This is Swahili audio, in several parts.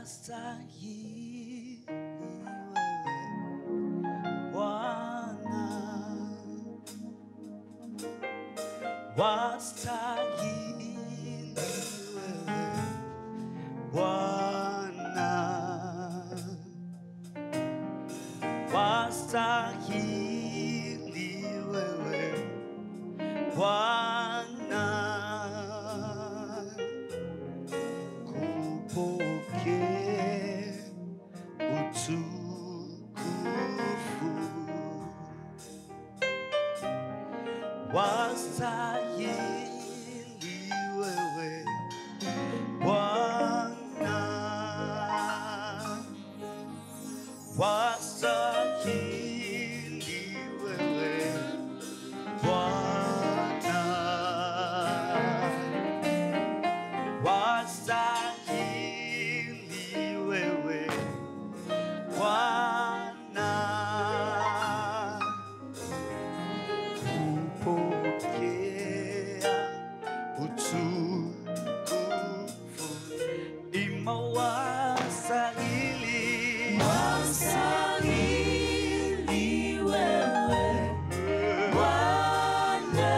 wastahili wewe Bwana, wastahili wewe Bwana, wastahili wewe Bwana, kupokea utukufu, wastahili wewe Bwana, wastahili wewe Bwana, wastahili wewe Bwana, kupokea utukufu, ima wastahili, wastahili wewe Bwana,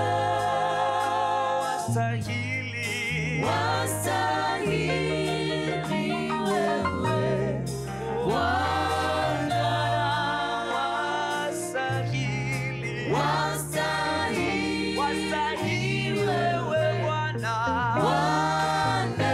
wastahili, wastahili wewe Bwana, wastahili, wastahili wewe Bwana, Bwana,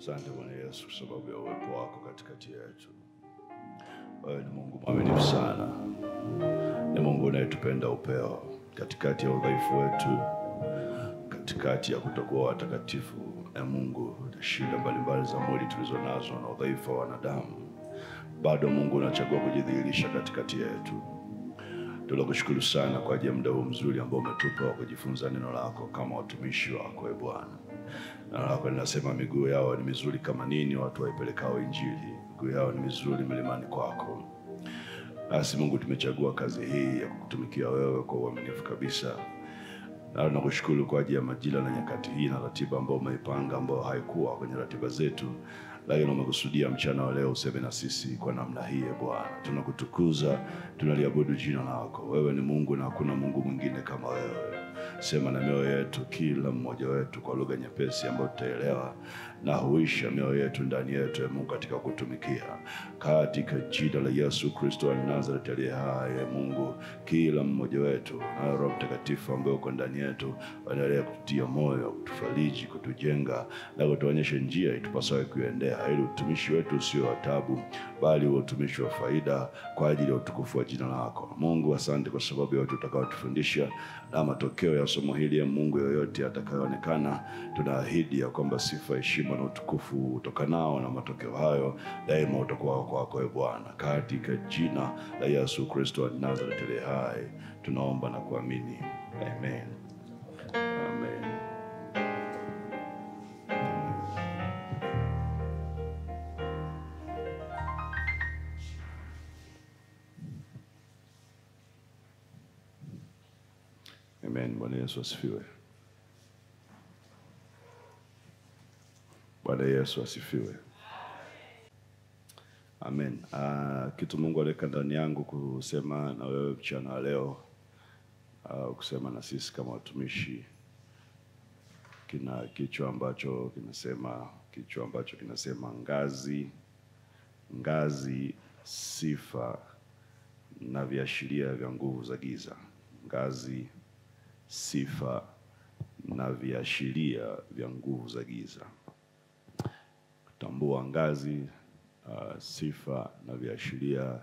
Asante Bwana Yesu kwa sababu ya uwepo wako katikati yetu. Wewe ni Mungu mwaminifu sana. Ni Mungu unayetupenda upeo katikati ya udhaifu wetu, katikati ya kutokuwa watakatifu. Na Mungu, na shida mbalimbali za mwili tulizo nazo na udhaifu wa wanadamu, bado Mungu unachagua kujidhihirisha katikati yetu. Tunakushukuru sana kwa ajili ya muda huu mzuri ambao umetupa wa kujifunza neno lako kama watumishi wako, Bwana. Neno lako linasema miguu yao ni mizuri kama nini watu waipelekao Injili. Miguu yao ni mizuri milimani kwako. Nasi Mungu tumechagua kazi hii ya kukutumikia wewe kwa uaminifu kabisa. Na tunakushukuru kwa ajili ya majira na nyakati hii na ratiba ambayo umeipanga, ambayo haikuwa kwenye ratiba zetu, lakini umekusudia mchana wa leo useme na sisi kwa namna hii. Bwana, tunakutukuza, tunaliabudu jina lako. Wewe ni Mungu na hakuna Mungu mwingine kama wewe. Sema na mioyo yetu, kila mmoja wetu, kwa lugha nyepesi ambayo tutaelewa, na huisha mioyo yetu ndani yetu ya Mungu katika kutumikia, katika jina la Yesu Kristo wa Nazareti aliye hai. Mungu, kila mmoja wetu na Roho Mtakatifu ambaye uko ndani yetu endelea kututia moyo, kutufariji, kutujenga na kutuonyesha njia itupasayo kuendea, ili utumishi wetu usio wa taabu, bali utumishi wa faida kwa ajili ya utukufu wa jina lako. Mungu, asante kwa sababu ya watu utakaotufundisha na matokeo ya somo hili. Ya Mungu, yoyote atakayoonekana, tunaahidi ya kwamba sifa, heshima na utukufu utokanao na matokeo hayo daima utakuwa kwako, Bwana, katika jina la Yesu Kristo wa Nazareti aliye hai tunaomba na kuamini. Amen. Amen. Amen. Bwana Yesu asifiwe. Bwana Yesu asifiwe. Amen. Kitu Mungu aliweka ndani yangu kusema na wewe mchana wa leo, kusema na sisi kama watumishi, kina kichwa ambacho kinasema ngazi, sifa na viashiria vya nguvu za giza. Ngazi, sifa na viashiria vya nguvu za giza. Kutambua ngazi, sifa na viashiria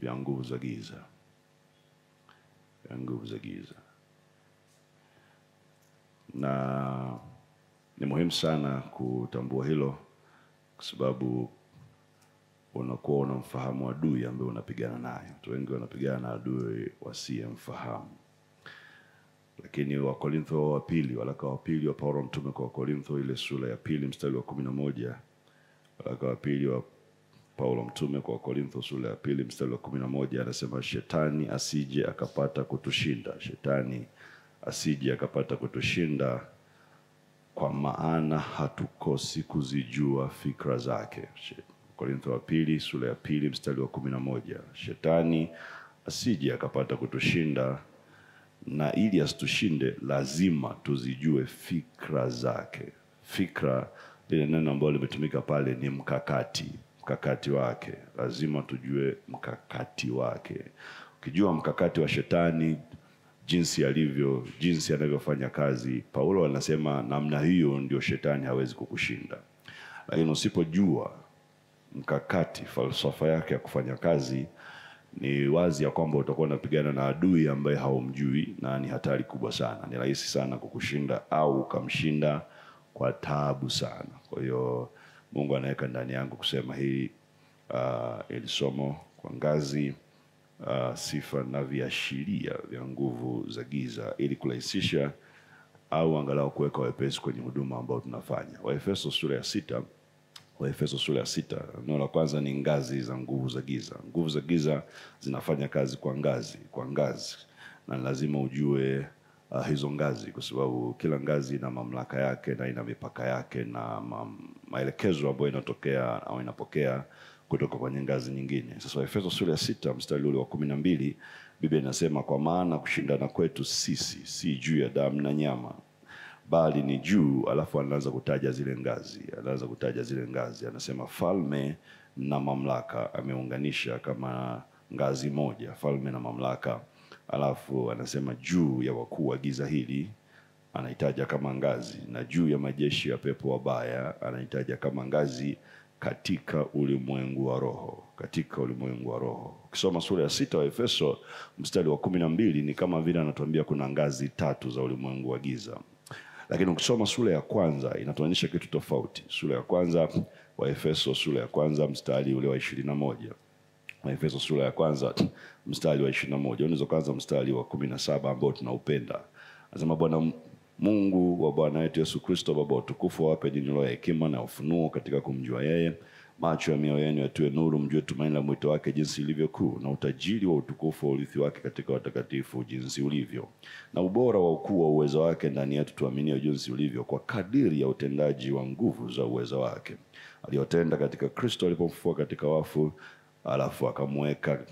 vya nguvu za giza. Na ni muhimu sana kutambua hilo, kwa sababu unakuwa unamfahamu adui ambaye unapigana naye. Watu wengi wanapigana na adui wasiyemfahamu. Lakini Wakorintho wa pili, waraka wa pili wa Paulo mtume kwa Wakorintho, ile sura ya 2 mstari wa 11. Waraka wa pili wa Paulo mtume kwa Wakorintho sura ya 2 mstari wa 11 anasema, shetani asije akapata kutushinda, kwa maana hatukosi kuzijua fikra zake. Korintho wa pili sura ya 2 mstari wa 11. Shetani asije akapata kutushinda, na ili asitushinde lazima tuzijue fikra zake. Fikra, lile neno ambalo limetumika pale ni mkakati wake. Lazima tujue mkakati wake. Ukijua mkakati wa shetani, jinsi anavyofanya kazi, Paulo anasema namna hiyo ndio shetani hawezi kukushinda. Lakini usipojua mkakati, falsafa yake ya kufanya kazi, ni wazi ya kwamba utakuwa unapigana na adui ambaye haumjui, na ni hatari kubwa sana. Ni rahisi sana kukushinda au ukamshinda kwa taabu sana. Kwa hiyo Mungu anaweka ndani yangu kusema hii ili somo kwa ngazi, sifa na viashiria vya nguvu za giza, ili kurahisisha au angalau kuweka wepesi kwenye huduma ambao tunafanya. Waefeso sura ya 6, neno la kwanza ni ngazi za nguvu za giza. Nguvu za giza zinafanya kazi kwa ngazi, na lazima ujue hizo ngazi, kwa sababu kila ngazi ina mamlaka yake na ina mipaka yake na maelekezo ambayo inatokea au inapokea kutoka kwenye ngazi nyingine. Sasa Efeso sura ya 6 mstari ule wa 12, Biblia inasema, kwa maana kushindana kwetu sisi si juu ya damu na nyama, bali ni juu, alafu anaanza kutaja zile ngazi. Anasema falme na mamlaka ameunganisha kama ngazi moja, falme na mamlaka. Alafu anasema juu ya wakuu wa giza hili anaitaja kama ngazi, na juu ya majeshi ya pepo wabaya anaitaja kama ngazi katika ulimwengu wa roho, katika ulimwengu wa roho. Ukisoma sura ya 6 wa Efeso mstari wa 12 ni kama vile anatuambia kuna ngazi 3 za ulimwengu wa giza. Lakini ukisoma sura ya kwanza inatuonyesha kitu tofauti. Sura ya kwanza wa Efeso, sura ya kwanza mstari ule wa 21. Wa Efeso sura ya kwanza mstari wa 21. Unaweza kuanza mstari wa 17 ambao tunaupenda. Anasema Bwana Mungu wa Bwana wetu Yesu Kristo, Baba utukufu, awape ninyi roho ya hekima na ufunuo katika kumjua yeye. Macho ya mioyo yenu yatiwe nuru, mjue tumaini la mwito wake jinsi ilivyo kuu, na utajiri wa utukufu wa urithi wake katika watakatifu jinsi ulivyo, na ubora wa ukuu wa uwezo wake ndani yetu tuaminio jinsi ulivyo, kwa kadiri ya utendaji wa nguvu za uwezo wake aliyotenda katika Kristo alipomfufua katika wafu, alafu akamweka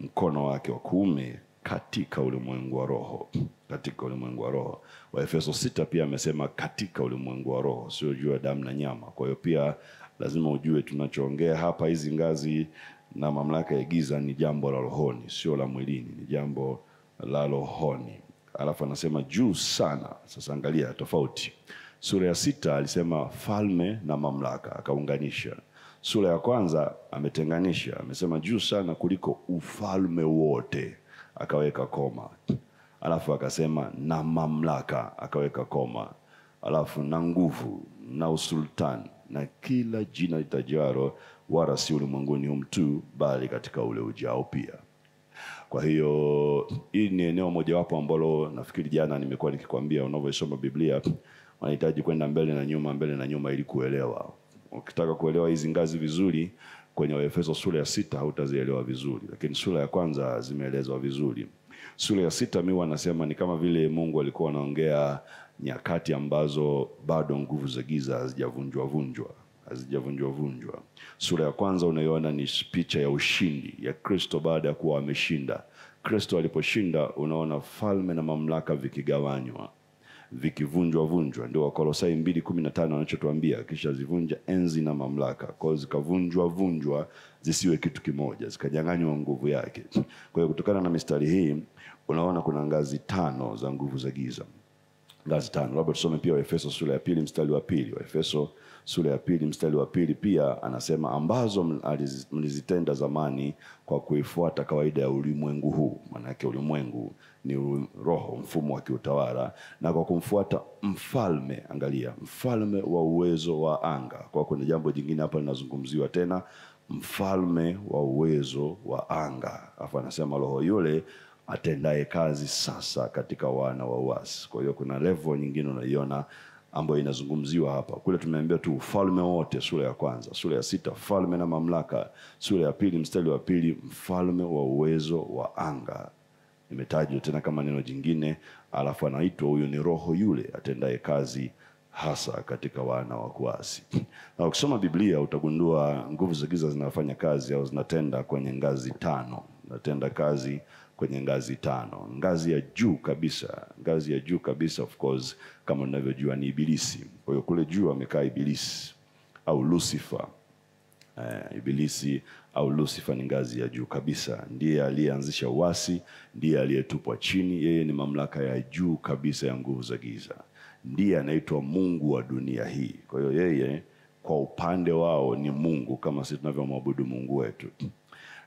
mkono wake wa kuume katika ulimwengu wa roho, katika ulimwengu wa roho. Wa Efeso 6 pia amesema katika ulimwengu wa roho, sio juu ya damu na nyama. Kwa hiyo pia lazima ujue tunachoongea hapa, hizi ngazi na mamlaka ya giza ni jambo la rohoni, sio la mwilini, ni jambo la rohoni. Alafu anasema juu sana. Sasa angalia tofauti. Sura ya 6 alisema falme na mamlaka, akaunganisha. Sura ya kwanza ametenganisha, amesema juu sana kuliko ufalme wote, akaweka koma. Alafu akasema na mamlaka, akaweka koma. Alafu na nguvu na usultani na kila jina litajalo, wala si ulimwenguni humu tu, bali katika ule ujao pia. Kwa hiyo hii ni eneo mojawapo ambalo nafikiri jana nimekuwa nikikwambia, unavyosoma Biblia unahitaji kwenda mbele na nyuma ili kuelewa. Ukitaka kuelewa hizi ngazi vizuri kwenye Efeso sura ya 6 hautazielewa vizuri, lakini sura ya kwanza zimeelezwa vizuri. Sura ya 6 mimi wanasema ni kama vile Mungu alikuwa anaongea nyakati ambazo bado nguvu za giza hazijavunjwa. Sura ya kwanza unaiona ni picha ya ushindi ya Kristo baada ya kuwa ameshinda. Kristo aliposhinda, unaona falme na mamlaka vikigawanywa, vikivunjwa. Ndio Wakolosai 2:15 anachotuambia, kisha zivunja enzi na mamlaka. Kwa hiyo zikavunjwa zisiwe kitu kimoja, zikanyang'anywa nguvu yake. Kwa hiyo kutokana na mistari hii unaona kuna ngazi 5 za nguvu za giza. Ngazi 5. Labda tusome pia Efeso sura ya 2 mstari wa 2. Efeso sura ya 2 mstari wa 2 pia anasema ambazo mlizitenda zamani kwa kuifuata kawaida ya ulimwengu huu. Maana yake ulimwengu ni roho, mfumo wa kiutawala, na kwa kumfuata mfalme, angalia, mfalme wa uwezo wa anga. Kwa kuna jambo jingine hapa linazungumziwa tena, mfalme wa uwezo wa anga. Afa anasema roho yule atendaye kazi sasa katika wana wa uasi. Kwa hiyo kuna level nyingine unaiona ambayo inazungumziwa hapa. Kule tumeambia tu ufalme wote sura ya kwanza. Sura ya 6 falme na mamlaka. Sura ya 2 mstari wa 2 mfalme wa uwezo wa anga. Imetajwa tena kama neno jingine, alafu anaitwa huyu ni roho yule atendaye kazi hasa katika wana wa kuasi. Na ukisoma Biblia utagundua nguvu za giza zinafanya kazi au zinatenda kwenye ngazi 5. Zinatenda kazi kwenye ngazi 5. Ngazi ya juu kabisa of course kama unavyojua ni Ibilisi. Kwa hiyo kule juu amekaa Ibilisi au Lucifer. Ibilisi au Lucifer ni ngazi ya juu kabisa. Ndiye aliyeanzisha uasi, ndiye aliyetupwa chini. Yeye ni mamlaka ya juu kabisa ya nguvu za giza. Ndiye anaitwa Mungu wa dunia hii. Kwa hiyo yeye kwa upande wao ni Mungu kama sisi tunavyomwabudu Mungu wetu.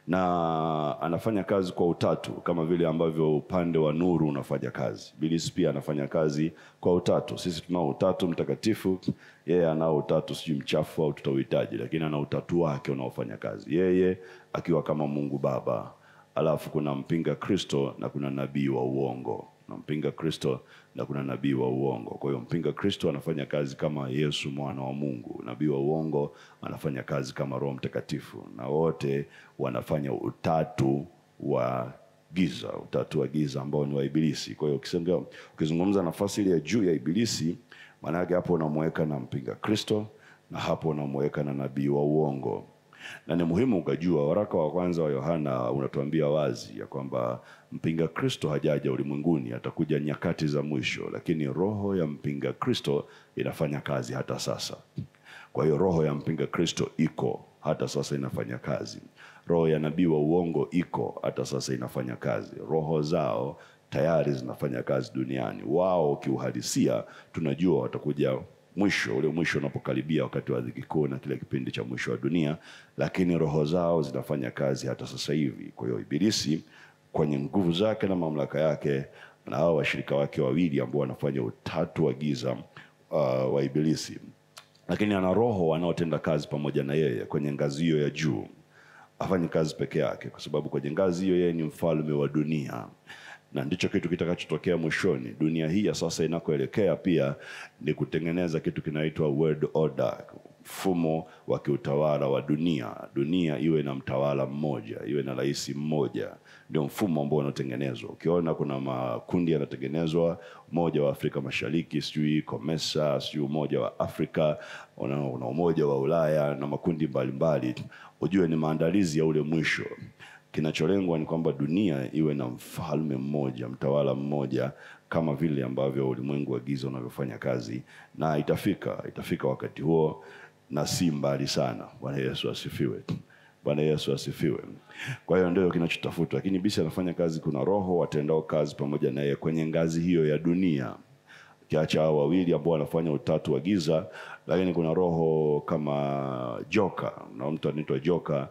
Na anafanya kazi kwa utatu kama vile ambavyo upande wa nuru unafanya kazi. Ibilisi pia anafanya kazi kwa utatu. Sisi tunao utatu mtakatifu, yeye anao utatu sijui mchafu au tutauhitaji, lakini ana utatu wake unaofanya kazi. Yeye akiwa kama Mungu Baba, alafu kuna mpinga Kristo na kuna nabii wa uongo. Mpinga Kristo na kuna nabii wa uongo. Kwa hiyo mpinga Kristo anafanya kazi kama Yesu mwana wa Mungu. Nabii wa uongo anafanya kazi kama Roho Mtakatifu. Na wote wanafanya utatu wa giza ambao ni wa Ibilisi. Kwa hiyo ukizungumza nafasi ile ya juu ya Ibilisi, maana yake hapo unamweka na mpinga Kristo na hapo unamweka na nabii wa uongo. Na ni muhimu ukajua waraka wa kwanza wa Yohana unatuambia wazi ya kwamba mpinga Kristo hajaja ulimwenguni, atakuja nyakati za mwisho, lakini roho ya mpinga Kristo inafanya kazi hata sasa. Kwa hiyo roho ya mpinga Kristo iko hata sasa inafanya kazi. Roho ya nabii wa uongo iko hata sasa inafanya kazi. Roho zao tayari zinafanya kazi duniani. Wao kiuhalisia tunajua watakuja mwisho, ule mwisho unapokaribia wakati wa dhiki kuu na kile kipindi cha mwisho wa dunia, lakini roho zao zinafanya kazi hata sasa hivi. Kwa hiyo Ibilisi kwenye nguvu zake na mamlaka yake na hao washirika wake wawili ambao wanafanya utatu wa giza wa Ibilisi, lakini ana roho wanaotenda kazi pamoja na yeye kwenye ngazi hiyo ya juu. Afanye kazi peke yake kwa sababu kwenye ngazi hiyo yeye ni mfalme wa dunia, na ndicho kitu kitakachotokea mwishoni. Dunia hii ya sasa inakoelekea pia ni kutengeneza kitu kinaitwa world order, mfumo wa kiutawala wa dunia. Dunia iwe na mtawala mmoja, iwe na rais mmoja, ndio mfumo ambao unatengenezwa. Ukiona kuna makundi yanatengenezwa, Umoja wa Afrika Mashariki, sijui COMESA, sijui Umoja wa Afrika, una Umoja wa Ulaya na makundi mbalimbali, ujue ni maandalizi ya ule mwisho. Kinacholengwa ni kwamba dunia iwe na mfalme mmoja, mtawala mmoja, kama vile ambavyo ulimwengu wa giza unavyofanya kazi, na itafika wakati huo na si mbali sana. Bwana Yesu asifiwe. Bwana Yesu asifiwe. Kwa hiyo ndio kinachotafutwa, lakini Ibilisi anafanya kazi. Kuna roho watendao kazi pamoja na yeye kwenye ngazi hiyo ya dunia, kiacha hao wawili ambao wanafanya utatu wa giza, lakini kuna roho kama joka, na mtu anaitwa joka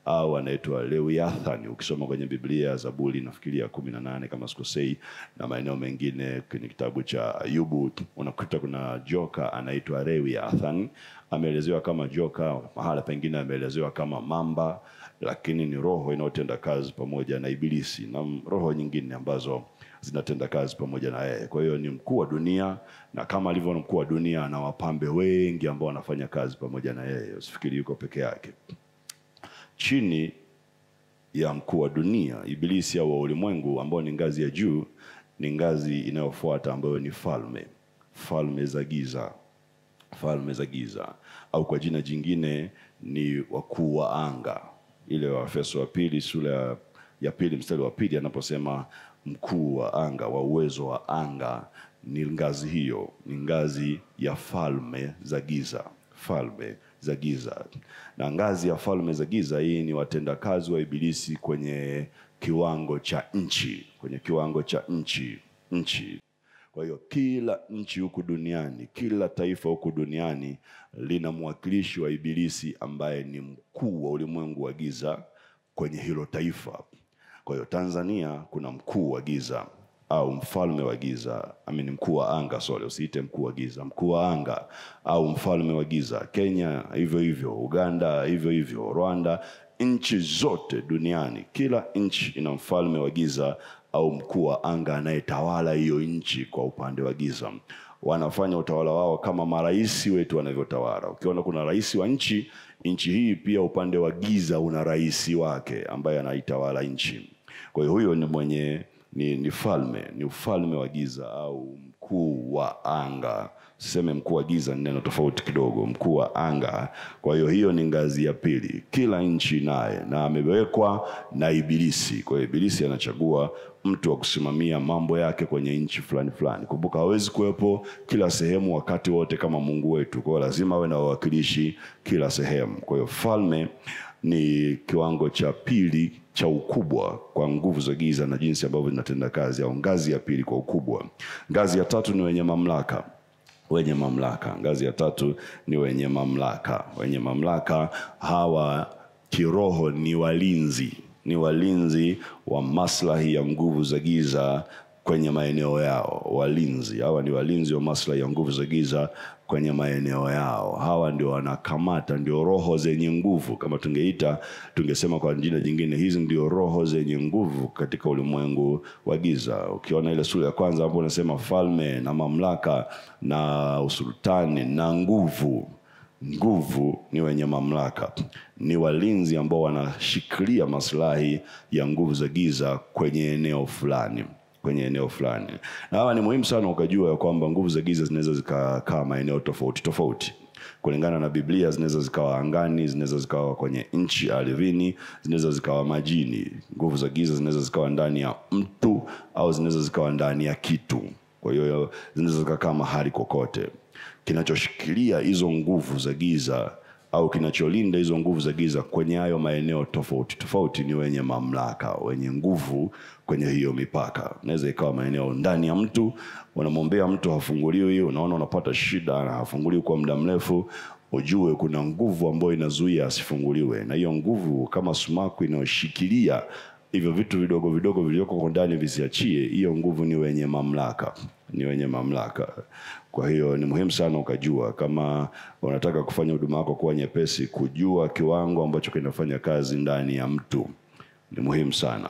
au anaitwa Lewiathan. Ukisoma kwenye Biblia, Zaburi nafikiria 18 kama sikosei, na maeneo mengine kwenye kitabu cha Ayubu, unakuta kuna joka anaitwa Lewiathan. Ameelezewa kama joka, mahala pengine ameelezewa kama mamba, lakini ni roho inayotenda kazi pamoja na Ibilisi na roho nyingine ambazo zinatenda kazi pamoja na yeye. Kwa hiyo ni mkuu wa dunia, na kama alivyo mkuu wa dunia na wapambe wengi ambao wanafanya kazi pamoja na yeye. Usifikiri yuko peke yake. Chini ya mkuu wa dunia Ibilisi au ulimwengu ambao ni ngazi ya juu, ni ngazi inayofuata ambayo ni falme za giza. Falme za giza, au kwa jina jingine ni wakuu wa anga. Ile wa Efeso wa pili sura ya pili mstari wa pili anaposema mkuu wa anga, wa uwezo wa anga, ni ngazi hiyo, ni ngazi ya falme za giza. Falme za giza. Na ngazi ya falme za giza hii ni watendakazi wa Ibilisi kwenye kiwango cha nchi, kwenye kiwango cha nchi. Kwa hiyo kila nchi huku duniani, kila taifa huku duniani lina mwakilishi wa Ibilisi ambaye ni mkuu wa ulimwengu wa giza kwenye hilo taifa. Kwa hiyo Tanzania kuna mkuu wa giza au mfalme wa giza, mkuu wa anga, usiite mkuu wa giza, mkuu wa anga au mfalme wa giza. Kenya hivyo hivyo, Uganda hivyo hivyo, Rwanda, nchi zote duniani, kila nchi ina mfalme wa giza au mkuu wa anga anayetawala hiyo nchi kwa upande wa giza. Wanafanya utawala wao kama maraisi wetu wanavyotawala. Ukiona kuna rais wa nchi hii, pia upande wa giza una rais wake ambaye anaitawala nchi. Kwa hiyo huyo ni mwenye ni ufalme wa giza au mkuu wa anga. Siseme mkuu wa giza, ni neno tofauti kidogo, mkuu wa anga. Kwa hiyo ni ngazi ya pili. Kila nchi naye, na amewekwa na Ibilisi. Kwa hiyo Ibilisi anachagua mtu wa kusimamia mambo yake kwenye nchi fulani fulani. Kumbuka hawezi kuwepo kila sehemu wakati wote kama Mungu wetu. Kwa hiyo lazima awe na wawakilishi kila sehemu. Kwa hiyo falme ni kiwango cha pili cha ukubwa kwa nguvu za giza na jinsi ambavyo zinatenda kazi, au ngazi ya pili kwa ukubwa. Ngazi ya tatu ni wenye mamlaka. Ngazi ya tatu ni wenye mamlaka. Hawa kiroho ni walinzi wa maslahi ya nguvu za giza kwenye maeneo yao. Hawa ni walinzi wa maslahi ya nguvu za giza kwenye maeneo yao. Hawa ndio wanakamata, ndio roho zenye nguvu. Kama tungesema kwa jina jingine, hizi ndio roho zenye nguvu katika ulimwengu wa giza. Ukiona ile sura ya kwanza hapo unasema falme na mamlaka na usultani na nguvu ni wenye mamlaka. Ni walinzi ambao wanashikilia maslahi ya nguvu za giza kwenye eneo fulani. Na hawa ni muhimu sana ukajua ya kwamba nguvu za giza zinaweza zikakaa maeneo tofauti. Kulingana na Biblia, zinaweza zikawa angani, zinaweza zikawa kwenye nchi ardhini, zinaweza zikawa majini. Nguvu za giza zinaweza zikawa ndani ya mtu au zinaweza zikawa ndani ya kitu. Kwa hiyo zinaweza zikakaa mahali kokote. Kinachoshikilia hizo nguvu za giza au kinacholinda hizo nguvu za giza kwenye hayo maeneo tofauti tofauti ni wenye mamlaka, wenye nguvu kwenye hiyo mipaka. Inaweza ikawa maeneo ndani ya mtu, unamwombea mtu hafunguliwi, unaona unapata shida na hafunguliwi kwa muda mrefu, ujue kuna nguvu ambayo inazuia asifunguliwe, na hiyo nguvu kama sumaku inayoshikilia hivyo vitu vidogo vidogo vilivyoko kwa ndani visiachie, hiyo nguvu ni wenye mamlaka, ni wenye mamlaka. Kwa hiyo ni muhimu sana ukajua, kama unataka kufanya huduma yako kuwa nyepesi, kujua kiwango ambacho kinafanya kazi ndani ya mtu ni muhimu sana.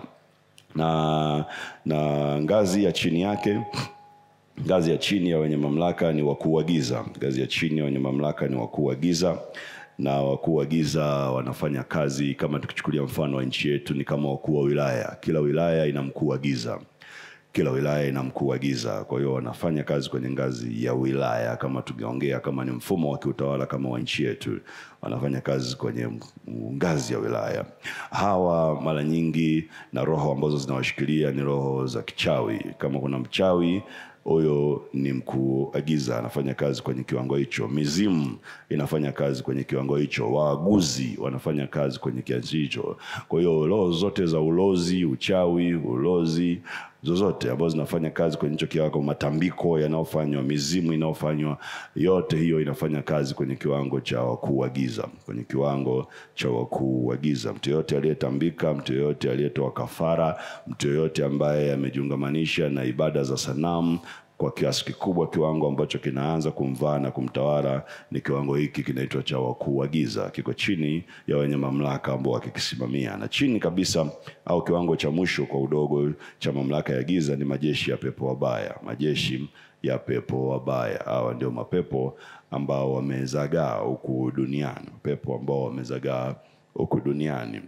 Na ngazi ya chini yake, ngazi ya chini ya wenye mamlaka ni wakuu wa giza. Ngazi ya chini ya wenye mamlaka ni wakuu wa giza, na wakuu wa giza wanafanya kazi, kama tukichukulia mfano wa nchi yetu, ni kama wakuu wa wilaya. Kila wilaya ina mkuu wa giza, kila wilaya ina mkuu wa giza. Kwa hiyo wanafanya kazi kwenye ngazi ya wilaya. Kama tungeongea kama ni mfumo wa kiutawala kama wa nchi yetu, wanafanya kazi kwenye ngazi ya wilaya. Hawa mara nyingi na roho ambazo zinawashikilia ni roho za kichawi. Kama kuna mchawi, huyo ni mkuu wa giza, anafanya kazi kwenye kiwango hicho. Mizimu inafanya kazi kwenye kiwango hicho. Waaguzi wanafanya kazi kwenye kiasi hicho. Kwa hiyo roho zote za ulozi, uchawi, ulozi, zozote ambazo zinafanya kazi kwenye hicho kiwango, matambiko yanayofanywa, mizimu inayofanywa, yote hiyo inafanya kazi kwenye kiwango cha wakuu wa giza, kwenye kiwango cha wakuu wa giza. Mtu yote aliyetambika, mtu yote aliyetoa kafara, mtu yote ambaye amejiungamanisha na ibada za sanamu kwa kiasi kikubwa, kiwango ambacho kinaanza kumvaa na kumtawala ni kiwango hiki kinaitwa cha wakuu wa giza. Kiko chini ya wenye mamlaka ambao wakikisimamia. Na chini kabisa au kiwango cha mwisho kwa udogo cha mamlaka ya giza ni majeshi ya pepo wabaya. Majeshi ya pepo wabaya, hawa ndio mapepo ambao wamezagaa huku duniani, pepo ambao wamezagaa huku duniani.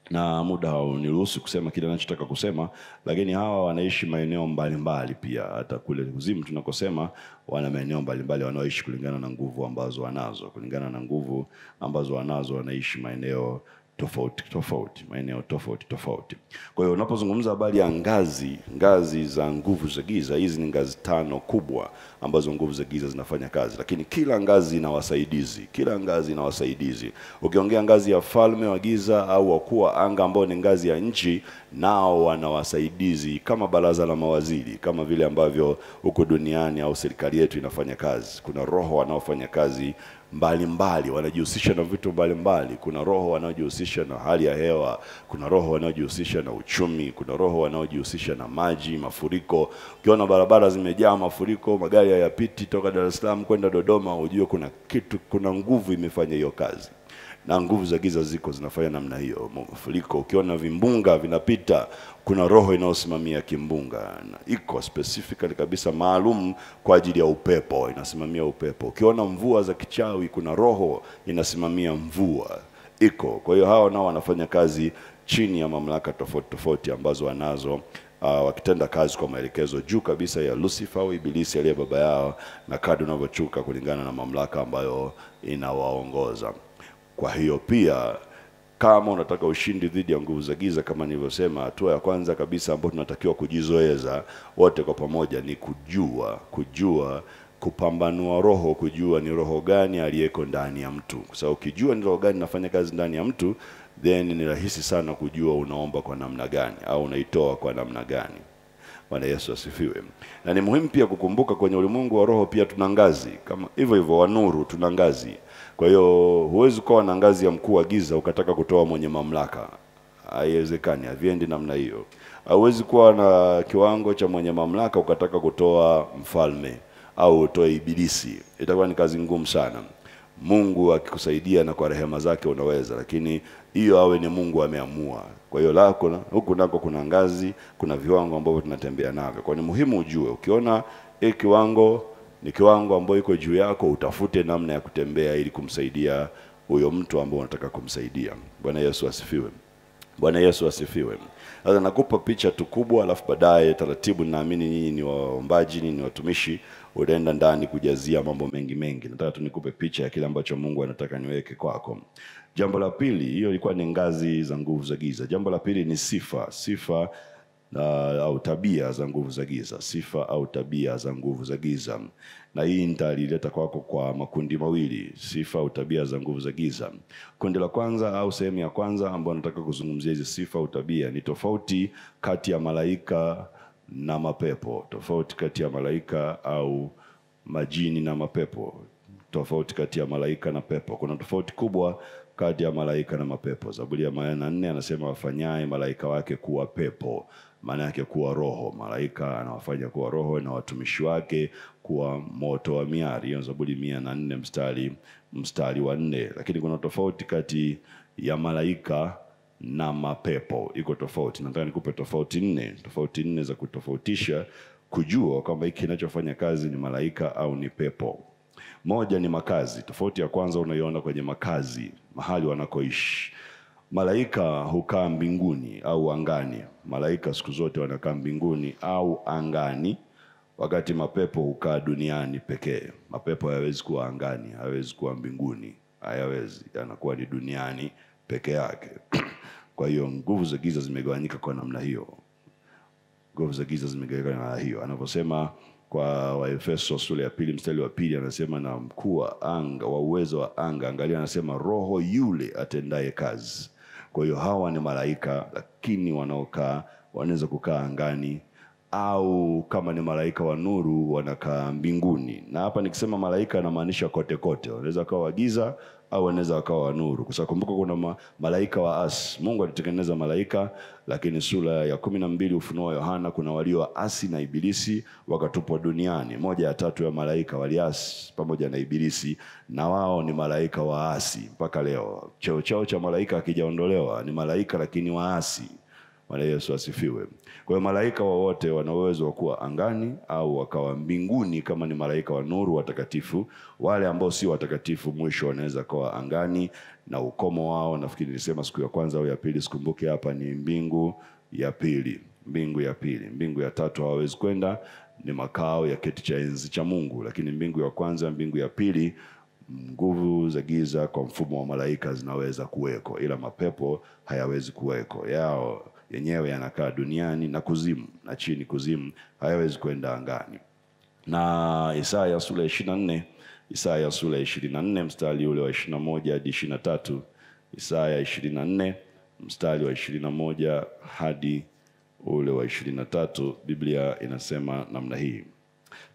Na muda hauniruhusu kusema kile ninachotaka kusema, lakini hawa wanaishi maeneo mbalimbali pia. Hata kule kuzimu tunakosema, wana maeneo mbalimbali wanaoishi kulingana na nguvu ambazo wanazo. Kulingana na nguvu ambazo wanazo wanaishi maeneo tofauti tofauti, maeneo tofauti tofauti. Kwa hiyo unapozungumza habari ya ngazi za nguvu za giza, hizi ni ngazi 5 kubwa ambazo nguvu za giza zinafanya kazi, lakini kila ngazi ina wasaidizi, kila ngazi ina wasaidizi. Ukiongea ngazi ya falme wa giza au wakuu wa anga ambao ni ngazi ya nchi, nao wana wasaidizi kama baraza la mawaziri, kama vile ambavyo huko duniani au serikali yetu inafanya kazi. Kuna roho wanaofanya kazi mbalimbali, wanajihusisha na vitu mbalimbali. Kuna roho wanaojihusisha na hali ya hewa, kuna roho wanaojihusisha na uchumi, kuna roho wanaojihusisha na maji, mafuriko. Ukiona barabara zimejaa mafuriko, magari hayapiti toka Dar es Salaam kwenda Dodoma, ujue kuna nguvu imefanya hiyo kazi. Na nguvu za giza ziko zinafanya namna hiyo. Mafuriko, ukiona vimbunga vinapita, kuna roho inayosimamia kimbunga, na iko specifically kabisa maalum kwa ajili ya upepo, inasimamia upepo. Ukiona mvua za kichawi, kuna roho inasimamia mvua, iko. Kwa hiyo hao nao wanafanya kazi chini ya mamlaka tofauti tofauti ambazo wanazo, wakitenda kazi kwa maelekezo juu kabisa ya Lucifer au Ibilisi aliye baba yao, na kadri unavyochuka kulingana na mamlaka ambayo inawaongoza. Kwa hiyo pia kama unataka ushindi dhidi ya nguvu za giza, kama nilivyosema, hatua ya kwanza kabisa ambayo tunatakiwa kujizoeza wote kwa pamoja ni kujua kupambanua roho, kujua ni roho gani aliyeko ndani ya mtu. Kwa sababu ukijua ni roho gani inafanya kazi ndani ya mtu, then ni rahisi sana kujua unaomba kwa namna gani au unaitoa kwa namna gani. Bwana Yesu asifiwe. Na ni muhimu pia kukumbuka kwenye ulimwengu wa roho pia tuna ngazi, kama hivyo wa nuru tuna ngazi. Kwa hiyo huwezi kuwa na ngazi ya mkuu wa giza ukataka kutoa mwenye mamlaka. Haiwezekani, haviendi namna hiyo. Huwezi kuwa na kiwango cha mwenye mamlaka ukataka kutoa mfalme au utoe Ibilisi. Itakuwa ni kazi ngumu sana. Mungu akikusaidia na kwa rehema zake unaweza, lakini hiyo awe ni Mungu ameamua. Kwa hiyo huku nako kuna ngazi, kuna viwango ambavyo tunatembea navyo. Kwa ni muhimu ujue, ukiona kiwango ni kiwango ambacho iko juu yako, utafute namna ya kutembea ili kumsaidia huyo mtu ambaye unataka kumsaidia. Bwana Yesu asifiwe. Bwana Yesu asifiwe. Sasa nakupa picha tu kubwa, alafu baadaye taratibu, naamini nyinyi ni waombaji, nyinyi ni watumishi, utaenda ndani kujazia mambo mengi. Nataka tu nikupe picha ya kile ambacho Mungu anataka niweke kwako. Jambo la pili, hiyo ilikuwa ni ngazi za nguvu za giza. Jambo la pili ni sifa. Sifa au tabia za nguvu za giza, sifa au tabia za nguvu za giza. Na hii nitalileta kwako kwa makundi mawili, sifa au tabia za nguvu za giza. Kundi la kwanza au sehemu ya kwanza ambayo nataka kuzungumzia hizi sifa au tabia ni tofauti kati ya malaika na mapepo. Tofauti kati ya malaika au majini na mapepo. Tofauti kati ya malaika na pepo. Kuna tofauti kubwa kati ya malaika na mapepo. Zaburi ya 104 anasema wafanyaye malaika wake kuwa pepo, maana yake kuwa roho. Malaika anawafanya kuwa roho na watumishi wake kuwa moto wa miari. Hiyo Zaburi 104 mstari wa 4. Lakini kuna tofauti kati ya malaika na mapepo. Iko tofauti. Nataka nikupe tofauti 4. Tofauti 4 za kutofautisha, kujua kwamba hiki kinachofanya kazi ni malaika au ni pepo. Moja ni makazi. Tofauti ya kwanza unaiona kwenye makazi, mahali wanakoishi. Malaika hukaa mbinguni au angani. Malaika siku zote wanakaa mbinguni au angani, wakati mapepo hukaa duniani pekee. Mapepo hayawezi kuwa angani, hayawezi kuwa mbinguni, hayawezi, yanakuwa ni duniani peke yake. Kwa hiyo nguvu za giza zimegawanyika kwa namna hiyo. Nguvu za giza zimegawanyika kwa namna hiyo. Anaposema kwa Waefeso sura ya 2 mstari wa 2 anasema na mkuu wa anga wa uwezo wa anga, angalia anasema roho yule atendaye kazi. Kwa hiyo hawa ni malaika, lakini wanaweza kukaa angani, au kama ni malaika wa nuru wanakaa mbinguni. Na hapa nikisema malaika inamaanisha kote kote. Wanaweza kuwa wa giza au wanaweza kuwa wa nuru. Kwa sababu kumbuka kuna malaika wa asi. Mungu alitengeneza malaika, lakini sura ya 12 Ufunuo wa Yohana kuna walio asi na ibilisi wakatupwa duniani. 1/3 ya malaika waliasi pamoja na ibilisi, na wao ni malaika waasi mpaka leo. Cheo chao cha malaika hakijaondolewa, ni malaika lakini waasi. Bwana Yesu asifiwe. Kwa hiyo malaika wote wana uwezo wa kuwa angani au wakawa mbinguni kama ni malaika wa nuru watakatifu. Wale ambao si watakatifu mwisho wanaweza kuwa angani, na ukomo wao nafikiri nilisema siku ya kwanza au ya pili, sikumbuke hapa, ni mbingu ya pili. Mbingu ya pili. Mbingu ya tatu hawawezi kwenda, ni makao ya kiti cha enzi cha Mungu. Lakini mbingu ya kwanza, mbingu ya pili, nguvu za giza kwa mfumo wa malaika zinaweza kuweko, ila mapepo hayawezi kuweko. Yao yenyewe yanakaa duniani na kuzimu, na chini kuzimu, hayawezi kwenda angani. Na Isaya sura ya 24, Isaya sura ya 24 mstari ule wa 21 hadi 23. Isaya 24 mstari wa 21 hadi ule wa 23, Biblia inasema namna hii: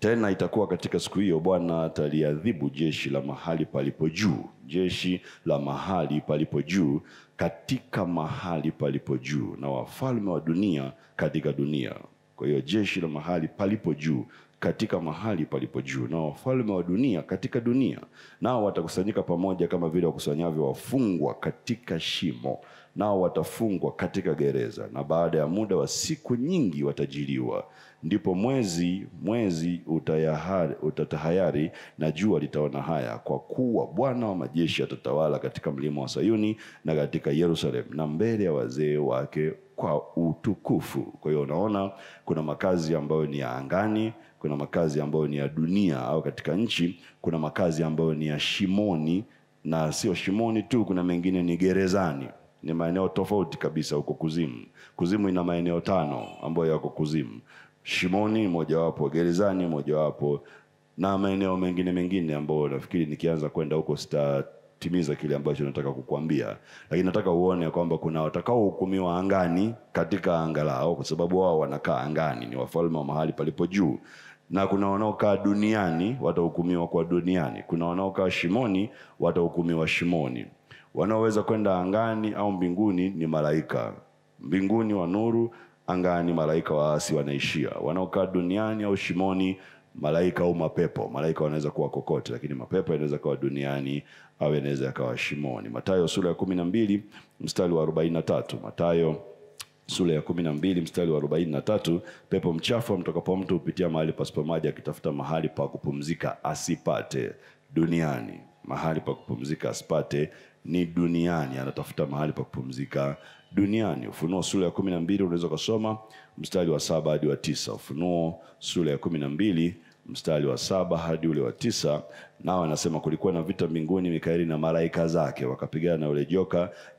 tena itakuwa katika siku hiyo, Bwana ataliadhibu jeshi la mahali palipo juu. Jeshi la mahali palipo juu katika mahali palipo juu, na wafalme wa dunia katika dunia. Kwa hiyo jeshi la mahali palipo juu katika mahali palipo juu, na wafalme wa dunia katika dunia. Nao watakusanyika pamoja kama vile wakusanyavyo wafungwa katika shimo, nao watafungwa katika gereza, na baada ya muda wa siku nyingi watajiliwa. Ndipo mwezi utatahayari na jua litaona haya, kwa kuwa Bwana wa majeshi atatawala katika mlima wa Sayuni na katika Yerusalemu, na mbele ya wazee wake kwa utukufu. Kwa hiyo unaona kuna makazi ambayo ni ya angani, kuna makazi ambayo ni ya dunia au katika nchi, kuna makazi ambayo ni ya shimoni, na sio shimoni tu, kuna mengine ni gerezani. Ni maeneo tofauti kabisa huko kuzimu. Kuzimu ina maeneo 5 ambayo yako kuzimu. Shimoni mojawapo, gerezani mojawapo, na maeneo mengine ambayo nafikiri nikianza kwenda huko sitatimiza kile ambacho nataka kukuambia. Lakini nataka uone kwamba kuna watakao hukumiwa angani katika anga lao, kwa sababu wao wanakaa angani, ni wafalme wa mahali palipo juu. Na kuna wanaokaa duniani watahukumiwa kwa duniani. Kuna wanaokaa shimoni watahukumiwa shimoni. Wanaoweza kwenda angani au mbinguni ni malaika. Mbinguni wa nuru, angani malaika waasi wanaishia. Wanaokaa duniani au shimoni malaika au mapepo. Malaika wanaweza kuwa kokote, lakini mapepo yanaweza kuwa duniani au yanaweza kuwa shimoni. Mathayo sura ya 12 mstari wa 43. Mathayo sura ya 12 mstari wa 43, pepo mchafu amtokapo mtu hupitia mahali pasipo maji akitafuta mahali pa kupumzika asipate. Duniani. Mahali pa kupumzika asipate ni duniani, anatafuta mahali pa kupumzika duniani. Ufunuo sura ya 12 unaweza kusoma mstari wa 7 hadi wa 9. Ufunuo sura ya 12 mstari wa 7 hadi ule wa 9, nao anasema kulikuwa na vita mbinguni, Mikaeli na malaika zake wakapigana na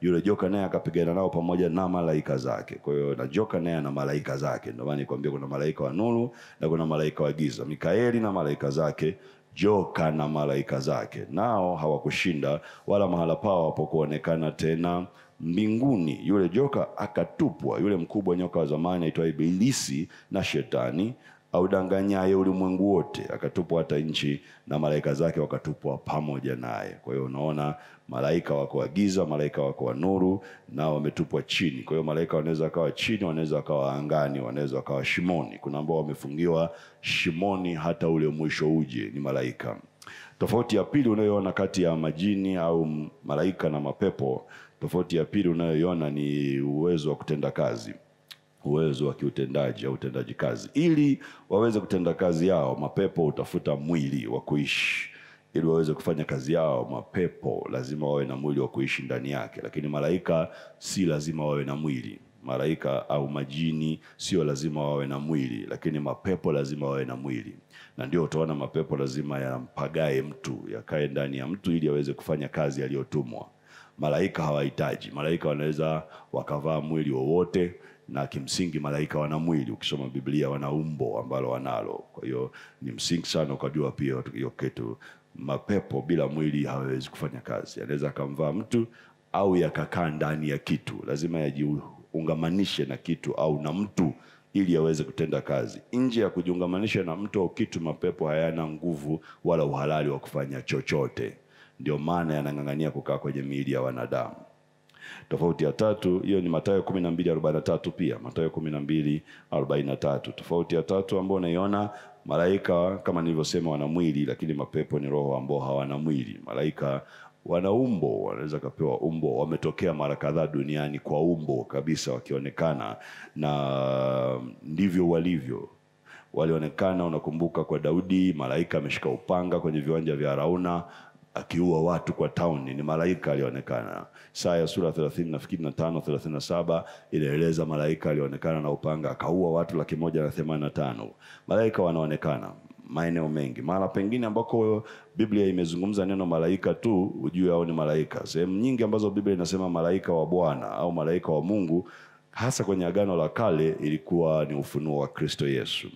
yule joka naye akapigana nao pamoja na malaika zake. Kwa hiyo na joka naye na malaika zake. Ndio maana nikwambia kuna malaika wa nuru na kuna malaika wa giza. Mikaeli na malaika zake, joka na malaika zake, nao hawakushinda, wala mahala pao hapakuonekana tena mbinguni. Yule joka akatupwa, yule mkubwa nyoka wa zamani aitwaye Ibilisi na Shetani, audanganyaye ulimwengu wote, akatupwa hata nchi, na malaika zake wakatupwa pamoja naye. Kwa hiyo unaona, malaika wako wa giza, malaika wako wa nuru, nao wametupwa chini. Kwa hiyo malaika wanaweza kawa chini, wanaweza kawa angani, wanaweza kawa shimoni. Kuna ambao wamefungiwa shimoni hata ule mwisho uje, ni malaika. Tofauti ya pili unayoona kati ya majini au malaika na mapepo, tofauti ya pili unayoiona ni uwezo wa kutenda kazi, uwezo wa kiutendaji au utendaji kazi. Ili waweze kutenda kazi yao, mapepo utafuta mwili wa kuishi. Ili waweze kufanya kazi yao, mapepo lazima wawe na mwili wa kuishi ndani yake, lakini malaika si lazima wawe na mwili. Malaika au majini sio lazima wawe na mwili, lakini mapepo lazima wawe na mwili. Na ndio utaona mapepo lazima yampagae mtu, yakae ndani ya mtu ili aweze kufanya kazi aliyotumwa. Malaika hawahitaji. Malaika wanaweza wakavaa mwili wowote, na kimsingi malaika wana mwili. Ukisoma Biblia wana umbo ambalo wanalo. Kwa hiyo ni msingi sana ukajua pia hiyo kitu. Mapepo bila mwili hawezi kufanya kazi. Anaweza akamvaa mtu au yakakaa ndani ya kitu. Lazima yajiungamanishe na kitu au na mtu ili aweze kutenda kazi. Nje ya kujiungamanisha na mtu au kitu, mapepo hayana nguvu wala uhalali wa kufanya chochote. Ndio maana yanang'ang'ania kukaa kwenye miili ya wanadamu. Tofauti ya tatu, hiyo ni Mathayo 12:43 pia. Mathayo 12:43. Tofauti ya tatu ambayo unaiona, malaika kama nilivyosema wana mwili, lakini mapepo ni roho ambao hawana mwili. Malaika wana umbo, wanaweza kupewa umbo, wametokea mara kadhaa duniani kwa umbo kabisa wakionekana, na ndivyo walivyo. Walionekana, unakumbuka kwa Daudi, malaika ameshika upanga kwenye viwanja vya Arauna akiua watu kwa tauni, ni malaika alionekana. Isaya sura 30 nafikiri na 5:37 inaeleza malaika alionekana na upanga akaua watu 185,000. Malaika wanaonekana maeneo mengi. Mara pengine ambako Biblia imezungumza neno malaika tu, ujue hao ni malaika. Sehemu nyingi ambazo Biblia inasema malaika wa Bwana au malaika wa Mungu, hasa kwenye Agano la Kale, ilikuwa ni ufunuo wa Kristo Yesu.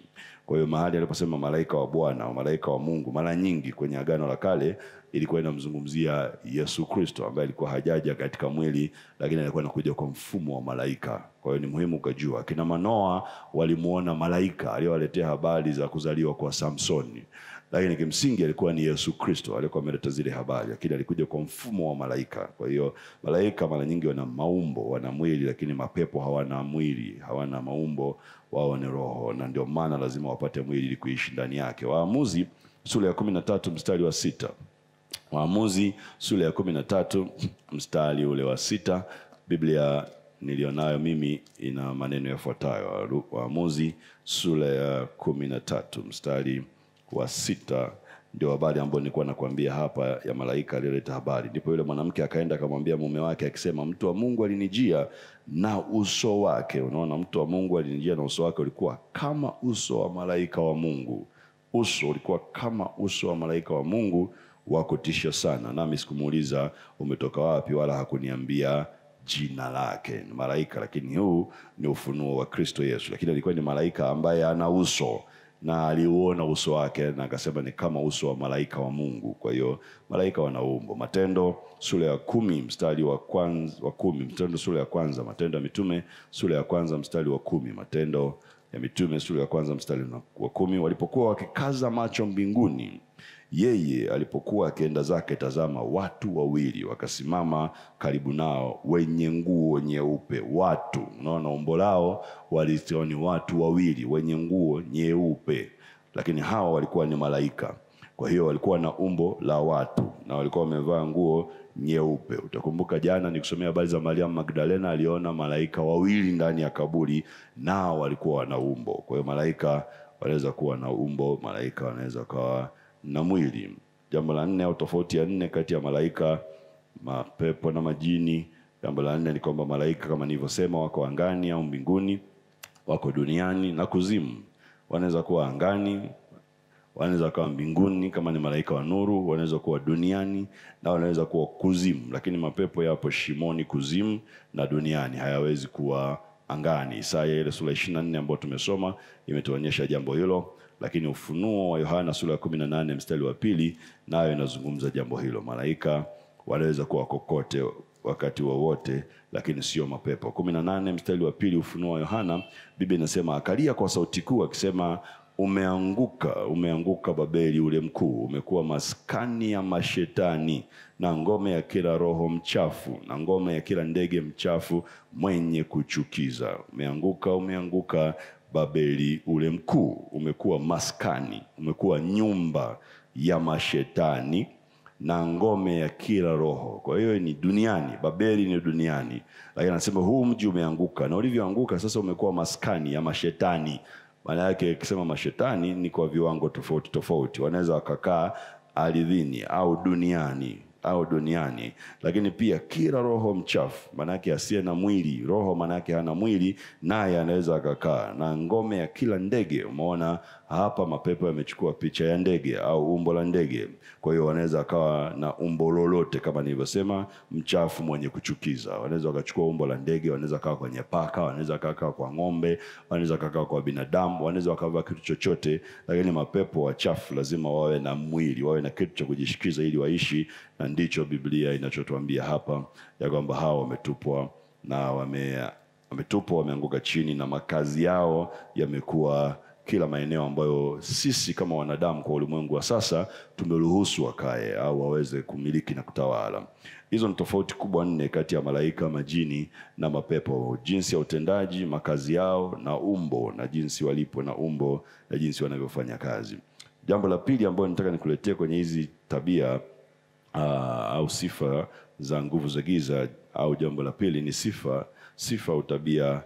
Kwa hiyo mahali aliposema malaika wa Bwana au malaika wa Mungu, mara nyingi kwenye Agano la Kale ilikuwa inamzungumzia Yesu Kristo, ambaye alikuwa hajaja katika mwili, lakini alikuwa anakuja kwa mfumo wa malaika. Kwa hiyo ni muhimu kujua, kina Manoa walimuona malaika aliyowaletea habari za kuzaliwa kwa Samsoni, lakini kimsingi alikuwa ni Yesu Kristo aliyekuwa ameleta zile habari, lakini alikuja kwa mfumo wa malaika. Kwa hiyo malaika mara nyingi wana maumbo, wana mwili, lakini mapepo hawana mwili, hawana maumbo, wao ni roho, na ndio maana lazima wapate mwili ili kuishi ndani yake. Waamuzi sura ya 13 mstari wa 6. Waamuzi sura ya 13 mstari ule wa 6, Biblia nilionayo mimi ina maneno yafuatayo. Waamuzi sura ya 13 mstari wa 6 ndio habari ambayo nilikuwa nakwambia hapa ya malaika aliyeleta habari. Ndipo yule mwanamke akaenda akamwambia mume wake akisema, mtu wa Mungu alinijia na uso wake. Unaona, mtu wa Mungu alinijia na uso wake ulikuwa kama uso wa malaika wa Mungu. Uso ulikuwa kama uso wa malaika wa Mungu, wa kutisha sana. Nami sikumuuliza umetoka wapi, wala hakuniambia jina lake. Ni malaika, lakini huu ni ufunuo wa Kristo Yesu. Lakini alikuwa ni malaika ambaye ana uso, na aliuona uso wake na akasema ni kama uso wa malaika wa Mungu. Kwa hiyo malaika wana umbo. Matendo sura ya 10 mstari wa 10. Matendo sura ya 1. Matendo ya Mitume sura ya 1 mstari wa 10. Matendo ya Mitume sura ya 1 mstari wa 10. Walipokuwa wakikaza macho mbinguni, yeye alipokuwa akienda zake, tazama watu wawili wakasimama karibu nao, wenye nguo nyeupe. Watu, unaona umbo lao walisioni, watu wawili wenye nguo nyeupe, lakini hao walikuwa ni malaika. Kwa hiyo walikuwa na umbo la watu na walikuwa wamevaa nguo nyeupe. Utakumbuka jana nikusomea habari za Mariamu Magdalena, aliona malaika wawili ndani ya kaburi, nao walikuwa na umbo. Kwa hiyo malaika wanaweza kuwa na umbo, malaika wanaweza kuwa na mwili. Jambo la 4 au tofauti ya 4 kati ya malaika, mapepo na majini. Jambo la 4 ni kwamba malaika kama nilivyosema wako angani au mbinguni, wako duniani na kuzimu. Wanaweza kuwa angani, Wanaweza kuwa mbinguni kama ni malaika wa nuru, wanaweza kuwa duniani na wanaweza kuwa kuzimu, lakini mapepo yapo shimoni, kuzimu na duniani, hayawezi kuwa angani. Isaya ile sura 24 ambayo tumesoma imetuonyesha jambo hilo, lakini Ufunuo wa Yohana sura ya 18 mstari wa 2 nayo inazungumza jambo hilo. Malaika wanaweza kuwa kokote wakati wowote, lakini sio mapepo. 18 mstari wa 2 Ufunuo wa Yohana, Biblia inasema akalia kwa sauti kuu akisema, umeanguka Babeli ule mkuu, umekuwa maskani ya mashetani na ngome ya kila roho mchafu na ngome ya kila ndege mchafu mwenye kuchukiza. Umeanguka Babeli ule mkuu, umekuwa maskani, umekuwa nyumba ya mashetani na ngome ya kila roho. Kwa hiyo ni duniani, Babeli ni duniani. Lakini anasema huu mji umeanguka, na ulivyoanguka sasa umekuwa maskani ya mashetani. Maana yake akisema mashetani ni kwa viwango tofauti tofauti. Wanaweza wakakaa ardhini au duniani, lakini pia kila roho mchafu, maana yake asiye na mwili. Roho maana yake hana mwili, naye anaweza akakaa, na ngome ya kila ndege. Umeona hapa mapepo yamechukua picha ya ndege au umbo la ndege. Kwa hiyo wanaweza akawa na umbo lolote kama nilivyosema, mchafu mwenye kuchukiza. Wanaweza wakachukua umbo la ndege, wanaweza kaa kwenye paka, wanaweza kaa kwa ng'ombe, wanaweza kaa kwa binadamu, wanaweza wakavaa kitu chochote, lakini mapepo wachafu lazima wawe na mwili, wawe na kitu cha kujishikiza ili waishi. Na ndicho Biblia inachotuambia hapa, ya kwamba hao wametupwa na wameanguka chini, na makazi yao yamekuwa kila maeneo ambayo sisi kama wanadamu kwa ulimwengu wa sasa tumeruhusu wakae au waweze kumiliki na kutawala. Hizo ni tofauti kubwa 4 kati ya malaika, majini na mapepo: jinsi ya utendaji, makazi yao na umbo, na jinsi walipo na umbo na jinsi wanavyofanya kazi. Jambo la pili ambalo nataka nikuletee kwenye hizi tabia au sifa za nguvu za giza, au jambo la pili ni sifa au tabia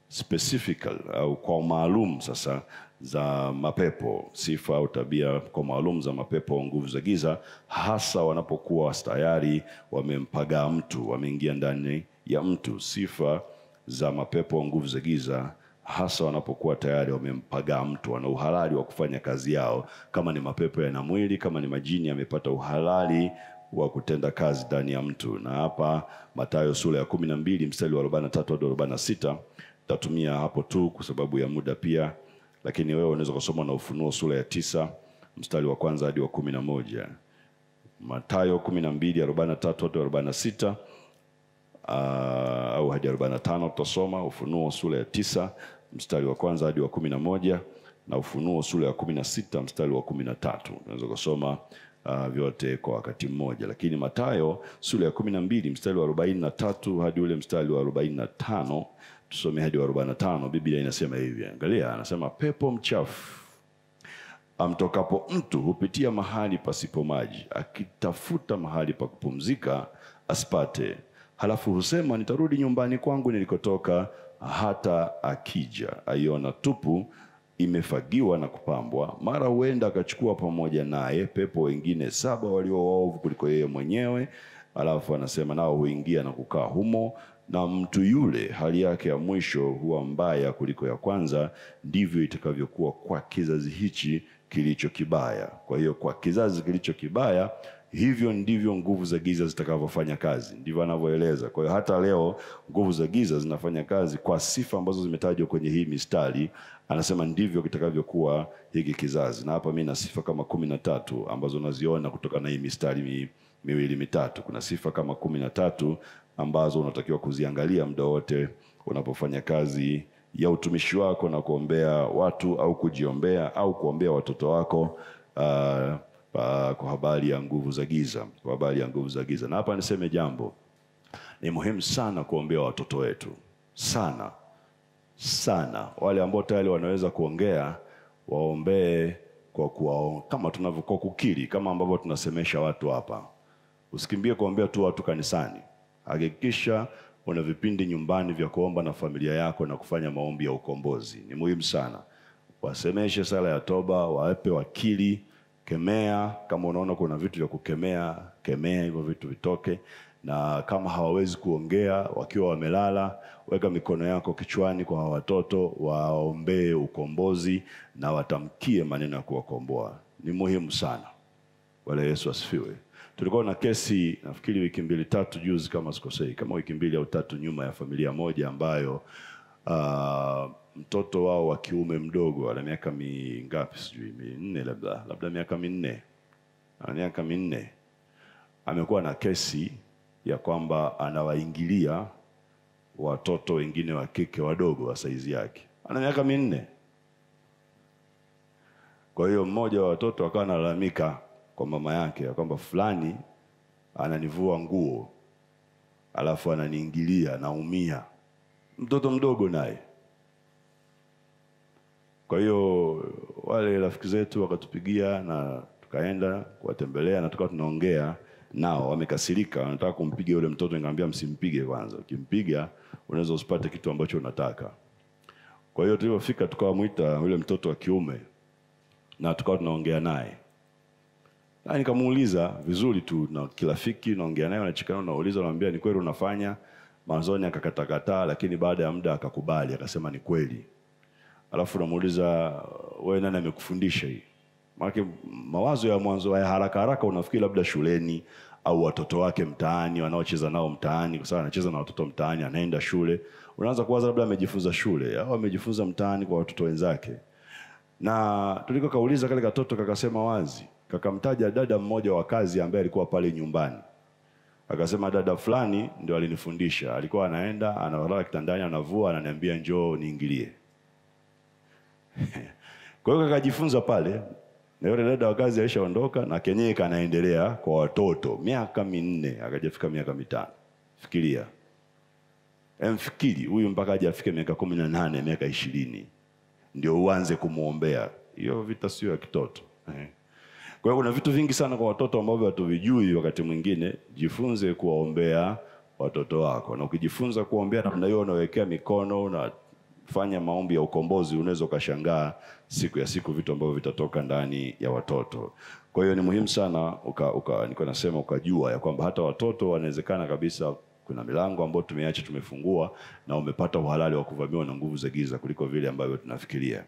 specifical au kwa maalum sasa za mapepo. Sifa au tabia kwa maalum za mapepo au nguvu za giza, hasa wanapokuwa tayari wamempagaa mtu, wameingia ndani ya mtu. Sifa za mapepo au nguvu za giza hasa wanapokuwa tayari wamempagaa mtu, wana uhalali wa kufanya kazi yao. Kama ni mapepo yana mwili, kama ni majini yamepata uhalali wa kutenda kazi ndani ya mtu. Na hapa Mathayo sura ya 12 mstari wa 43 hadi 46, tatumia hapo tu kwa sababu ya muda pia, lakini wewe unaweza kusoma na Ufunuo sura ya 9 mstari wa 1 hadi wa 11. Mathayo 12:43 hadi 46 au hadi 45 tutasoma. Ufunuo sura ya 9 mstari wa 1 hadi wa 11, na Ufunuo sura ya 16 mstari wa 13. Unaweza kusoma vyote kwa wakati mmoja. Lakini Mathayo sura ya 12 mstari wa 43 hadi ule mstari wa 45, tusome hadi wa 45. Biblia inasema hivi, angalia, anasema pepo mchafu amtokapo mtu hupitia mahali pasipo maji, akitafuta mahali pa kupumzika asipate. Halafu husema, nitarudi nyumbani kwangu nilikotoka. Hata akija aiona tupu, imefagiwa na kupambwa, mara huenda akachukua pamoja naye pepo wengine 7 walio waovu kuliko yeye mwenyewe. Alafu anasema nao huingia na kukaa humo, na mtu yule hali yake ya mwisho huwa mbaya kuliko ya kwanza. Ndivyo itakavyokuwa kwa kizazi hichi kilicho kibaya. Kwa hiyo kwa kizazi kilicho kibaya, hivyo ndivyo nguvu za giza zitakavyofanya kazi. Ndivyo anavyoeleza. Kwa hiyo hata leo nguvu za giza zinafanya kazi kwa sifa ambazo zimetajwa kwenye hii mistari. Anasema ndivyo kitakavyokuwa hiki kizazi. Na hapa mimi na sifa kama 13 ambazo naziona kutoka na hii mistari miwili mitatu. Kuna sifa kama 13 ambazo unatakiwa kuziangalia muda wote unapofanya kazi ya utumishi wako na kuombea watu au kujiombea au kuombea watoto wako kwa habari ya nguvu za giza. Na hapa niseme jambo, ni muhimu sana kuombea watoto wetu. Sana wale ambao tayari wanaweza kuongea, waombee kama tunavyokuwa kukiri, kama ambavyo tunasemesha watu hapa. Usikimbie kuombea tu watu kanisani. Hakikisha una vipindi nyumbani vya kuomba na familia yako na kufanya maombi ya ukombozi. Ni muhimu sana. Wasemeshe sala ya toba, wape wakili, kemea. Kama unaona kuna vitu vya kukemea, kemea hivyo vitu vitoke. Na kama hawawezi kuongea wakiwa wamelala, weka mikono yako kichwani kwa watoto, waombee ukombozi na watamkie maneno ya kuwakomboa. ni muhimu sana. Bwana Yesu asifiwe. Tulikuwa na kesi nafikiri wiki 2-3 juzi kama sikosei, kama wiki 2 au 3 nyuma, ya familia moja ambayo mtoto wao wa kiume mdogo ana miaka mingapi sijui 4 labda miaka 4. Ana miaka 4. Amekuwa na kesi ya kwamba anawaingilia watoto wengine wa kike wadogo wa saizi yake. Ana miaka 4. Kwa hiyo mmoja wa watoto akawa analalamika kwa mama yake ya kwamba fulani ananivua nguo alafu ananiingilia, naumia. Mtoto mdogo naye. Kwa hiyo wale rafiki zetu wakatupigia na tukaenda kuwatembelea na tukawa tunaongea nao. Wamekasirika, wanataka kumpiga yule mtoto. Nikamwambia msimpige kwanza. Ukimpiga unaweza usipate kitu ambacho unataka. Kwa hiyo tulipofika tukawamuita yule mtoto wa kiume na tukawa tunaongea naye. Na nikamuuliza vizuri tu na kirafiki, naongea naye, anacheka, nauliza, anamwambia ni kweli unafanya? Mwanzoni akakataa, lakini baada ya muda akakubali, akasema ni kweli. Alafu namuuliza, wewe nani amekufundisha hii? Maana mawazo ya mwanzo ya haraka unafikiri labda shuleni au watoto wake mtaani wanaocheza nao mtaani, kwa sababu anacheza na watoto mtaani, anaenda shule. Unaanza kuwaza labda amejifunza shule au amejifunza mtaani kwa watoto wenzake. Na tuliko kauliza kale katoto kakasema wazi, kakamtaja dada mmoja wa kazi ambaye alikuwa pale nyumbani. Akasema dada fulani ndio alinifundisha. Alikuwa anaenda, analala kitandani, anavua, ananiambia njoo niingilie. Kwa hiyo akajifunza pale. Na yule dada wa kazi alishaondoka na kenyewe kanaendelea kwa watoto miaka 4, akajafika miaka 5. Fikiria. Mfikiri huyu mpaka aje afike miaka 18, miaka 20 ndio uanze kumuombea. Hiyo vita sio ya kitoto. Kwa hiyo kuna vitu vingi sana kwa watoto ambavyo hatuvijui wakati mwingine. Jifunze kuwaombea watoto wako. Na ukijifunza kuombea namna hiyo, unawekea mikono na fanya maombi ya ukombozi, unaweza ukashangaa siku ya siku vitu ambavyo vitatoka ndani ya watoto. Kwa hiyo ni muhimu sana niko nasema ukajua ya kwamba hata watoto wanawezekana kabisa kuna milango ambayo tumeacha tumefungua na umepata uhalali wa kuvamiwa na nguvu za giza kuliko vile ambavyo tunafikiria.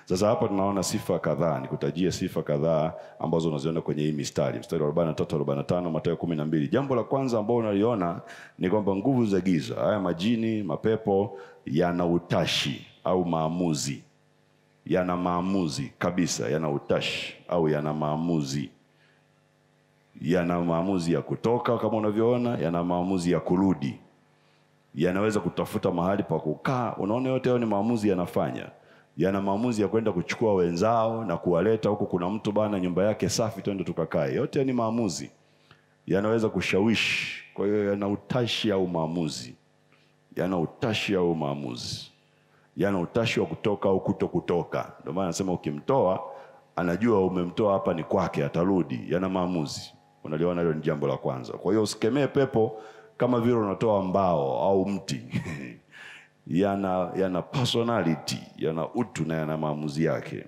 Sasa hapa tunaona sifa kadhaa, nikutajie sifa kadhaa ambazo unaziona kwenye hii mistari. Mstari wa 43, 45, Mathayo 12. Jambo la kwanza ambalo unaliona ni kwamba nguvu za giza, haya majini, mapepo, yana utashi au maamuzi. Yana maamuzi kabisa, yana utashi au yana maamuzi. Yana maamuzi ya kutoka kama unavyoona, yana maamuzi ya kurudi. Yanaweza kutafuta mahali pa kukaa. Unaona yote hayo ni maamuzi yanafanya. Yana maamuzi ya kwenda kuchukua wenzao na kuwaleta huku, kuna mtu bana nyumba yake safi, twende tukakae. Yote ni maamuzi. Yanaweza kushawishi. Kwa hiyo yana utashi au maamuzi. Yana utashi au maamuzi. Yana utashi wa kutoka au kutokutoka. Ndio maana nasema ukimtoa anajua umemtoa hapa ni kwake, atarudi. Yana maamuzi. Unaliona hilo ni jambo la kwanza. Kwa hiyo usikemee pepo kama vile unatoa mbao au mti. yana personality, yana utu na yana maamuzi yake.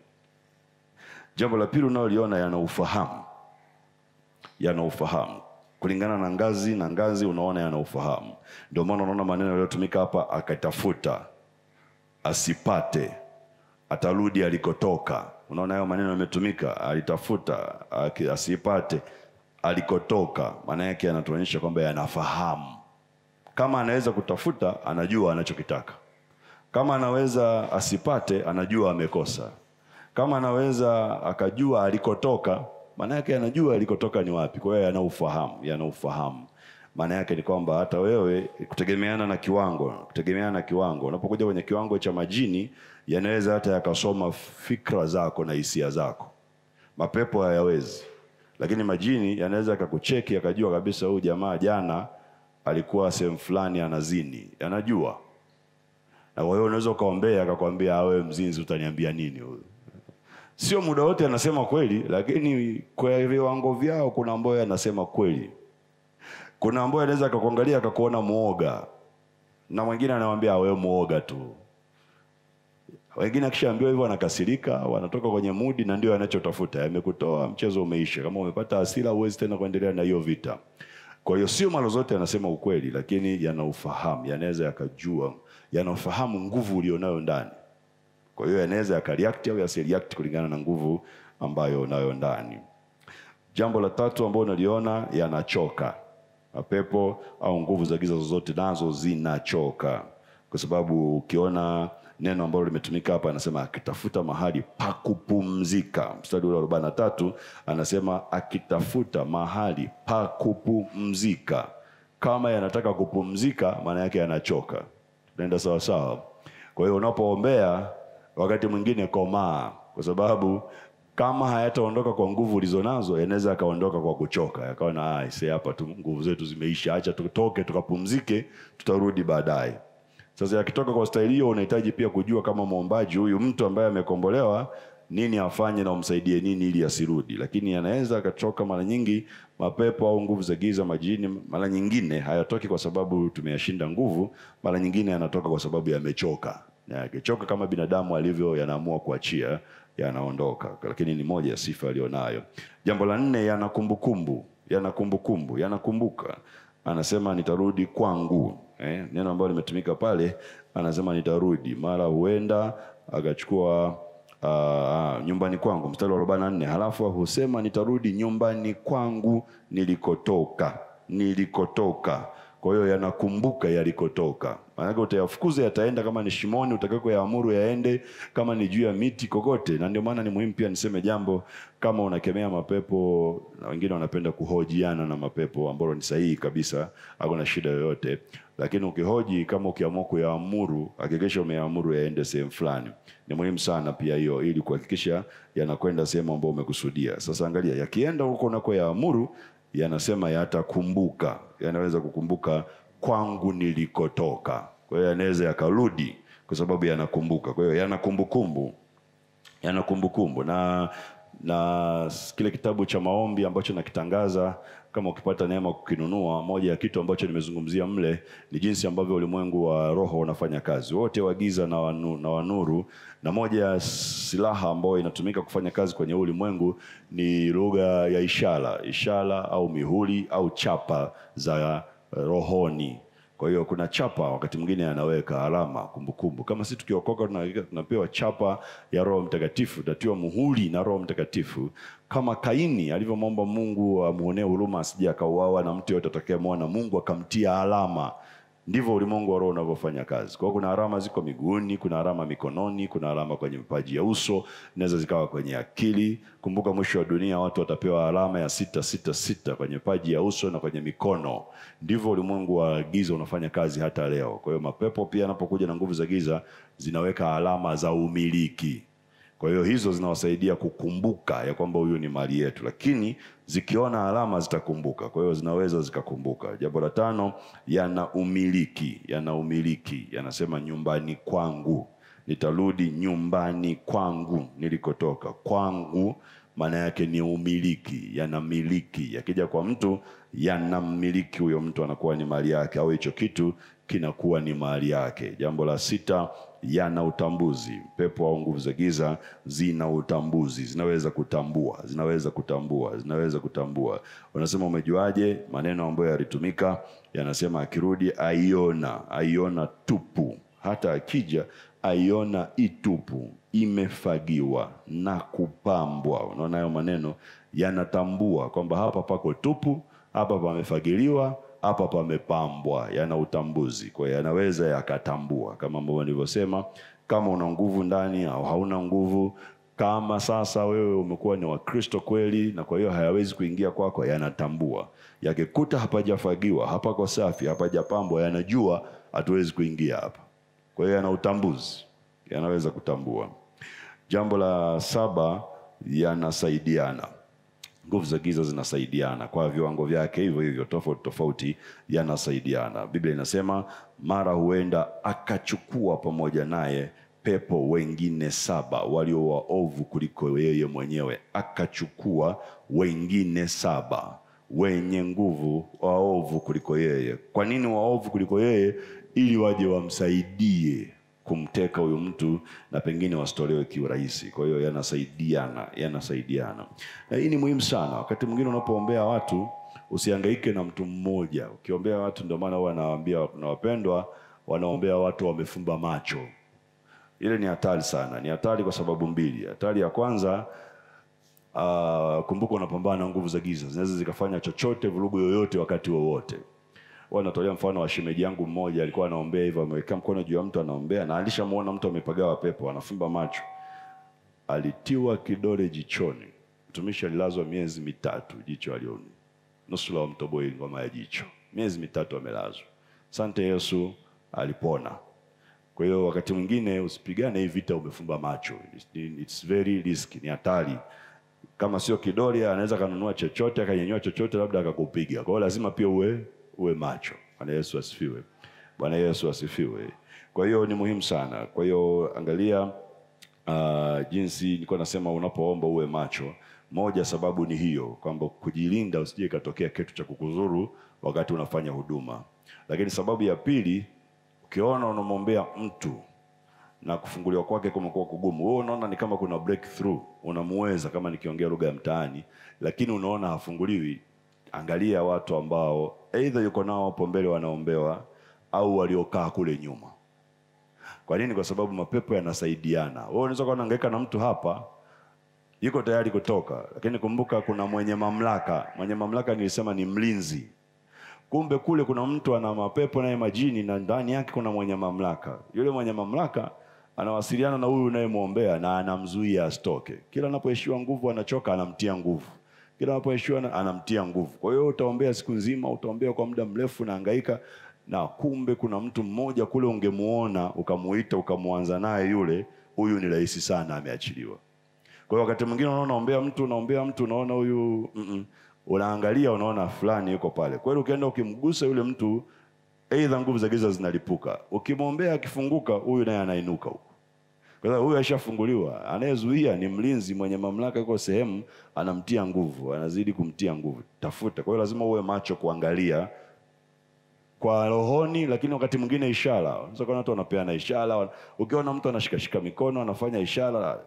Jambo la pili unaloliona, yana ufahamu. Yana ufahamu. Kulingana na ngazi na ngazi unaona yana ufahamu. Ndio maana unaona maneno yaliyotumika hapa, akatafuta, asipate, atarudi alikotoka. Unaona hayo maneno yametumika, alitafuta, asipate, alikotoka. Maana yake yanatuonyesha kwamba yanafahamu. Kama anaweza kutafuta, anajua anachokitaka. Kama anaweza asipate, anajua amekosa. Kama anaweza akajua alikotoka, maana yake anajua alikotoka ni wapi. Kwa hiyo yana ufahamu. Maana yake ni kwamba hata wewe kutegemeana na kiwango, unapokuja kwenye kiwango cha majini, yanaweza hata yakasoma fikra zako na hisia zako. Mapepo hayawezi. Lakini majini yanaweza akakucheki akajua kabisa huyu jamaa jana alikuwa sehemu fulani anazini. Yanajua. Na kwa hiyo unaweza ukaombea akakwambia wewe mzinzi utaniambia nini huyu? Sio muda wote anasema kweli, lakini kwa viwango vyao kuna ambao anasema kweli. Kuna ambao anaweza akakuangalia akakuona muoga. Na mwingine anamwambia wewe muoga tu. Wengine akishaambiwa hivyo anakasirika, wanatoka kwenye mudi na ndio anachotafuta. Yamekutoa, mchezo umeisha. Kama umepata hasira huwezi tena kuendelea na hiyo vita. Kwa hiyo sio mara zote anasema ukweli, lakini yana ufahamu, yanaweza yakajua, yana ufahamu nguvu ulionayo ndani. Kwa hiyo yanaweza yakareact au yasireact kulingana na nguvu ambayo unayo ndani. Jambo la tatu ambalo naliona, yanachoka. Mapepo au nguvu za giza zozote nazo zinachoka, kwa sababu ukiona neno ambalo limetumika hapa, anasema akitafuta mahali pa kupumzika. Mstari wa 43 anasema akitafuta mahali pa kupumzika. Kama yanataka kupumzika, maana yake yanachoka. Tunaenda sawa sawa. Kwa hiyo unapoombea, wakati mwingine komaa, kwa sababu kama hayataondoka kwa nguvu ulizonazo, yanaweza akaondoka kwa kuchoka. Yakawa na hapa tu nguvu zetu zimeisha, acha tutoke tukapumzike, tutarudi baadaye. Sasa yakitoka kwa staili hiyo, unahitaji pia kujua kama muombaji huyu mtu ambaye amekombolewa nini afanye na umsaidie nini ili asirudi. Lakini anaweza akachoka. Mara nyingi mapepo au nguvu za giza, majini, mara nyingine hayatoki kwa sababu tumeyashinda nguvu, mara nyingine yanatoka kwa sababu yamechoka. Na yakichoka kama binadamu alivyo, yanaamua kuachia, yanaondoka. Lakini ni moja ya sifa alionayo. Jambo la 4, yanakumbuka. Anasema nitarudi kwangu. Neno ambalo limetumika pale, anasema nitarudi. Mara huenda akachukua nyumbani kwangu, mstari wa 44. Halafu husema nitarudi nyumbani kwangu nilikotoka. Kwa hiyo yanakumbuka yalikotoka. Maana utayafukuza, yataenda. Kama ni shimoni, utakako yaamuru yaende. Kama ni juu ya miti, kokote. Na ndio maana ni muhimu pia niseme jambo, kama unakemea mapepo, na wengine wanapenda kuhojiana na mapepo, ambalo ni sahihi kabisa, hakuna shida yoyote. Lakini ukihoji, kama ukiamua kuyaamuru, hakikisha umeamuru yaende sehemu fulani. Ni muhimu sana pia hiyo, ili kuhakikisha yanakwenda sehemu ambayo umekusudia. Sasa angalia, yakienda huko unako yaamuru, yanasema yatakumbuka. Yanaweza kukumbuka kwangu nilikotoka. Kwa hiyo yanaweza yakarudi kwa sababu yanakumbuka. Kwa hiyo yanakumbukumbu. Na kile kitabu cha maombi ambacho nakitangaza, kama ukipata neema kukinunua, moja ya kitu ambacho nimezungumzia mle ni jinsi ambavyo ulimwengu wa roho unafanya kazi, wote wa giza na wa nuru. Na moja ya silaha ambayo inatumika kufanya kazi kwenye ulimwengu ni lugha ya ishara au mihuri au chapa za rohoni. Kwa hiyo kuna chapa, wakati mwingine anaweka alama, kumbukumbu. Kama sisi tukiokoka tunapewa chapa ya Roho Mtakatifu, tutatiwa muhuri na Roho Mtakatifu. Kama Kaini alivyomwomba Mungu amuonee huruma asije akauawa na mtu yote atakayemwona, Mungu akamtia alama. Ndivyo ulimwengu wa roho unavyofanya kazi. Kwa hiyo kuna alama ziko miguuni, kuna alama mikononi, kuna alama kwenye mapaji ya uso, inaweza zikawa kwenye akili. Kumbuka mwisho wa dunia watu watapewa alama ya 666 kwenye paji ya uso na kwenye mikono. Ndivyo ulimwengu wa giza unafanya kazi hata leo. Kwa hiyo mapepo pia yanapokuja na nguvu za giza zinaweka alama za umiliki. Kwa hiyo hizo zinawasaidia kukumbuka ya kwamba huyu ni mali yetu, lakini zikiona alama zitakumbuka. Kwa hiyo zinaweza zikakumbuka. Jambo la 5, yana umiliki. Yanasema nyumbani kwangu. Nitarudi nyumbani kwangu nilikotoka. Kwangu maana yake ni umiliki, yanamiliki. Yakija kwa mtu, yanamiliki huyo mtu, anakuwa ni mali yake, au hicho kitu kinakuwa ni mali yake. Jambo la 6, yana utambuzi. Pepo au nguvu za giza zina utambuzi, zinaweza kutambua. Unasema umejuaje? Maneno ambayo yalitumika yanasema akirudi aiona tupu. Hata akija aiona itupu, imefagiwa na kupambwa. Unaona hayo maneno yanatambua kwamba hapa pako tupu, hapa pamefagiliwa, hapa pamepambwa. Yana utambuzi. Kwa hiyo yanaweza yakatambua, kama ambavyo nilivyosema, kama una nguvu ndani au hauna nguvu. Kama sasa wewe umekuwa ni wa Kristo kweli, na kwa hiyo hayawezi kuingia kwako, yanatambua. Yakikuta hapajafagiwa, hapako safi, hapajapambwa, yanajua hatuwezi kuingia hapa. Kwa hiyo yana utambuzi, yanaweza kutambua. Jambo la 7, yanasaidiana. Nguvu za giza zinasaidiana kwa viwango vyake, hivyo tofauti, yanasaidiana. Biblia inasema mara huenda akachukua pamoja naye pepo wengine 7 walio waovu kuliko yeye mwenyewe. Akachukua wengine 7 wenye nguvu, waovu kuliko yeye. Kwa nini waovu kuliko yeye? Ili waje wamsaidie kumteka huyo mtu, na pengine wasitolewe kiurahisi. Kwa hiyo yanasaidiana. Na hii ni muhimu sana. Wakati mwingine unapoombea watu, usihangaike na mtu mmoja. Ukiombea watu, ndio maana huwa nawaambia na wapendwa, wanaombea watu wamefumba macho. Ile ni hatari sana. Ni hatari kwa sababu mbili. Hatari ya kwanza, kumbuka unapambana na nguvu za giza. Zinaweza zikafanya chochote, vurugu yoyote wakati wowote. Natolea mfano wa shemeji yangu mmoja, alikuwa anaombea hivyo, ameweka mkono juu ya mtu anaombea, na alishamuona mtu amepagawa pepo, anafumba macho. Alitiwa kidole jichoni. Mtumishi alilazwa miezi 3, jicho alioni. Nusu la mtoboi ngoma ya jicho. Miezi 3 amelazwa. Asante Yesu, alipona. Kwa hiyo wakati mwingine usipigane hii vita umefumba macho. It's very risky, ni hatari. Kama sio kidole anaweza kanunua chochote, akanyanyua chochote labda akakupiga. Kwa hiyo lazima pia uwe macho. Bwana Yesu asifiwe. Bwana Yesu asifiwe. Kwa hiyo ni muhimu sana. Kwa hiyo angalia jinsi nilikuwa nasema unapoomba uwe macho. Moja sababu ni hiyo, kwamba kujilinda usije katokea kitu cha kukudhuru wakati unafanya huduma. Lakini sababu ya pili, ukiona unamwombea mtu na kufunguliwa kwake kumekuwa kugumu, wewe unaona ni kama kuna breakthrough, unamuweza kama nikiongea lugha ya mtaani, lakini unaona hafunguliwi, angalia watu ambao either yuko nao hapo mbele wanaombewa au waliokaa kule nyuma. Kwa nini? Kwa sababu mapepo yanasaidiana. Wewe unaweza kuwa unahangaika na mtu hapa, yuko tayari kutoka, lakini kumbuka kuna mwenye mamlaka. Mwenye mamlaka nilisema ni mlinzi. Kumbe kule kuna mtu ana mapepo na majini, na ndani yake kuna mwenye mamlaka. Yule mwenye mamlaka anawasiliana na huyu unayemwombea na anamzuia asitoke. Kila anapoishiwa nguvu anachoka, anamtia nguvu. Kila anapoishiwa anamtia nguvu. Kwa hiyo utaombea siku nzima, utaombea kwa muda mrefu na hangaika, na kumbe kuna mtu mmoja kule ungemuona, ukamuita, ukamuanza naye yule, huyu ni rahisi sana ameachiliwa. Kwa hiyo wakati mwingine unaombea mtu unaona huyu unaangalia unaona fulani yuko pale. Kwa hiyo ukienda ukimgusa yule mtu, aidha nguvu za giza zinalipuka. Ukimwombea akifunguka, huyu naye anainuka huko. Kwa hiyo huyu ashafunguliwa. Anayezuia ni mlinzi mwenye mamlaka, yuko sehemu anamtia nguvu, anazidi kumtia nguvu. Tafuta. Kwa hiyo lazima uwe macho kuangalia kwa rohoni, lakini wakati mwingine ishara. Unaweza kuona watu wanapeana ishara. Ukiona mtu anashikashika mikono, anafanya ishara,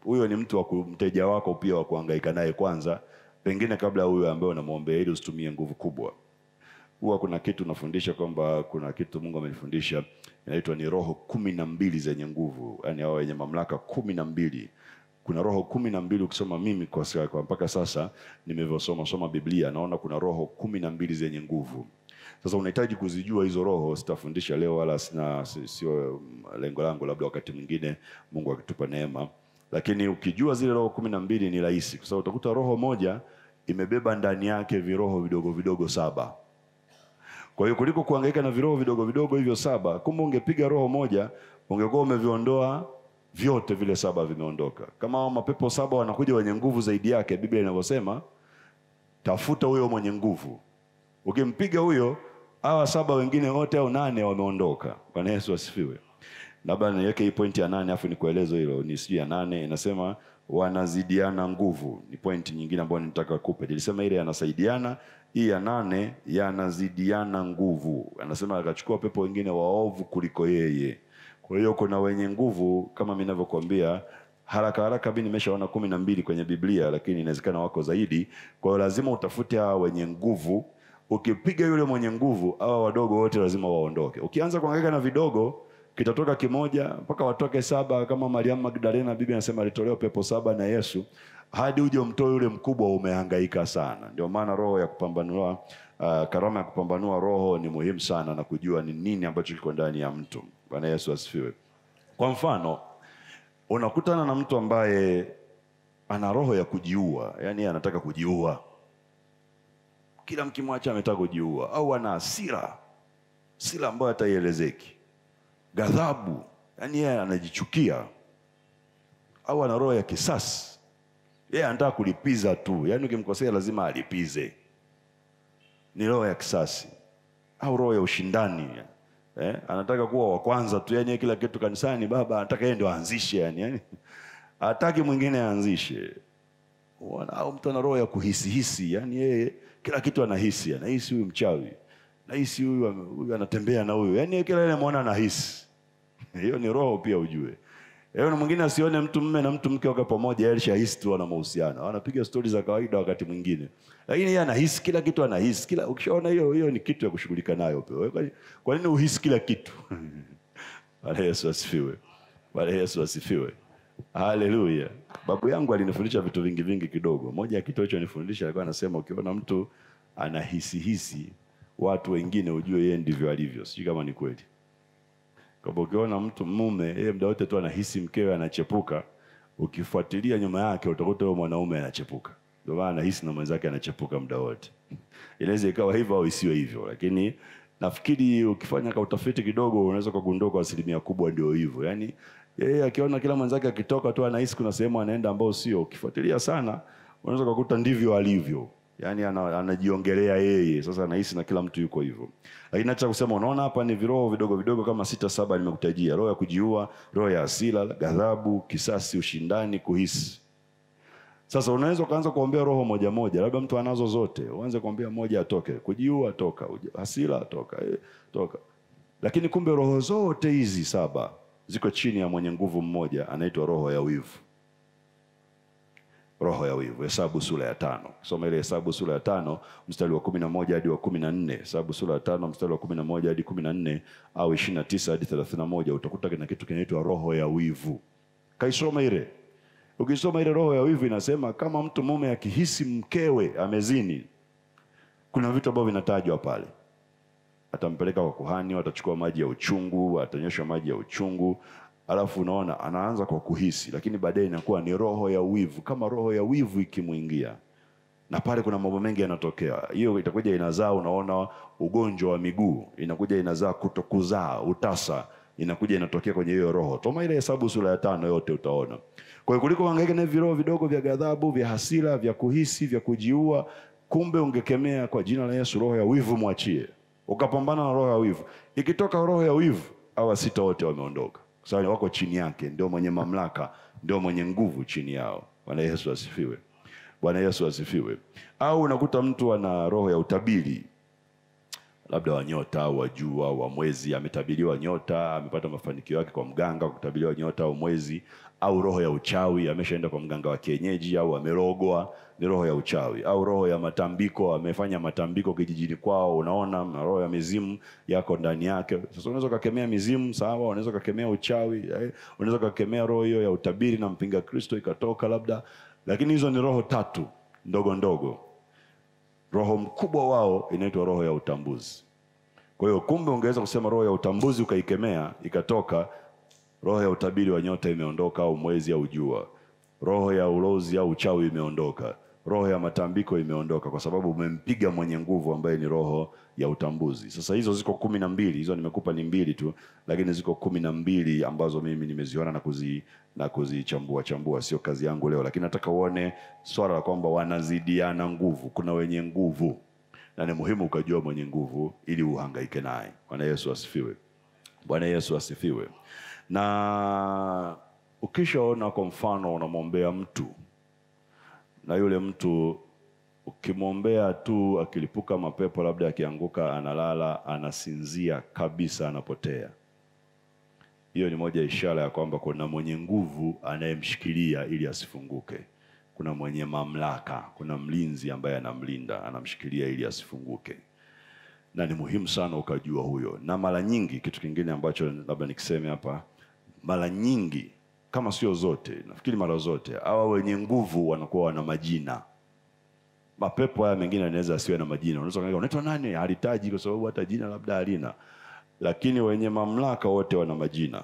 huyo ni mtu wa mteja wako pia wa kuhangaika naye kwanza, pengine kabla huyo ambaye unamwombea, ili usitumie nguvu kubwa. Huwa kuna kitu nafundisha kwamba kuna kitu Mungu amenifundisha, inaitwa ni roho 12 zenye nguvu, yani hao wenye mamlaka 12. Kuna roho 12. Ukisoma mimi kwa mpaka sasa nimevyosoma Biblia, naona kuna roho 12 zenye nguvu. Sasa unahitaji kuzijua hizo roho. Sitafundisha leo wala sio lengo langu, labda wakati mwingine Mungu akitupa neema. Lakini ukijua zile roho 12 ni rahisi, kwa sababu utakuta roho moja imebeba ndani yake viroho vidogo vidogo 7. Kwa hiyo kuliko kuhangaika na viroho vidogo vidogo hivyo 7, kumbe ungepiga roho moja ungekuwa umeviondoa vyote, vile 7 vimeondoka. Kama hao mapepo 7 wanakuja wenye nguvu zaidi yake, Biblia inavyosema, tafuta huyo mwenye nguvu. Ukimpiga huyo, hawa 7 wengine wote au 8 wameondoka. Bwana Yesu asifiwe. Labda niweke hii pointi ya 8 afu nikuelezo hilo. Ni sio ya 8 inasema wanazidiana nguvu. Ni pointi nyingine ambayo nitaka kukupa. Nilisema ile yanasaidiana, hii ya 8 yanazidiana nguvu. Anasema akachukua pepo wengine waovu kuliko yeye. Kwa hiyo kuna wenye nguvu kama mimi ninavyokuambia, haraka mimi nimeshaona 12 kwenye Biblia, lakini inawezekana wako zaidi. Kwa hiyo lazima utafute hao wenye nguvu. Ukipiga yule mwenye nguvu, hawa wadogo wote lazima waondoke. Ukianza kuhangaika na vidogo, kitatoka kimoja mpaka watoke 7. Kama Mariamu Magdalena, Biblia inasema alitolewa pepo 7 na Yesu, hadi uje umtoe yule mkubwa umehangaika sana. Ndio maana roho ya kupambanua, karama ya kupambanua roho ni muhimu sana, na kujua ni nini ambacho kiko ndani ya mtu. Bwana Yesu asifiwe. Kwa mfano, unakutana na mtu ambaye ana roho ya kujiua, yani anataka kujiua. Kila mkimwacha ametaka kujiua, au ana hasira ambayo hataielezeki. Ghadhabu, yani yeye anajichukia, au ana roho ya kisasi. Yeye anataka kulipiza tu, yani ukimkosea lazima alipize. Ni roho ya kisasi. Au roho ya ushindani, anataka kuwa wa kwanza tu, yani kila kitu kanisani baba anataka yeye ndio aanzishe, yani hataki mwingine aanzishe. Au mtu ana roho ya kuhisi, yani yeye kila kitu anahisi huyu mchawi, nahisi huyu anatembea na huyu, yani kila ile muona anahisi. Hiyo ni roho pia ujue. Yeye mwingine asione mtu mume na mtu mke wako pamoja, yeye alishahisi tu wana mahusiano. Wanapiga stori za kawaida wakati mwingine, lakini yeye anahisi kila kitu, anahisi kila. Ukishaona hiyo ni kitu ya kushughulika nayo pia. Kwa nini uhisi kila kitu? Bwana Yesu asifiwe. Bwana Yesu asifiwe. Haleluya. Babu yangu alinifundisha vitu vingi vingi kidogo. Moja ya kitu alichonifundisha alikuwa anasema ukiona mtu anahisi watu wengine ujue yeye ndivyo alivyo. Sijui kama ni kweli. Kwa ukiona mtu mume yeye muda wote tu anahisi mkewe anachepuka, ukifuatilia nyuma yake utakuta yule mwanaume anachepuka. Ndio maana anahisi na mwenzake anachepuka muda wote. Inaweza ikawa hivyo au isiwe hivyo, lakini nafikiri ukifanya ka utafiti kidogo unaweza kugundua kwa asilimia kubwa ndio hivyo. Yaani yeye akiona kila mwenzake akitoka tu anahisi kuna sehemu anaenda ambao sio. Ukifuatilia sana unaweza kukuta ndivyo alivyo. Yaani anajiongelea yeye. Sasa anahisi na kila mtu yuko hivyo. Lakini acha kusema unaona hapa ni viroho vidogo vidogo kama 6-7 nimekutajia. Roho ya kujiua, roho ya hasira, ghadhabu, kisasi, ushindani, kuhisi. Sasa unaweza kuanza kuombea roho moja moja, labda mtu anazo zote, uanze kuombea moja atoke, kujiua toka, hasira toka, toka. Lakini kumbe roho zote hizi 7 ziko chini ya mwenye nguvu mmoja anaitwa roho ya wivu. Roho ya wivu. Hesabu sura ya 5. Soma ile Hesabu sura ya 5 mstari wa 11 hadi wa 14. Hesabu sura ya 5 mstari wa 11 hadi 14 au 29 hadi 31 utakuta kuna kitu kinaitwa roho ya wivu. Kaisoma ile. Ukisoma ile roho ya wivu inasema kama mtu mume akihisi mkewe amezini, kuna vitu ambavyo vinatajwa pale. Atampeleka kwa kuhani, atachukua maji ya uchungu, atanyosha maji ya uchungu, alafu unaona anaanza kwa kuhisi, lakini baadaye inakuwa ni roho ya wivu. Kama roho ya wivu ikimuingia, na pale kuna mambo mengi yanatokea. Hiyo itakuja inazaa, unaona ugonjwa wa miguu, inakuja inazaa kutokuzaa, utasa, inakuja inatokea kwenye hiyo roho. Toma ile Hesabu sura ya 5 yote utaona. Kwa hiyo kuliko hangaika na viroho vidogo vya ghadhabu, vya hasira, vya kuhisi, vya kujiua, kumbe ungekemea kwa jina la Yesu roho ya wivu, mwachie. Ukapambana na roho ya wivu. Ikitoka roho ya wivu, hawa 6 wote wameondoka. Kwa sababu wako chini yake, ndio mwenye mamlaka, ndio mwenye nguvu chini yao. Bwana Yesu asifiwe. Bwana Yesu asifiwe. Au unakuta mtu ana roho ya utabiri. Labda wa nyota au wa jua au wa mwezi, ametabiriwa nyota, amepata mafanikio yake kwa mganga kutabiriwa nyota au mwezi, au roho ya uchawi, ameshaenda kwa mganga wa kienyeji au amerogwa, ni roho ya uchawi. Au roho ya matambiko, amefanya matambiko kijijini kwao, unaona roho ya mizimu yako ndani yake. Sasa unaweza kukemea mizimu, sawa, unaweza kukemea uchawi, unaweza kukemea roho hiyo ya utabiri na mpinga Kristo ikatoka labda. Lakini hizo ni roho 3 ndogo ndogo. Roho mkubwa wao inaitwa roho ya utambuzi. Kwa hiyo kumbe ungeweza kusema roho ya utambuzi ukaikemea ikatoka, roho ya utabiri wa nyota imeondoka au mwezi au jua. Roho ya ulozi au uchawi imeondoka. Roho ya matambiko imeondoka kwa sababu umempiga mwenye nguvu ambaye ni roho ya utambuzi. Sasa hizo ziko 12, hizo nimekupa ni 2 tu, lakini ziko 12 ambazo mimi nimeziona na kuzichambua, sio kazi yangu leo, lakini nataka uone swala la kwamba wanazidiana nguvu. Kuna wenye nguvu na ni muhimu ukajua mwenye nguvu ili uhangaike naye. Bwana Yesu asifiwe. Bwana Yesu asifiwe. Na ukishaona kwa mfano unamwombea mtu, na yule mtu ukimwombea tu akilipuka mapepo, labda akianguka analala, anasinzia kabisa, anapotea, hiyo ni moja ishara ya kwamba kuna mwenye nguvu anayemshikilia ili asifunguke. Kuna mwenye mamlaka, kuna mlinzi ambaye anamlinda, anamshikilia ili asifunguke. Na ni muhimu sana ukajua huyo. Na mara nyingi kitu kingine ambacho labda nikiseme hapa, mara nyingi kama sio zote, nafikiri mara zote, hawa wenye nguvu wanakuwa wana majina. Mapepo haya mengine yanaweza asiwe na majina. Unaweza kuangalia unaitwa nani, halitaji kwa sababu hata jina labda halina. Lakini wenye mamlaka wote wana majina.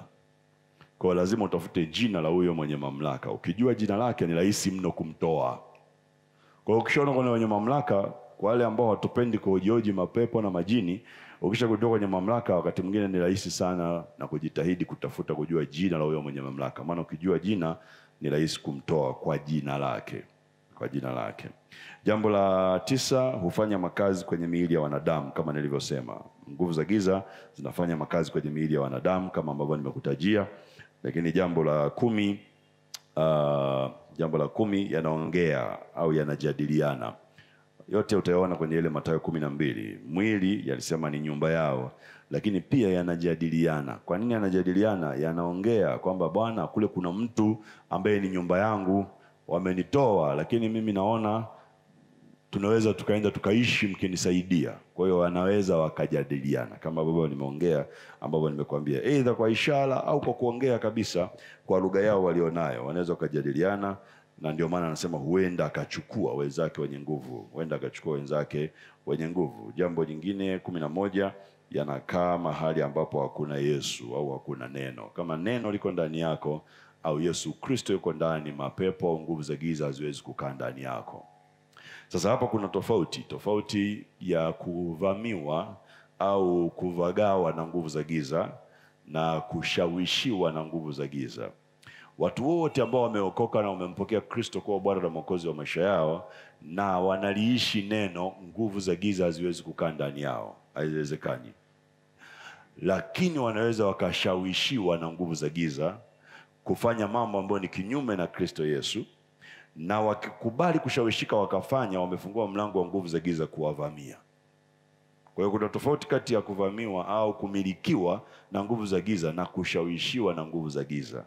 Kwa lazima utafute jina la huyo mwenye mamlaka. Ukijua jina lake ni rahisi mno kumtoa. Kwa ukishaona kuna wenye mamlaka, kwa wale ambao hatupendi kuhoji mapepo na majini, ukishagundua kwenye mamlaka, wakati mwingine ni rahisi sana na kujitahidi kutafuta kujua jina la huyo mwenye mamlaka. Maana ukijua jina ni rahisi kumtoa kwa jina lake. Kwa jina lake. Jambo la 9, hufanya makazi kwenye miili ya wanadamu kama nilivyosema. Nguvu za giza zinafanya makazi kwenye miili ya wanadamu kama ambavyo nimekutajia. Lakini jambo la 10 yanaongea au yanajadiliana. Yote utayaona kwenye ile Mathayo 12. Mwili yalisema ni nyumba yao, lakini pia yanajadiliana. Kwa nini yanajadiliana? Yanaongea kwamba Bwana, kule kuna mtu ambaye ni nyumba yangu, wamenitoa, lakini mimi naona tunaweza tukaenda tukaishi mkinisaidia. Kwa hiyo wanaweza wakajadiliana kama ambavyo nimeongea, ambavyo nimekuambia, aidha kwa ishara au kwa kuongea kabisa kwa lugha yao walionayo, wanaweza wakajadiliana. Na ndio maana anasema huenda akachukua wenzake wenye nguvu, huenda akachukua wenzake wenye nguvu. Jambo jingine 11, yanakaa mahali ambapo hakuna Yesu au hakuna neno. Kama neno liko ndani yako au Yesu Kristo yuko ndani, mapepo au nguvu za giza haziwezi kukaa ndani yako. Sasa hapa kuna tofauti ya kuvamiwa au kuvagawa na nguvu za giza na kushawishiwa na nguvu za giza. Watu wote ambao wameokoka na wamempokea Kristo kuwa Bwana na Mwokozi wa maisha yao na wanaliishi neno, nguvu za giza haziwezi kukaa ndani yao, haiwezekani. Lakini wanaweza wakashawishiwa na nguvu za giza kufanya mambo ambayo ni kinyume na Kristo Yesu, na wakikubali kushawishika wakafanya, wamefungua mlango wa nguvu za giza kuwavamia. Kwa hiyo kuna tofauti kati ya kuvamiwa au kumilikiwa na nguvu za giza na kushawishiwa na nguvu za giza.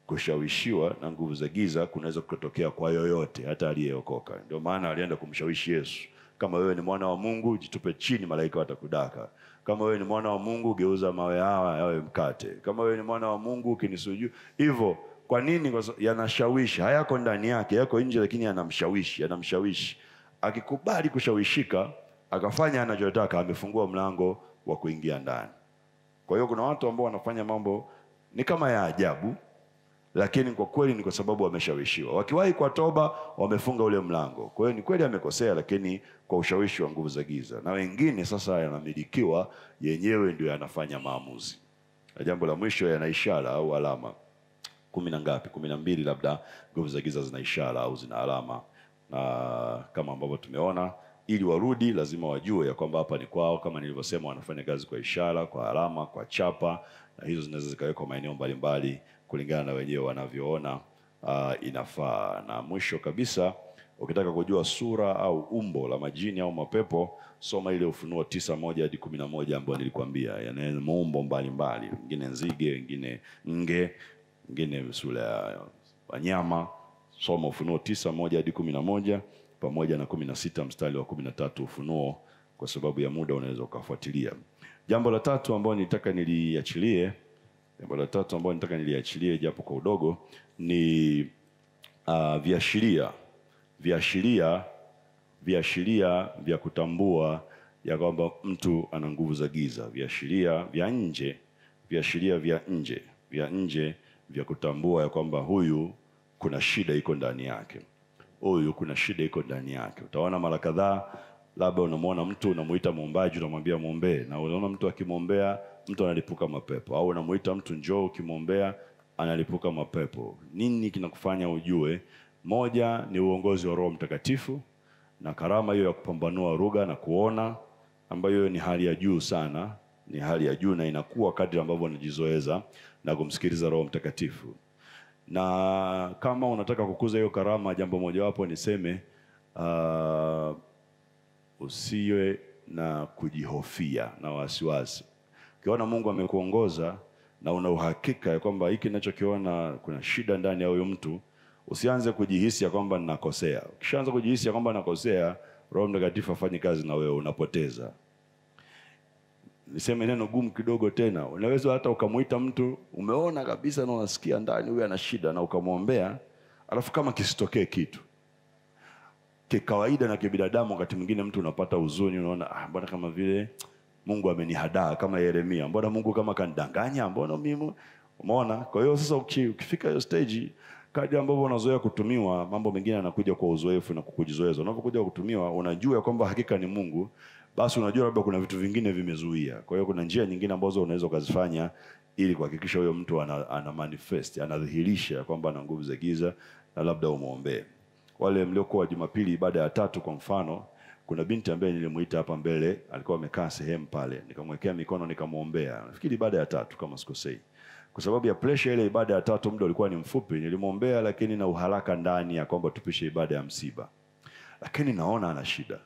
Kushawishiwa na nguvu za giza kunaweza kutokea kwa yoyote, hata aliyeokoka. Ndio maana alienda kumshawishi Yesu, kama wewe ni mwana wa Mungu jitupe chini, malaika watakudaka. Kama wewe ni mwana wa Mungu geuza mawe hawa yawe mkate. Kama wewe ni mwana wa Mungu ukinisujudu. Hivyo kwa nini? Kwa yanashawishi, hayako ndani yake, yako nje, lakini yanamshawishi. Akikubali kushawishika akafanya anachotaka, amefungua mlango wa kuingia ndani. Kwa hiyo kuna watu ambao wanafanya mambo ni kama ya ajabu, lakini kwa kweli ni kwa sababu wameshawishiwa. Wakiwahi kwa toba wamefunga ule mlango. Kwa hiyo ni kweli amekosea, lakini kwa ushawishi wa nguvu za giza. Na wengine sasa yanamilikiwa yenyewe, ndio yanafanya maamuzi. Na jambo la mwisho, yana ishara au alama. 12 labda nguvu za giza zina ishara au zina alama. Na kama ambavyo tumeona, ili warudi lazima wajue ya kwamba hapa ni kwao. Kama nilivyosema, wanafanya kazi kwa ishara, kwa alama, kwa chapa, na hizo zinaweza zikawekwa maeneo mbalimbali kulingana na wenyewe wanavyoona inafaa. Na mwisho kabisa, ukitaka kujua sura au umbo la majini au mapepo, soma ile Ufunuo 9:1 hadi 11 ambayo nilikwambia. Yana maumbo mbalimbali, wengine nzige, wengine nge, wengine sura ya wanyama. Soma Ufunuo 9:1 hadi 11 pamoja na 16 mstari wa 13 Ufunuo, kwa sababu ya muda unaweza ukafuatilia. Jambo la tatu ambalo nitaka niliachilie japo kwa udogo ni viashiria vya kutambua ya kwamba mtu ana nguvu za giza. Viashiria vya nje vya kutambua ya kwamba huyu kuna shida iko ndani yake. Utaona mara kadhaa, labda unamwona mtu, unamuita muombaji, unamwambia muombe, na unaona mtu akimwombea mtu analipuka mapepo, au unamuita mtu njoo, ukimwombea analipuka mapepo. Nini kinakufanya ujue? Moja ni uongozi wa Roho Mtakatifu na karama hiyo ya kupambanua lugha na kuona, ambayo ni hali ya juu sana, ni hali ya juu, na inakuwa kadri ambavyo unajizoeza na kumsikiliza Roho Mtakatifu. Na kama unataka kukuza hiyo karama, jambo mojawapo niseme, usiwe na kujihofia na wasiwasi. Ukiona Mungu amekuongoza na una uhakika ya kwamba hiki ninachokiona kuna shida ndani ya huyo mtu, usianze kujihisi ya kwamba ninakosea. Ukishaanza kujihisi ya kwamba ninakosea, Roho Mtakatifu afanye kazi na wewe, unapoteza. Niseme neno gumu kidogo tena. Unaweza hata ukamuita mtu, umeona kabisa na unasikia ndani huyu ana shida, na ukamwombea, alafu kama kisitokee kitu. Kikawaida na kibinadamu, wakati mwingine mtu unapata huzuni, unaona mbona kama vile Mungu amenihadaa, kama Yeremia, mbona Mungu kama kanidanganya, mbona mimi, umeona? Kwa hiyo sasa ukifika hiyo stage, kadri ambavyo unazoea kutumiwa, mambo mengine yanakuja kwa uzoefu na kukujizoeza. Unapokuja kutumiwa, unajua kwamba hakika ni Mungu, basi unajua labda kuna vitu vingine vimezuia. Kwa hiyo kuna njia nyingine ambazo unaweza kuzifanya ili kuhakikisha huyo mtu ana manifest, anadhihirisha kwamba ana nguvu za giza, na labda umuombe. Wale mliokuwa Jumapili ibada ya 3 kwa mfano, kuna binti ambaye nilimuita hapa mbele, alikuwa amekaa sehemu pale, nikamwekea mikono nikamwombea. Nafikiri ibada ya 3 kama sikosei. Kwa sababu ya pressure ile ibada ya 3 muda ulikuwa ni mfupi, nilimwombea, lakini na uharaka ndani ya kwamba tupishe ibada ya msiba. Lakini naona ana shida.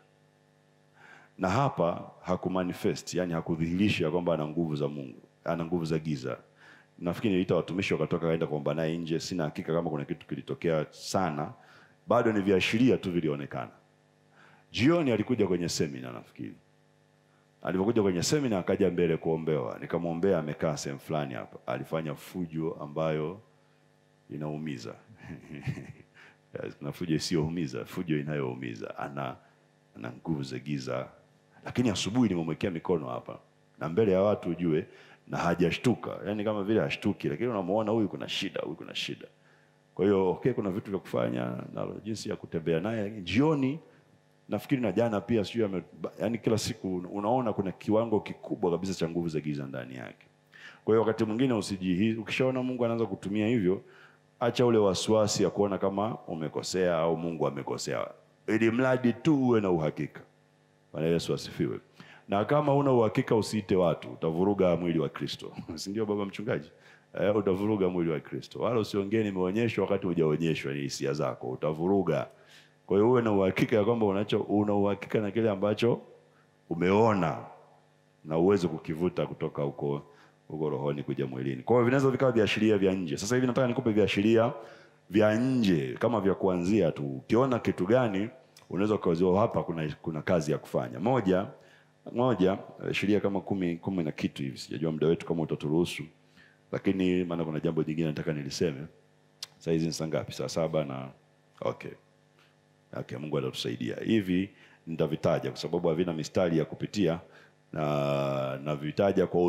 Na hapa hakumanifest, yani hakudhihirisha kwamba ana nguvu za Mungu, ana nguvu za giza. Nafikiri niliita watumishi wakatoka kaenda kuomba naye nje. Sina hakika kama kuna kitu kilitokea sana, bado ni viashiria tu vilionekana. Jioni alikuja kwenye semina nafikiri. Alipokuja kwenye semina akaja mbele kuombewa. Nikamwombea, amekaa sehemu fulani hapa. Alifanya fujo ambayo inaumiza. Na fujo isiyoumiza, fujo inayoumiza. Ana nguvu za giza. Lakini asubuhi nimemwekea mikono hapa. Na mbele ya watu ujue, na hajashtuka. Yaani kama vile hashtuki, lakini unamuona huyu kuna shida, huyu kuna shida. Kwa hiyo kuna vitu vya kufanya na jinsi ya kutembea naye. Jioni nafikiri na jana pia sio, yani kila siku unaona kuna kiwango kikubwa kabisa cha nguvu za giza ndani yake. Kwa hiyo wakati mwingine ukishaona Mungu anaanza kutumia hivyo, acha ule wasiwasi ya kuona kama umekosea au Mungu amekosea. Ili mradi tu uwe na uhakika. Bwana Yesu asifiwe. Na kama una uhakika usiite watu, utavuruga mwili wa Kristo. Si ndio baba mchungaji? Utavuruga mwili wa Kristo. Wala usiongee nimeonyeshwa wakati hujaonyeshwa, ni hisia zako, utavuruga. Kwa hiyo uwe na uhakika ya kwamba una uhakika na kile ambacho umeona na uweze kukivuta kutoka huko rohoni kuja mwilini. Kwa hiyo vinaweza vikawa viashiria vya nje. Sasa hivi nataka nikupe viashiria vya nje kama vya kuanzia tu. Ukiona kitu gani unaweza kuwaziwa hapa kuna kazi ya kufanya. Moja sheria kama 10 na kitu hivi. Sijajua muda wetu kama utaturuhusu. Lakini maana kuna jambo jingine nataka niliseme. Sasa hizi ni saa ngapi? Saa 7 na okay. Mungu atatusaidia. Hivi nitavitaja kwa sababu havina mistari ya kupitia, na vitaja kwa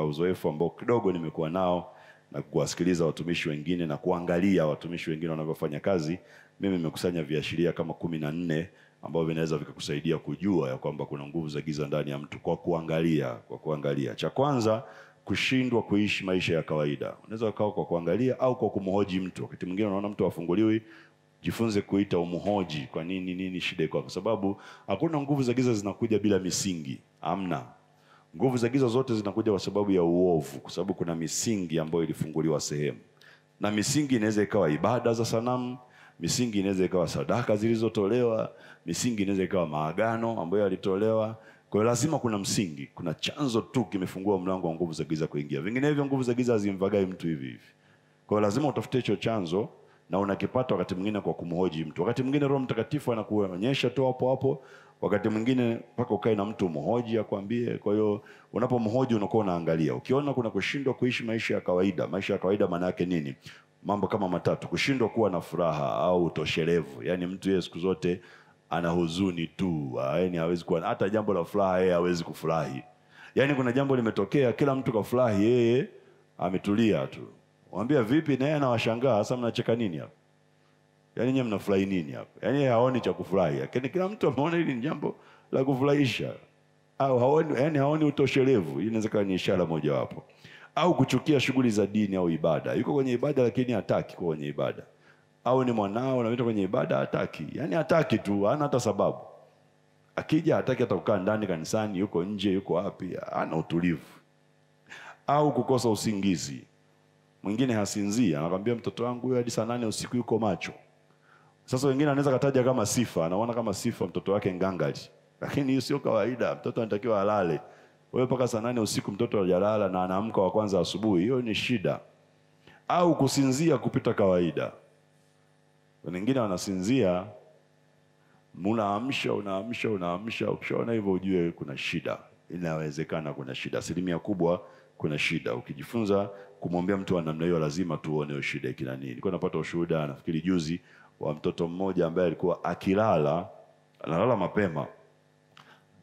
uzoefu ambao kidogo nimekuwa nao na kuwasikiliza watumishi wengine na kuangalia watumishi wengine wanavyofanya kazi. Mimi nimekusanya viashiria kama 14 ambao vinaweza vikakusaidia kujua ya kwamba kuna nguvu za giza ndani ya mtu kwa kuangalia. Cha kwanza, kushindwa kuishi maisha ya kawaida. Unaweza ukawa kwa kuangalia au kwa kumhoji mtu. Wakati mwingine unaona mtu afunguliwi, jifunze kuita umhoji. Kwa nini shida iko? Kwa sababu hakuna nguvu za giza zinakuja bila misingi. Hamna. Nguvu za giza zote zinakuja kwa sababu ya uovu, kwa sababu kuna misingi ambayo ilifunguliwa sehemu. Na misingi inaweza ikawa ibada za sanamu, misingi inaweza ikawa sadaka zilizotolewa, misingi inaweza ikawa maagano ambayo yalitolewa. Kwa hiyo lazima kuna msingi, kuna chanzo tu kimefungua mlango wa nguvu za giza kuingia. Vinginevyo nguvu za giza hazimvagai mtu hivi. Kwa hiyo lazima utafute hicho chanzo, na unakipata wakati mwingine kwa kumhoji mtu. Wakati mwingine Roho Mtakatifu anakuonyesha tu hapo. Wakati mwingine mpaka ukae na mtu mhoji akwambie. Kwa hiyo unapomhoji unakuwa unaangalia. Ukiona kuna kushindwa kuishi maisha ya kawaida. Maisha ya kawaida maana yake nini? Mambo kama matatu. Kushindwa kuwa na furaha au utoshelevu. Yaani mtu yeye siku zote ana huzuni tu. Yaani hawezi kuwa hata jambo la furaha yeye hawezi kufurahi. Yaani kuna jambo limetokea, kila mtu kafurahi, yeye ametulia tu. Mwambia vipi, na yeye anawashangaa, sasa mnacheka nini hapa? Yaani nyinyi mnafurahi nini hapa? Yaani haoni cha kufurahi. Lakini kila mtu ameona hili ni jambo la kufurahisha. Au haoni utoshelevu. Hii inaweza kuwa ni ishara moja wapo. Au kuchukia shughuli za dini au ibada. Yuko kwenye ibada lakini hataki kuwa kwenye ibada. Au ni mwanao anaitwa kwenye ibada hataki. Yaani hataki tu, hana hata sababu. Akija hataki hata kukaa ndani kanisani, yuko nje, yuko wapi, hana utulivu. Au kukosa usingizi. Mwingine hasinzii, anakuambia mtoto wangu huyo hadi saa 8 usiku yuko macho. Sasa wengine anaweza kataja kama sifa, anaona kama sifa mtoto wake ngangari. Lakini hiyo sio kawaida, mtoto anatakiwa alale. Wewe mpaka saa 8 usiku mtoto hajalala na anaamka wa kwanza asubuhi, hiyo ni shida. Au kusinzia kupita kawaida. Wengine wanasinzia, unaamsha, ukishaona hivyo ujue kuna shida. Inawezekana kuna shida. Asilimia kubwa kuna shida. Ukijifunza kumwambia mtu wa namna hiyo lazima tuone hiyo shida kina nini. Nilikuwa napata ushuhuda nafikiri juzi wa mtoto mmoja ambaye alikuwa analala mapema.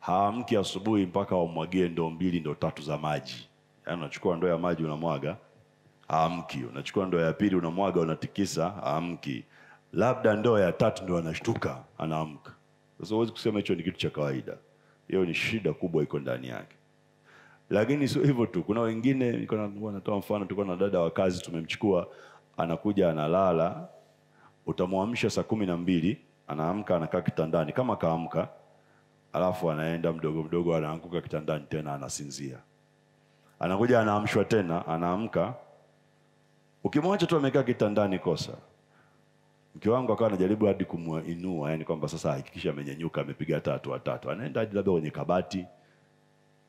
Haamki asubuhi mpaka wamwagie ndoo 2 ndoo 3 za maji. Yaani unachukua ndoo ya maji unamwaga, haamki. Unachukua ndoo ya pili unamwaga, unatikisa, haamki. Labda ndoo ya 3 ndio anashtuka, anaamka. Sasa huwezi kusema hicho ni kitu cha kawaida. Hiyo ni shida kubwa iko ndani yake. Lakini sio hivyo tu. Kuna wengine, nilikuwa natoa mfano, tulikuwa na dada wa kazi tumemchukua, anakuja analala, utamwamsha saa 12, anaamka anakaa kitandani kama kaamka, alafu anaenda mdogo anaanguka kitandani tena anasinzia. Anakuja anaamshwa tena, anaamka. Ukimwacha tu amekaa kitandani kosa. Mke wangu akawa anajaribu hadi kumuinua, yani kwamba sasa hakikisha amenyanyuka, amepiga 3. Anaenda hadi labda kwenye kabati.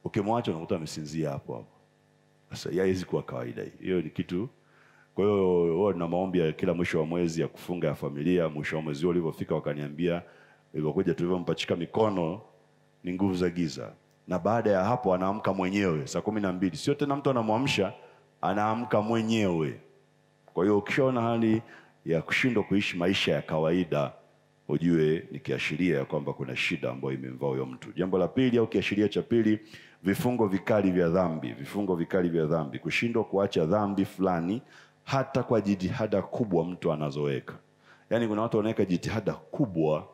Ukimwacha unakuta amesinzia hapo. Sasa haiwezi kuwa kawaida hii. Hiyo ni kitu Kwa hiyo huwa na maombi ya kila mwisho wa mwezi ya kufunga ya familia. Mwisho wa mwezi ulipofika wakaniambia, ilivyokuja tulivyompachika mikono ni nguvu za giza. Na baada ya hapo anaamka mwenyewe saa 12. Sio tena mtu anamwamsha, anaamka mwenyewe. Kwa hiyo ukishaona hali ya kushindwa kuishi maisha ya kawaida, ujue ni kiashiria ya kwamba kuna shida ambayo imemvaa huyo mtu. Jambo la pili au kiashiria cha pili, vifungo vikali vya dhambi. Vifungo vikali vya dhambi, kushindwa kuacha dhambi fulani hata kwa jitihada kubwa mtu anazoweka. Yaani kuna watu wanaweka jitihada kubwa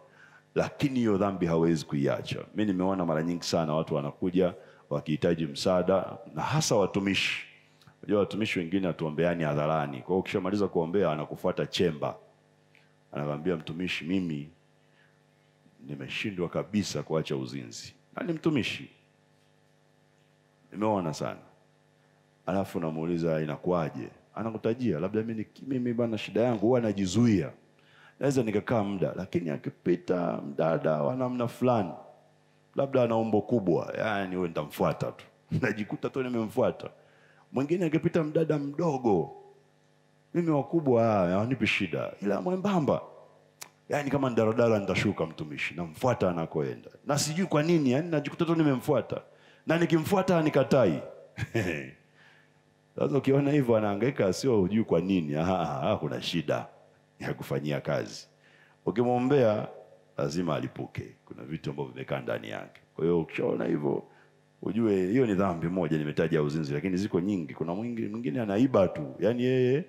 lakini hiyo dhambi hawezi kuiacha. Mimi nimeona mara nyingi sana watu wanakuja wakihitaji msaada, na hasa watumishi. Unajua watumishi wengine hatuombeani hadharani. Kwa hiyo ukishamaliza kuombea anakufuata chemba. Anakuambia mtumishi, mimi nimeshindwa kabisa kuacha uzinzi. Na ni mtumishi. Nimeona sana. Alafu namuuliza inakuaje? Anakutajia labda mimi bana shida yangu huwa najizuia. Naweza nikakaa muda, lakini akipita mdada wa namna fulani, labda ana umbo kubwa, yani wewe nitamfuata tu. Najikuta tu nimemfuata. Mwingine akipita mdada mdogo, mimi wakubwa hawanipi shida, ila mwembamba, yani kama ndaradara nitashuka mtumishi, namfuata anakoenda. Na sijui kwa nini, yani najikuta tu nimemfuata. Na nikimfuata nikatai. Sasa ukiona hivyo anahangaika, sio hujui kwa nini, kuna shida ya kufanyia kazi. Ukimwombea lazima alipuke. Kuna vitu ambavyo vimekaa ndani yake. Kwa hiyo ukishaona hivyo, ujue hiyo ni dhambi moja nimetaja uzinzi, lakini ziko nyingi. Kuna mwingine anaiba tu. Yaani yeye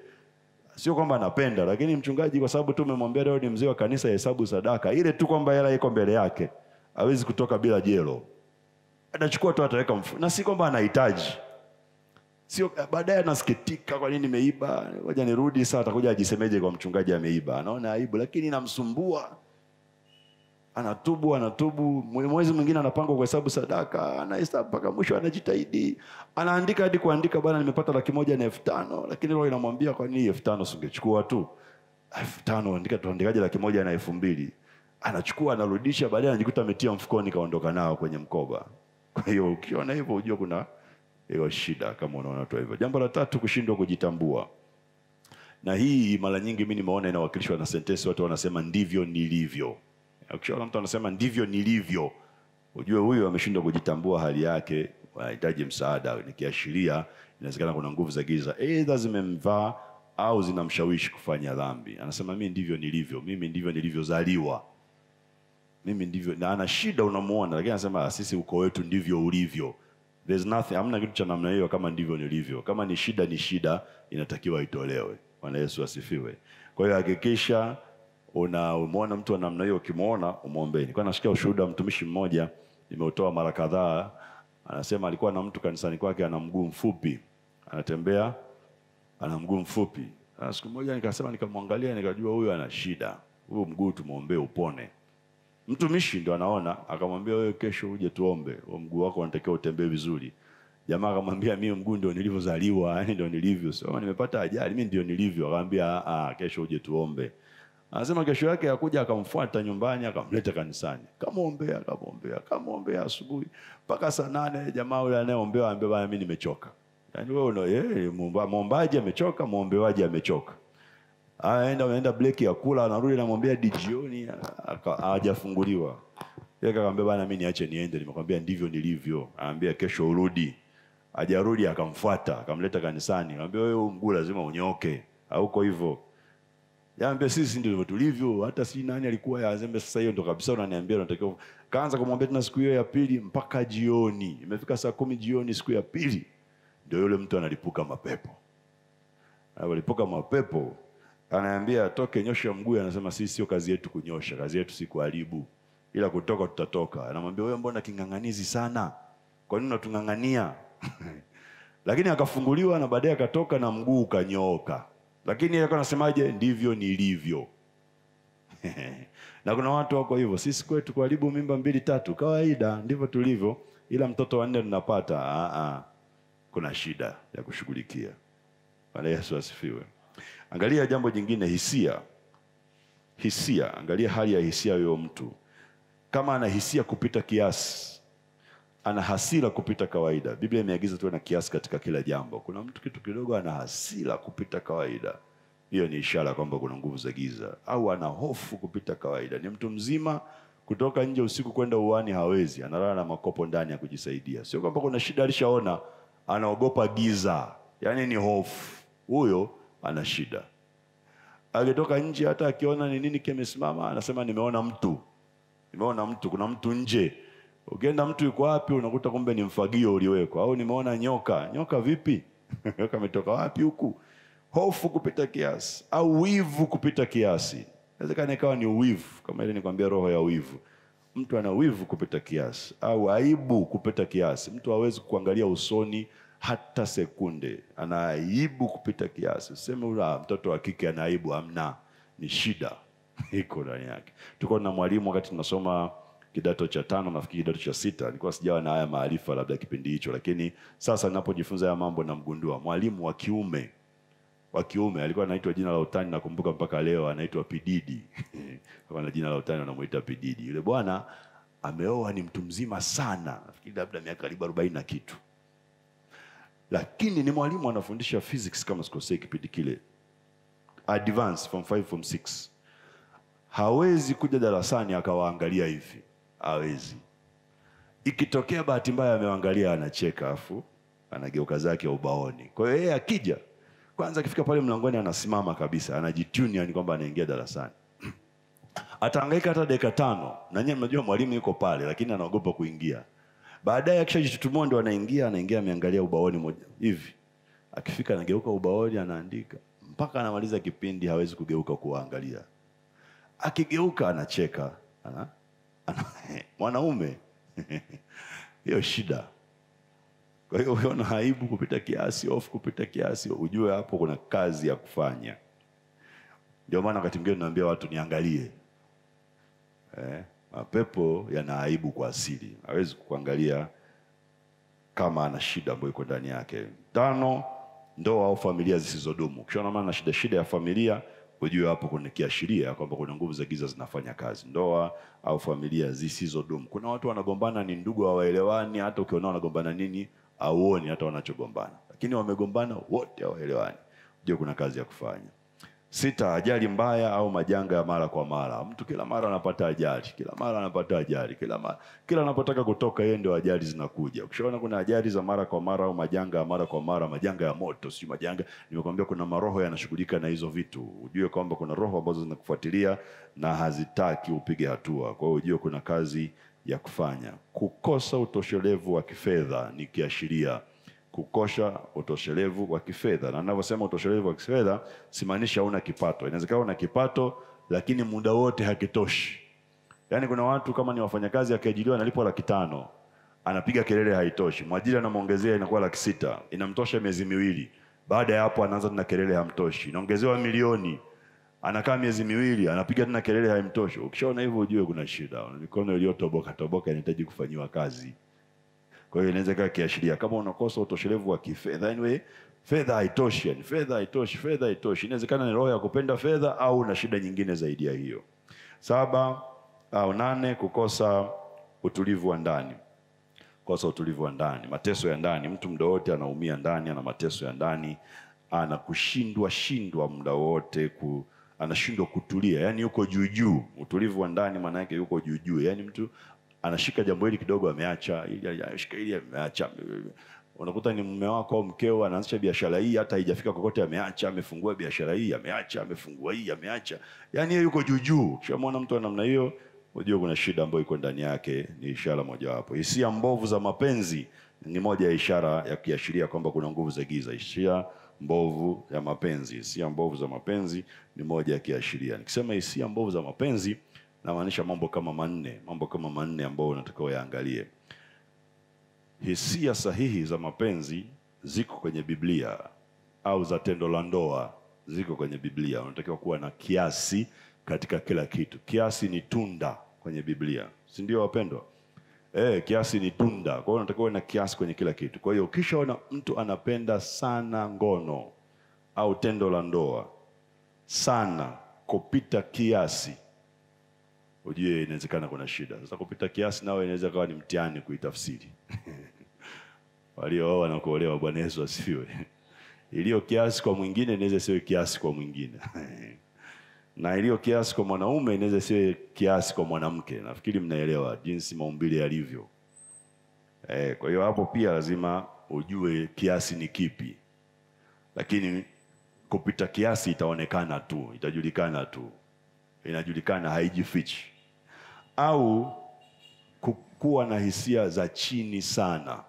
sio kwamba anapenda, lakini mchungaji kwa sababu tu umemwambia leo ni mzee wa kanisa ya hesabu sadaka, ile tu kwamba hela iko mbele yake, hawezi kutoka bila jelo. Anachukua tu ataweka mfuko. Na si kwamba anahitaji. Sio baadaye anasikitika kwa nini nimeiba, ngoja nirudi sasa atakuja ajisemeje kwa mchungaji ameiba. Anaona aibu, lakini inamsumbua. Anatubu, mwezi mwingine anapanga kwa hesabu sadaka, anahesabu mpaka mwisho, anajitahidi. Anaandika hadi kuandika, bwana nimepata 1,500,000, lakini roho inamwambia kwa nini 5,000 usingechukua tu? 5,000 andika tuandikaje 1,000 na 2,000. Anachukua anarudisha, baadaye anajikuta ametia mfukoni kaondoka nao kwenye mkoba. Kwa hiyo ukiona hivyo ujue kuna hiyo shida kama unaona tu hivyo. Jambo la tatu, kushindwa kujitambua. Na hii mara nyingi mimi nimeona inawakilishwa na sentensi watu wanasema ndivyo nilivyo. Ukishaona mtu anasema ndivyo nilivyo, ujue huyo ameshindwa kujitambua hali yake, anahitaji msaada. Ni kiashiria inawezekana kuna nguvu za giza aidha zimemvaa au zinamshawishi kufanya dhambi. Anasema mimi ndivyo nilivyo, mimi ndivyo nilivyozaliwa. Mimi ndivyo, na ana shida unamuona, lakini anasema sisi uko wetu ndivyo ulivyo. There's nothing, hamna kitu cha namna hiyo kama ndivyo nilivyo. Kama ni shida inatakiwa itolewe. Bwana Yesu asifiwe. Kwa hiyo hakikisha umeona mtu wa namna hiyo, ukimwona umuombe. Nilikuwa nasikia ushuhuda mtumishi mmoja, nimeutoa mara kadhaa. Anasema alikuwa na mtu kanisani kwake ana mguu mfupi. Anatembea ana mguu mfupi. Siku moja nikasema, nikamwangalia nikajua huyu ana shida. Huyo mguu tumuombe upone. Mtumishi ndo anaona, akamwambia wewe kesho uje tuombe. Huo mguu wako unatakiwa utembee vizuri. Jamaa akamwambia mimi mguu ndio nilivyozaliwa, yani ndio nilivyo. Sio nimepata ajali, mimi ndio nilivyo. Akamwambia kesho uje tuombe. Anasema kesho yake akuja akamfuata nyumbani, akamleta kanisani. Kamuombea asubuhi mpaka saa 8. Jamaa yule anayeombewa anambia bwana mimi nimechoka. Yaani wewe muombaji amechoka, muombewaji amechoka. Aenda break ya kula, anarudi anamwambia jioni hajafunguliwa. Yeye akamwambia bwana mimi niache niende, nimekwambia ndivyo nilivyo. Anambia kesho urudi. Hajarudi, akamfuata, akamleta kanisani. Anambia wewe mguu lazima unyoke. Hauko hivyo. Yaambia sisi ndivyo tulivyo, hata si nani alikuwa yazembe. Sasa hiyo ndo kabisa unaniambia unatakiwa. Kaanza kumwambia tena siku hiyo ya pili mpaka jioni. Imefika saa 10 jioni siku ya pili, ndio yule mtu analipuka mapepo. Analipuka mapepo. Ananiambia toke nyosha mguu. Anasema sisi sio kazi yetu kunyosha, kazi yetu si kuharibu, ila kutoka tutatoka. Anamwambia wewe mbona kinganganizi sana, kwa nini unatungangania? Lakini akafunguliwa na baadaye akatoka na mguu kanyooka. Lakini yeye anasemaje? Ndivyo nilivyo. Na kuna watu wako hivyo, sisi kwetu kuharibu mimba 2-3 kawaida, ndivyo tulivyo, ila mtoto wa 4 tunapata. Kuna shida ya kushughulikia. Bwana Yesu asifiwe. Angalia jambo jingine, hisia. Angalia hali ya hisia huyo mtu. Kama ana hisia kupita kiasi, ana hasira kupita kawaida. Biblia imeagiza tuwe na kiasi katika kila jambo. Kuna mtu kitu kidogo ana hasira kupita kawaida, hiyo ni ishara kwamba kuna nguvu za giza. Au ana hofu kupita kawaida, ni mtu mzima, kutoka nje usiku kwenda uani hawezi, analala na makopo ndani ya kujisaidia. Sio kwamba kuna shida alishaona, anaogopa giza, yani ni hofu. Huyo ana shida. Akitoka nje hata akiona ni nini kimesimama, anasema nimeona mtu. Nimeona mtu, kuna mtu nje. Ukienda mtu yuko wapi, unakuta kumbe ni mfagio uliwekwa. Au nimeona nyoka. Nyoka vipi? Nyoka ametoka wapi huku? Hofu kupita kiasi au wivu kupita kiasi. Inawezekana ikawa ni uwivu, kama ile nikwambia roho ya wivu. Mtu ana wivu kupita kiasi au aibu kupita kiasi. Mtu hawezi kuangalia usoni hata sekunde, ana aibu kupita kiasi. Useme ula mtoto wa kike ana aibu, amna, ni shida iko ndani yake. Tuko na mwalimu wakati tunasoma kidato cha 5, nafikiri kidato cha 6, nilikuwa sijawa na haya maarifa labda kipindi hicho, lakini sasa ninapojifunza haya mambo namgundua mwalimu wa kiume alikuwa anaitwa jina la utani, nakumbuka mpaka leo anaitwa Pididi. Kama na jina la utani wanamuita Pididi. Yule bwana ameoa, ni mtu mzima sana, nafikiri labda miaka karibu 40 na kitu. Lakini ni mwalimu anafundisha physics kama sikosei kipindi kile. Advance from 5 from 6. Hawezi kuja darasani akawaangalia hivi. Hawezi. Ikitokea bahati mbaya amewaangalia, anacheka afu anageuka zake ubaoni. Kwa hiyo yeye akija, kwanza akifika pale mlangoni anasimama kabisa, anajitune yani kwamba anaingia darasani. Atahangaika hata dakika 5. Na nyinyi mnajua mwalimu yuko pale lakini anaogopa kuingia. Baadaye akishajitutumua ndo anaingia ameangalia ubaoni moja hivi. Akifika anageuka ubaoni anaandika. Mpaka anamaliza kipindi hawezi kugeuka kuangalia. Akigeuka anacheka. Mwanaume. Hiyo shida. Kwa hiyo ukiona aibu kupita kiasi, hofu kupita kiasi, ujue hapo kuna kazi ya kufanya. Ndio maana wakati mwingine naambia watu niangalie. Mapepo yana aibu kwa asili. Hawezi kuangalia kama ana shida ambayo iko ndani yake. 5, ndoa au familia zisizodumu. Ukishaona maana shida ya familia, ujue hapo kuna kiashiria kwamba kuna nguvu za giza zinafanya kazi. Ndoa au familia zisizodumu. Kuna watu wanagombana, ni ndugu, hawaelewani, hata ukiona wanagombana nini auoni hata wanachogombana. Lakini wamegombana wote hawaelewani. Ndio kuna kazi ya kufanya. 6, ajali mbaya au majanga ya mara kwa mara. Mtu kila mara anapata ajali, kila anapotaka kutoka yeye ndio ajali zinakuja. Ukishaona kuna ajali za mara kwa mara au majanga ya mara kwa mara, majanga ya moto, si majanga, nimekwambia kuna maroho yanashughulika na hizo vitu. Ujue kwamba kuna roho ambazo zinakufuatilia na hazitaki upige hatua. Kwa hiyo ujue kuna kazi ya kufanya. Kukosa utoshelevu wa kifedha ni kiashiria. Kukosa utoshelevu wa kifedha. Na ninavyosema utoshelevu wa kifedha, simaanisha una kipato. Inawezekana una kipato lakini muda wote hakitoshi. Yaani kuna watu kama ni wafanyakazi akiajiriwa analipwa 500,000, anapiga kelele haitoshi. Mwajiri anamuongezea inakuwa 600,000, inamtosha miezi 2. Baada ya hapo anaanza tena kelele hamtoshi. Inaongezewa 1,000,000. Anakaa miezi 2, anapiga tena kelele haimtoshi. Ukishaona hivyo ujue kuna shida. Mikono iliyotoboka inahitaji kufanyiwa kazi. Kwa hiyo inaweza kiashiria kama unakosa utoshelevu wa kifedha. Anyway, fedha haitoshi, fedha haitoshi. Inawezekana ni roho ya kupenda fedha au na shida nyingine zaidi ya hiyo. 7 au 8, kukosa utulivu wa ndani. Kukosa utulivu wa ndani, mateso ya ndani. Mtu muda wote anaumia ndani, ana mateso ya ndani, anakushindwa muda wote, anashindwa kutulia. Yaani yuko juu. Utulivu wa ndani maana yake yuko juu. Yaani mtu anashika jambo hili kidogo ameacha, ili anashika hili ameacha. Unakuta ni mume wako au mkeo anaanzisha biashara hii, hata haijafika kokote ameacha, amefungua biashara hii ameacha, amefungua hii ameacha. Yaani yeye yuko juu. Ukishamwona mtu wa namna hiyo, unajua kuna shida ambayo iko ndani yake, ni ishara moja wapo. Hisia mbovu za mapenzi ni moja ya ishara ya kiashiria kwamba kuna nguvu za giza. Hisia mbovu ya mapenzi, hisia mbovu za mapenzi ni moja ya kiashiria. Nikisema hisia mbovu za mapenzi, namaanisha mambo kama manne ambayo unatakiwa uyaangalie. Hisia sahihi za mapenzi ziko kwenye Biblia, au za tendo la ndoa ziko kwenye Biblia. Unatakiwa kuwa na kiasi katika kila kitu. Kiasi ni tunda kwenye Biblia, si ndio wapendwa? Kiasi ni tunda. Kwa hiyo unatakiwa uwe na kiasi kwenye kila kitu. Kwa hiyo ukishaona mtu anapenda sana ngono au tendo la ndoa sana kupita kiasi, ujue inawezekana kuna shida. Sasa kupita kiasi nao inaweza kuwa ni mtihani kuitafsiri. Waliooa na kuolewa, Bwana Yesu asifiwe. Iliyo kiasi kwa mwingine inaweza siwe kiasi kwa mwingine. Na iliyo kiasi kwa mwanaume inaweza siwe kiasi kwa mwanamke. Nafikiri mnaelewa jinsi maumbile yalivyo. Kwa hiyo hapo pia lazima ujue kiasi ni kipi. Lakini kupita kiasi itaonekana tu, itajulikana tu. Inajulikana, haijifichi. Au kuwa na hisia za chini sana.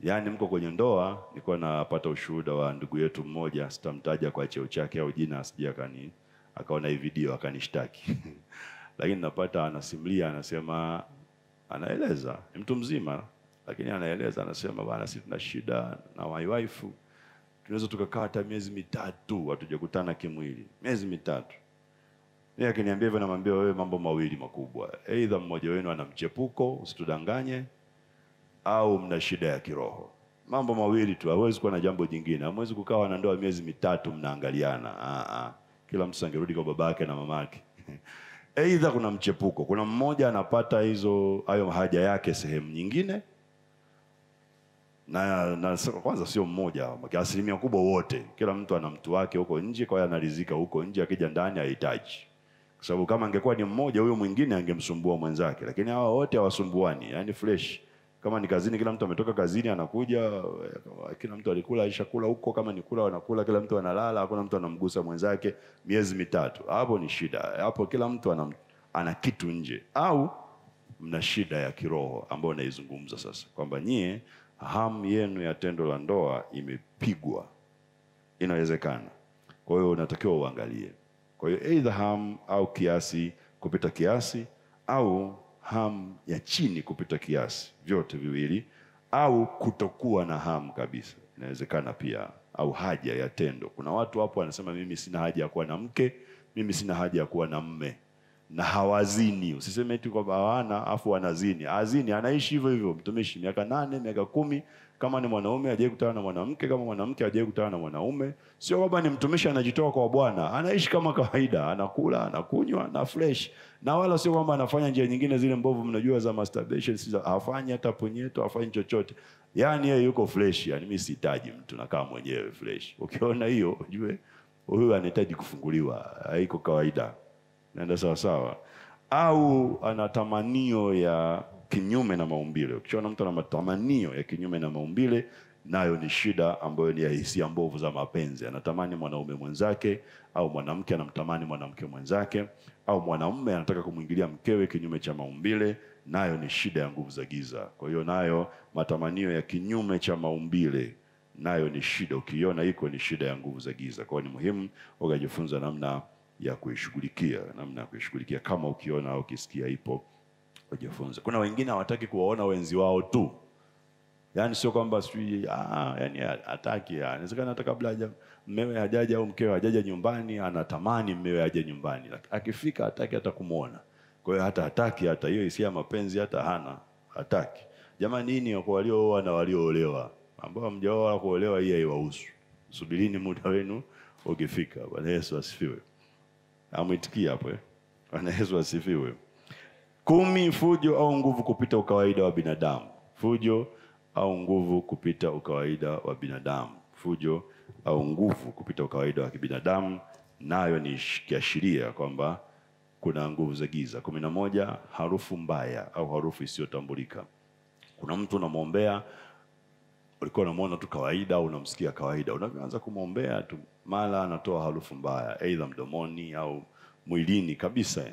Yaani mko kwenye ndoa, nilikuwa napata ushuhuda wa ndugu yetu mmoja, sitamtaja kwa cheo chake au jina asije akaona hii video akanishtaki. Lakini napata anasimulia, anasema, anaeleza, ni mtu mzima, lakini anaeleza, anasema, bwana sisi tuna shida na my wife. Tunaweza tukakaa hata miezi 3 hatujakutana kimwili. Miezi 3. Mimi akiniambia hivyo, namwambia wewe mambo mawili makubwa. Aidha mmoja wenu ana mchepuko, usitudanganye, au mna shida ya kiroho. Mambo mawili tu, hawezi kuwa na jambo jingine. Hamwezi kukaa na ndoa miezi 3 mnaangaliana. Kila mtu angerudi kwa babake na mamake. Aidha kuna mchepuko, kuna mmoja anapata hayo haja yake sehemu nyingine. Na kwanza sio mmoja, asilimia kubwa wote. Kila mtu ana mtu wake huko nje, kwa hiyo analizika huko nje, akija ndani hahitaji. Kwa sababu kama angekuwa ni mmoja, huyo mwingine angemsumbua mwenzake. Lakini hawa wote hawasumbuani, yani fresh. Kama ni kazini, kila mtu ametoka kazini anakuja, kila mtu alikula aishakula huko, kama ni kula wanakula, kila mtu analala, hakuna mtu anamgusa mwenzake miezi 3. Hapo ni shida. Hapo kila mtu ana kitu nje. Au mna shida ya kiroho ambayo naizungumza sasa, kwamba nyie hamu yenu ya tendo la ndoa imepigwa. Inawezekana. Kwa hiyo unatakiwa uangalie. Kwa hiyo either hamu au kiasi kupita kiasi, au hamu ya chini kupita kiasi, vyote viwili, au kutokuwa na hamu kabisa. Inawezekana pia. Au haja ya tendo. Kuna watu hapo wanasema mimi sina haja ya kuwa na mke, mimi sina haja ya kuwa na mme. Na hawazini. Usiseme eti kwamba hawana afu wanazini. Azini, anaishi hivyo hivyo mtumishi miaka 8, miaka 10. Kama ni mwanaume hajaye kutana na mwanamke, kama mwanamke hajaye kutana na mwanaume. Sio kwamba ni mtumishi anajitoa kwa Bwana, anaishi kama kawaida, anakula, anakunywa na fresh. Na wala sio kwamba anafanya njia nyingine zile mbovu mnajua za masturbation, hafanyi hata punyeto, hafanyi chochote. Yaani yeye yuko fresh, yani mimi sihitaji mtu, nakaa mwenyewe fresh. Ukiona hiyo, ujue huyu anahitaji kufunguliwa, haiko kawaida. Naenda sawa sawa. Au ana tamanio ya kinyume na maumbile. Ukiona mtu ana matamanio ya kinyume na maumbile, nayo ni shida ambayo ni ya hisia mbovu za mapenzi. Anatamani mwanaume mwenzake, au mwanamke anamtamani mwanamke mwenzake, au mwanamume anataka kumwingilia mkewe kinyume cha maumbile, nayo ni shida ya nguvu za giza. Kwa hiyo nayo matamanio ya kinyume cha maumbile, nayo ni shida. Ukiona iko ni shida ya nguvu za giza. Kwa hiyo ni muhimu ukajifunza namna ya kuishughulikia, kama ukiona au ukisikia ipo, ujifunze. Kuna wengine hawataki kuwaona wenzi wao tu. Yaani sio kwamba yani hataki, inawezekana hata kabla mmewe hajaja au mkewe hajaja nyumbani anatamani mmewe aje nyumbani. Akifika hataki hata kumuona. Kwa hiyo hataki hata hiyo hisia ya mapenzi hana, hataki. Jamani, nini kwa waliooa na walioolewa? Ambao hamjaoa wala kuolewa, hii haiwahusu. Subirini muda wenu ukifika. Bwana Yesu asifiwe. Amwitikia hapo. Bwana Yesu asifiwe. 10, fujo au nguvu kupita ukawaida wa binadamu. Fujo au nguvu kupita ukawaida wa binadamu. Fujo au nguvu kupita ukawaida wa kibinadamu, nayo ni kiashiria kwamba kuna nguvu za giza. 11, harufu mbaya au harufu isiyotambulika. Kuna mtu unamwombea, ulikuwa unamuona tu kawaida au unamsikia kawaida. Unaanza kumwombea tu, mara anatoa harufu mbaya, aidha mdomoni au mwilini kabisa.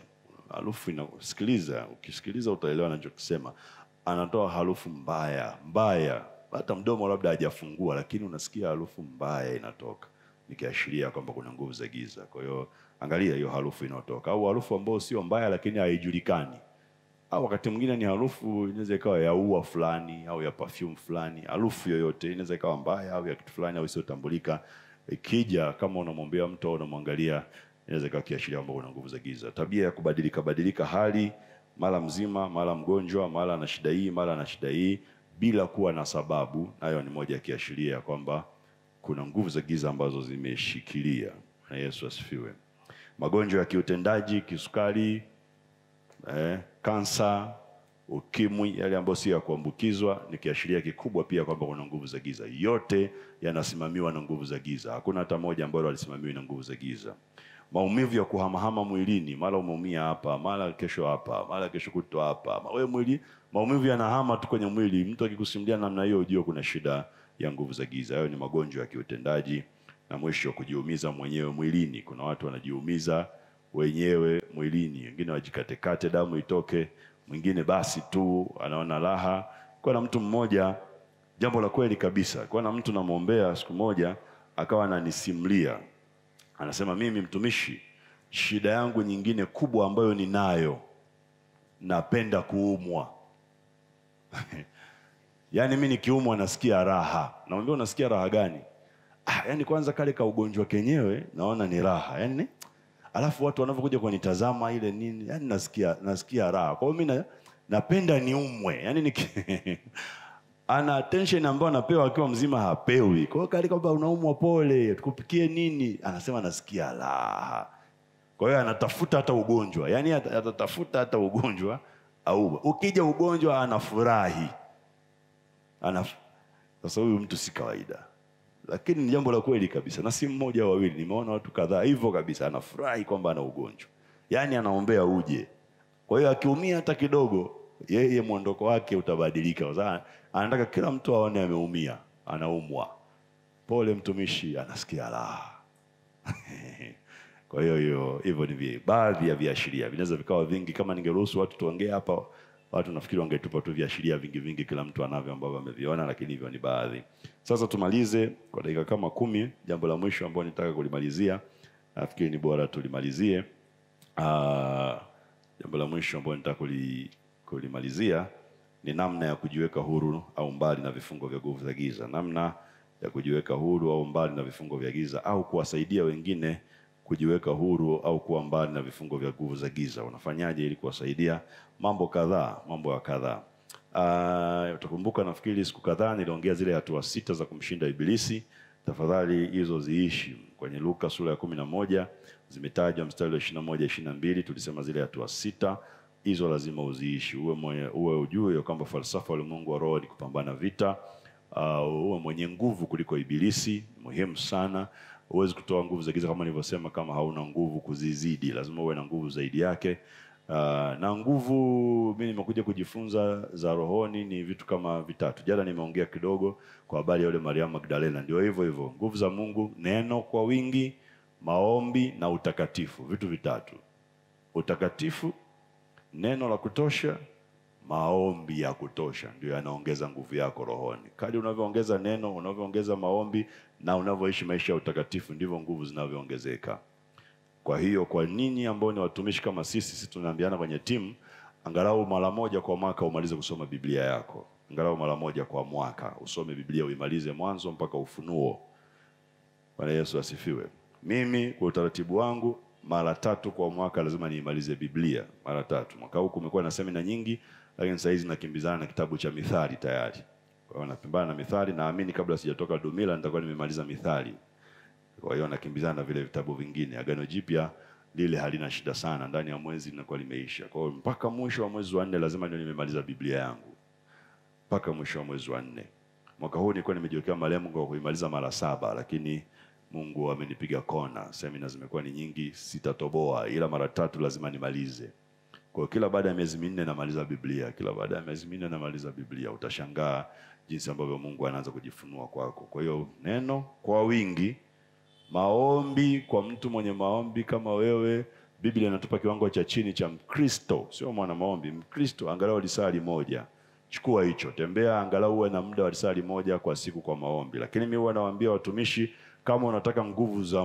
Harufu inasikiliza, ukisikiliza utaelewa anachokisema. Anatoa harufu mbaya. Hata mdomo labda hajafungua, lakini unasikia harufu mbaya inatoka. Nikiashiria kwamba kuna nguvu za giza. Kwa hiyo angalia hiyo harufu inayotoka. Au harufu ambayo sio mbaya lakini haijulikani. Au wakati mwingine ni harufu inaweza ikawa ya ua fulani au ya perfume fulani. Harufu yoyote inaweza ikawa mbaya au ya kitu fulani au isiyotambulika. Ikija kama unamwombea mtu au unamwangalia, inaweza ikawa kiashiria kwamba kuna nguvu za giza. Tabia ya kubadilika hali, mara mzima, mara mgonjwa, mara ana shida hii, mara ana shida hii, bila kuwa na sababu, nayo ni moja ya kiashiria kwamba kuna nguvu za giza ambazo zimeshikilia. Na Yesu asifiwe. Magonjwa ya kiutendaji, kisukari, kansa, ukimwi, yale ambayo si ya kuambukizwa, ni kiashiria kikubwa pia kwamba kuna nguvu za giza. Yote yanasimamiwa na nguvu za giza. Hakuna hata moja ambalo halisimamiwi na nguvu za giza. Maumivu ya kuhamahama mwilini, mara umeumia hapa, mara kesho hapa, mara kesho kutwa hapa. Wewe mwili, maumivu yanahama tu kwenye mwili. Mtu akikusimulia namna hiyo, ujue kuna shida ya nguvu za giza. Hayo ni magonjwa ya kiutendaji. Na mwisho, kujiumiza mwenyewe mwilini. Kuna watu wanajiumiza wenyewe mwilini, wengine wajikatekate damu itoke, mwingine basi tu anaona raha. Kwa na mtu mmoja, jambo la kweli kabisa, kwa na mtu namuombea siku moja, akawa ananisimulia, anasema, mimi mtumishi, shida yangu nyingine kubwa ambayo ninayo, napenda kuumwa. Yaani mimi nikiumwa nasikia raha. Namwambia, unasikia raha gani? Yaani kwanza kale ka ugonjwa kenyewe naona ni raha. Yaani alafu watu wanavyokuja kunitazama ile nini, yaani nasikia raha. Kwa hiyo mimi napenda niumwe. Yaani ana attention ambayo anapewa akiwa mzima hapewi. Kwa hiyo kale kwamba unaumwa, pole, tukupikie nini, anasema nasikia raha. Kwa hiyo anatafuta hata ugonjwa. Yaani atatafuta hata ugonjwa au ukija ugonjwa anafurahi. Sasa huyu mtu si kawaida. Lakini ni jambo la kweli kabisa, na si mmoja au wawili, nimeona watu kadhaa hivyo kabisa, anafurahi kwamba ana ugonjwa. Yaani anaombea uje. Kwa hiyo akiumia hata kidogo, yeye mwondoko wake utabadilika. Kwa sababu anataka kila mtu aone ameumia, anaumwa. Pole mtumishi, anasikia raha. Kwa hiyo hivyo ni baadhi ya viashiria. Vinaweza vikawa vingi. Kama ningeruhusu watu tuongee hapa, watu nafikiri wangetupa tu viashiria vingi kila mtu anavyo ambavyo ameviona, lakini hivyo ni baadhi. Sasa tumalize kwa dakika kama 10. Jambo la mwisho ambalo nitaka kulimalizia, nafikiri ni bora tulimalizie. Jambo la mwisho ambalo nitaka kulimalizia ni namna ya kujiweka huru au mbali na vifungo vya nguvu za giza. Namna ya kujiweka huru au mbali na vifungo vya giza, au kuwasaidia wengine kujiweka huru au kuwa mbali na vifungo vya nguvu za giza. Unafanyaje ili kuwasaidia? Mambo kadhaa. Utakumbuka nafikiri siku kadhaa niliongea zile hatua 6 za kumshinda ibilisi. Tafadhali hizo ziishi. Kwenye Luka sura ya 11 zimetajwa mstari wa 21, 22. Tulisema zile hatua 6 hizo lazima uziishi. Uwe ujue kwamba falsafa ya Mungu wa roho ni kupambana vita. Uwe mwenye nguvu kuliko ibilisi, muhimu sana. Huwezi kutoa nguvu za giza kama nilivyosema kama hauna nguvu kuzizidi. Lazima uwe na nguvu zaidi yake. Na nguvu mimi nimekuja kujifunza za rohoni ni vitu kama vitatu. Jana nimeongea kidogo kwa habari ya yule Mariamu Magdalena. Ndio hivyo. Nguvu za Mungu, neno kwa wingi, maombi na utakatifu. Vitu vitatu. Utakatifu, neno la kutosha, maombi ya kutosha, ndio yanaongeza nguvu yako rohoni. Kadri unavyoongeza neno, unavyoongeza maombi na unavyoishi maisha ya utakatifu, ndivyo nguvu zinavyoongezeka. Kwa hiyo kwa nini ambao ni watumishi kama sisi tunaambiana kwenye timu, angalau mara moja kwa mwaka umalize kusoma Biblia yako. Angalau mara moja kwa mwaka usome Biblia, uimalize mwanzo mpaka Ufunuo. Bwana Yesu asifiwe. Mimi kwa utaratibu wangu mara 3 kwa mwaka lazima niimalize Biblia mara 3. Mwaka huu kumekuwa na semina nyingi, lakini sasa hizi nakimbizana na kitabu cha Mithali tayari. Kwa hiyo napambana na Mithali, naamini kabla sijatoka Dumila nitakuwa nimemaliza Mithali. Kwa hiyo nakimbizana na vile vitabu vingine. Agano Jipya lile halina shida sana, ndani ya mwezi linakuwa limeisha. Kwa hiyo mpaka mwisho wa mwezi wa 4 lazima ndio nimemaliza Biblia yangu. Mpaka mwisho wa mwezi wa 4. Mwaka huu nilikuwa nimejiwekea malengo kwa kuimaliza mara 7, lakini Mungu amenipiga kona. Semina zimekuwa ni nyingi, sitatoboa, ila mara 3 lazima nimalize. Kwa kila baada ya miezi 4 namaliza Biblia. Kila baada ya miezi 4 namaliza Biblia. Utashangaa jinsi ambavyo Mungu anaanza kujifunua kwako. Kwa hiyo neno kwa wingi, maombi kwa mtu mwenye maombi kama wewe. Biblia inatupa kiwango cha chini cha Mkristo, sio mwana maombi. Mkristo angalau lisali moja. Chukua hicho, tembea angalau uwe na muda wa lisali moja kwa siku kwa maombi. Lakini mimi huwa nawaambia watumishi, kama unataka nguvu za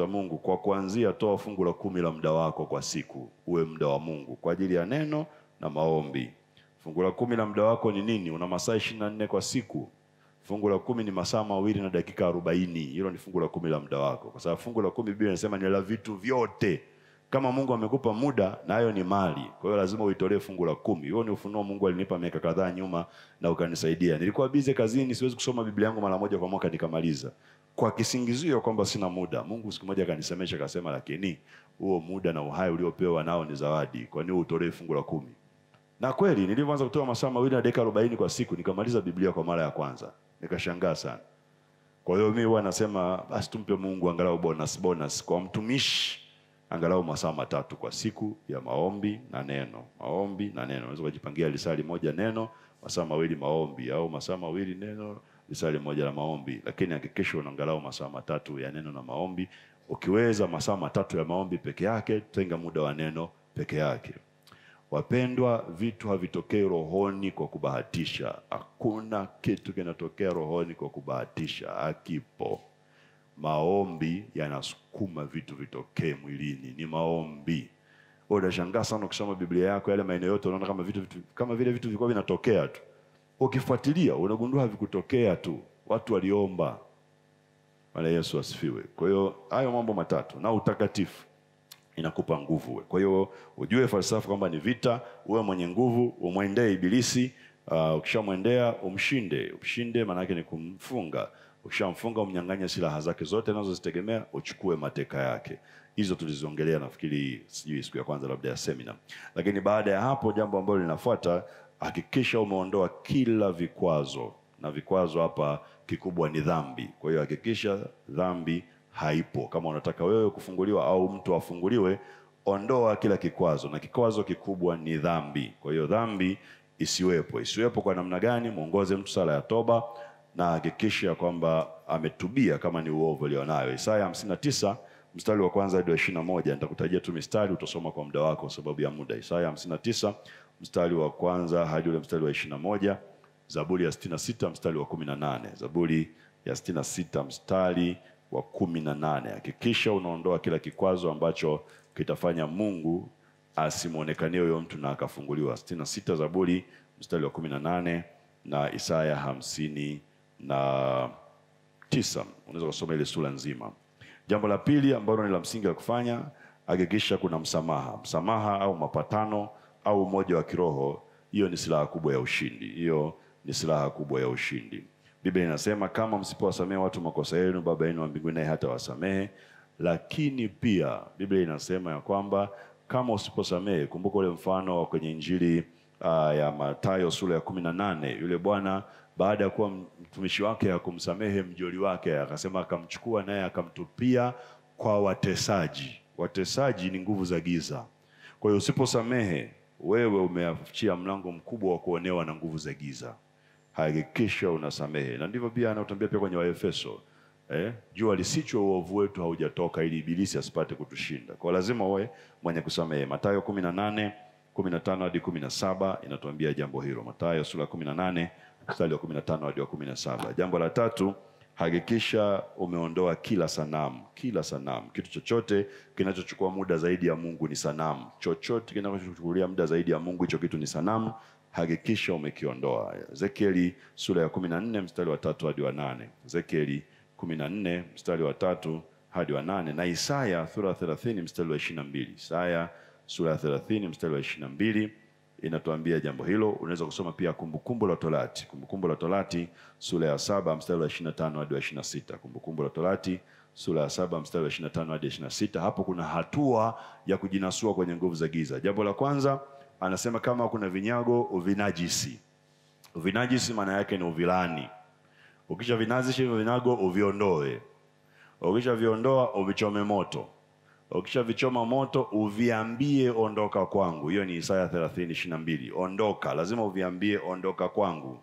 Mungu, kwa kuanzia toa fungu la 10 la muda wako kwa siku, uwe muda wa Mungu kwa ajili ya neno na maombi. Fungu la 10 la muda wako ni nini? Una masaa 24 kwa siku. Fungu la 10 ni masaa 2 na dakika 40. Hilo ni fungu la 10 la muda wako. Kwa sababu fungu la 10 Biblia inasema ni la vitu vyote. Kama Mungu amekupa muda, na hayo ni mali. Kwa hiyo lazima uitolee fungu la 10. Hiyo ni ufunuo Mungu alinipa miaka kadhaa nyuma na ukanisaidia. Nilikuwa busy kazini, siwezi kusoma Biblia yangu mara moja kwa mwaka nikamaliza. kwa kisingizio kwamba sina muda. Mungu siku moja akanisemesha akasema, lakini huo muda na uhai uliopewa nao ni zawadi. Kwa nini utolee fungu la 10? Na kweli nilipoanza kutoa masaa 2 na dakika 40 kwa siku, nikamaliza Biblia kwa mara ya kwanza. Nikashangaa sana. Kwa hiyo mimi huwa nasema basi tumpe Mungu angalau bonus kwa mtumishi, angalau masaa 3 kwa siku ya maombi na neno. Maombi na neno. Unaweza kujipangia lisali moja neno, masaa 2 maombi, au masaa 2 neno, lisali moja la maombi. Lakini hakikisha unaangalau masaa 3 ya neno na maombi. Ukiweza masaa 3 ya maombi peke yake, tenga muda wa neno peke yake. Wapendwa, vitu havitokei rohoni kwa kubahatisha. Hakuna kitu kinatokea rohoni kwa kubahatisha, hakipo. Maombi yanasukuma vitu vitokee mwilini, ni maombi. Unashangaa sana ukisoma Biblia yako, yale maeneo yote unaona kama vile vitu vilikuwa vinatokea tu. Ukifuatilia unagundua havikutokea tu, watu waliomba. Bwana Yesu asifiwe. Kwa hiyo hayo mambo 3 na utakatifu inakupa nguvu. Kwa hiyo ujue falsafa kwamba ni vita, uwe mwenye nguvu, umwendee ibilisi. Ukishamwendea umshinde, maana yake ni kumfunga. Ukishamfunga umnyang'anya silaha zake zote anazozitegemea, uchukue mateka yake. Hizo tuliziongelea nafikiri sijui siku ya kwanza labda ya seminar. Lakini baada ya hapo jambo ambalo linafuata, hakikisha umeondoa kila vikwazo. Na vikwazo hapa kikubwa ni dhambi. Kwa hiyo hakikisha dhambi haipo. Kama unataka wewe kufunguliwa au mtu afunguliwe, ondoa kila kikwazo, na kikwazo kikubwa ni dhambi. Kwa hiyo dhambi isiwepo. Kwa namna gani? Muongoze mtu sala ya toba na hakikisha kwamba ametubia kama ni uovu alionayo. Isaya 59 mstari wa 1 hadi 21, nitakutajia tu mistari, utasoma kwa muda wako sababu ya muda. Isaya 59 mstari wa 1 hadi ule mstari wa 21, Zaburi ya 66 mstari wa 18, Zaburi ya 66 mstari wa 18. Hakikisha unaondoa kila kikwazo ambacho kitafanya Mungu asimuonekanie huyo mtu na akafunguliwa. 66 Zaburi mstari wa 18 na Isaya 59. Unaweza kusoma ile sura nzima. Jambo la pili ambalo ni la msingi la kufanya, hakikisha kuna msamaha au mapatano au umoja wa kiroho. Hiyo ni silaha kubwa ya ushindi. Biblia inasema kama msipowasamehe watu makosa yenu, Baba yenu wa mbinguni naye hata wasamehe. Lakini pia Biblia inasema ya kwamba kama usiposamehe, kumbuka ule mfano wa kwenye Injili ya Mathayo sura ya 18, yule bwana baada ya kuwa mtumishi wake hakumsamehe mjoli wake, akasema akamchukua naye akamtupia kwa watesaji. Watesaji ni nguvu za giza. Kwa hiyo usiposamehe, wewe umeachia mlango mkubwa wa kuonewa na nguvu za giza. Hakikisha unasamehe. Na ndivyo pia anatambia pia kwenye Waefeso, jua lisichwe uovu wetu haujatoka, ili ibilisi asipate kutushinda. Kwa lazima uwe mwenye kusamehe. Mathayo 18:15 hadi 17 inatuambia jambo hilo. Mathayo sura 18 mstari wa 15 hadi 17. Jambo la 3, hakikisha umeondoa kila sanamu. Kitu chochote kinachochukua muda zaidi ya Mungu ni sanamu. Chochote kinachochukulia muda zaidi ya Mungu, hicho kitu ni sanamu. Hakikisha umekiondoa. Ezekieli sura ya 14 mstari wa 3 hadi wa 8. Ezekieli 14 mstari wa 3 hadi wa 8, na Isaya sura ya 30 mstari wa 22. Isaya sura ya 30 mstari wa 22 inatuambia jambo hilo. Unaweza kusoma pia Kumbukumbu la Torati sura ya 7 mstari wa 25 hadi wa 26. Kumbukumbu la Torati sura ya 7 mstari wa 25 hadi 26. Hapo kuna hatua ya kujinasua kwenye nguvu za giza. Jambo la kwanza anasema kama kuna vinyago uvinajisi. Uvinajisi maana yake ni uvilani. Ukisha vinajisi hivyo vinyago uviondoe. Ukisha viondoa uvichome moto. Ukisha vichoma moto uviambie ondoka kwangu. Hiyo ni Isaya 30:22. Ondoka, lazima uviambie ondoka kwangu.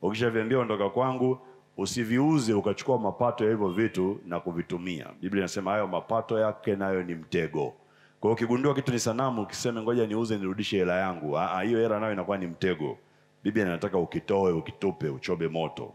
Ukisha viambia ondoka kwangu, usiviuze ukachukua mapato ya hivyo vitu na kuvitumia. Biblia inasema hayo mapato yake nayo ni mtego. Kwa hiyo ukigundua kitu ni sanamu, ukisema ngoja niuze nirudishe hela yangu, hiyo hela nayo inakuwa ni mtego. Biblia inataka ukitoe, ukitupe, uchobe moto.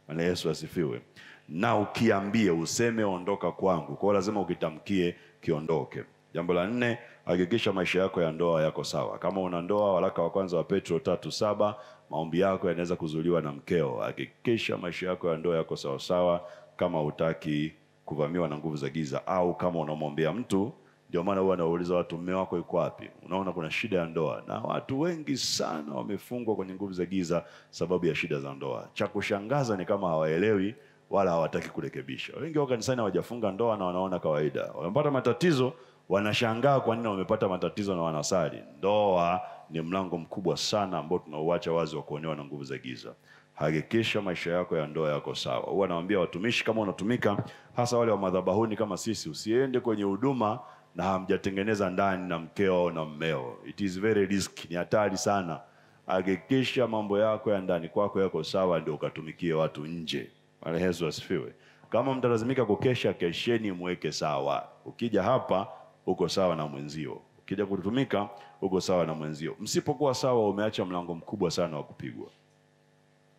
Bwana Yesu asifiwe. Na ukiambie, useme ondoka kwangu. Kwa hiyo lazima ukitamkie kiondoke. Jambo la 4, hakikisha maisha yako ya ndoa yako sawa. Kama una ndoa, waraka wa kwanza wa Petro 3:7, maombi yako yanaweza kuzuiliwa na mkeo. Hakikisha maisha yako ya ndoa yako sawa sawa, kama hutaki kuvamiwa na nguvu za giza, au kama unamwombea mtu. Ndio maana huwa nauliza watu, mume wako yuko wapi? Unaona kuna shida ya ndoa, na watu wengi sana wamefungwa kwenye nguvu za giza sababu ya shida za ndoa. Cha kushangaza ni kama hawaelewi wala hawataki kurekebisha. Wengi wa kanisani hawajafunga ndoa na wanaona kawaida. Wamepata matatizo, wanashangaa kwa nini wamepata matatizo na wanasali. Ndoa ni mlango mkubwa sana ambao tunauacha wazi wa kuonewa na nguvu za giza. Hakikisha maisha yako ya ndoa yako sawa. Huwa nawaambia watumishi, kama unatumika hasa wale wa madhabahuni kama sisi, usiende kwenye huduma na hamjatengeneza ndani na mkeo na mmeo. It is very risky, ni hatari sana. Hakikisha mambo yako ya ndani kwako yako sawa, ndio ukatumikie watu nje. Bwana Yesu asifiwe. Kama mtalazimika kukesha, kesheni mweke sawa. Ukija hapa uko sawa na mwenzio, ukija kutumika uko sawa na mwenzio. Msipokuwa sawa, umeacha mlango mkubwa sana wa kupigwa.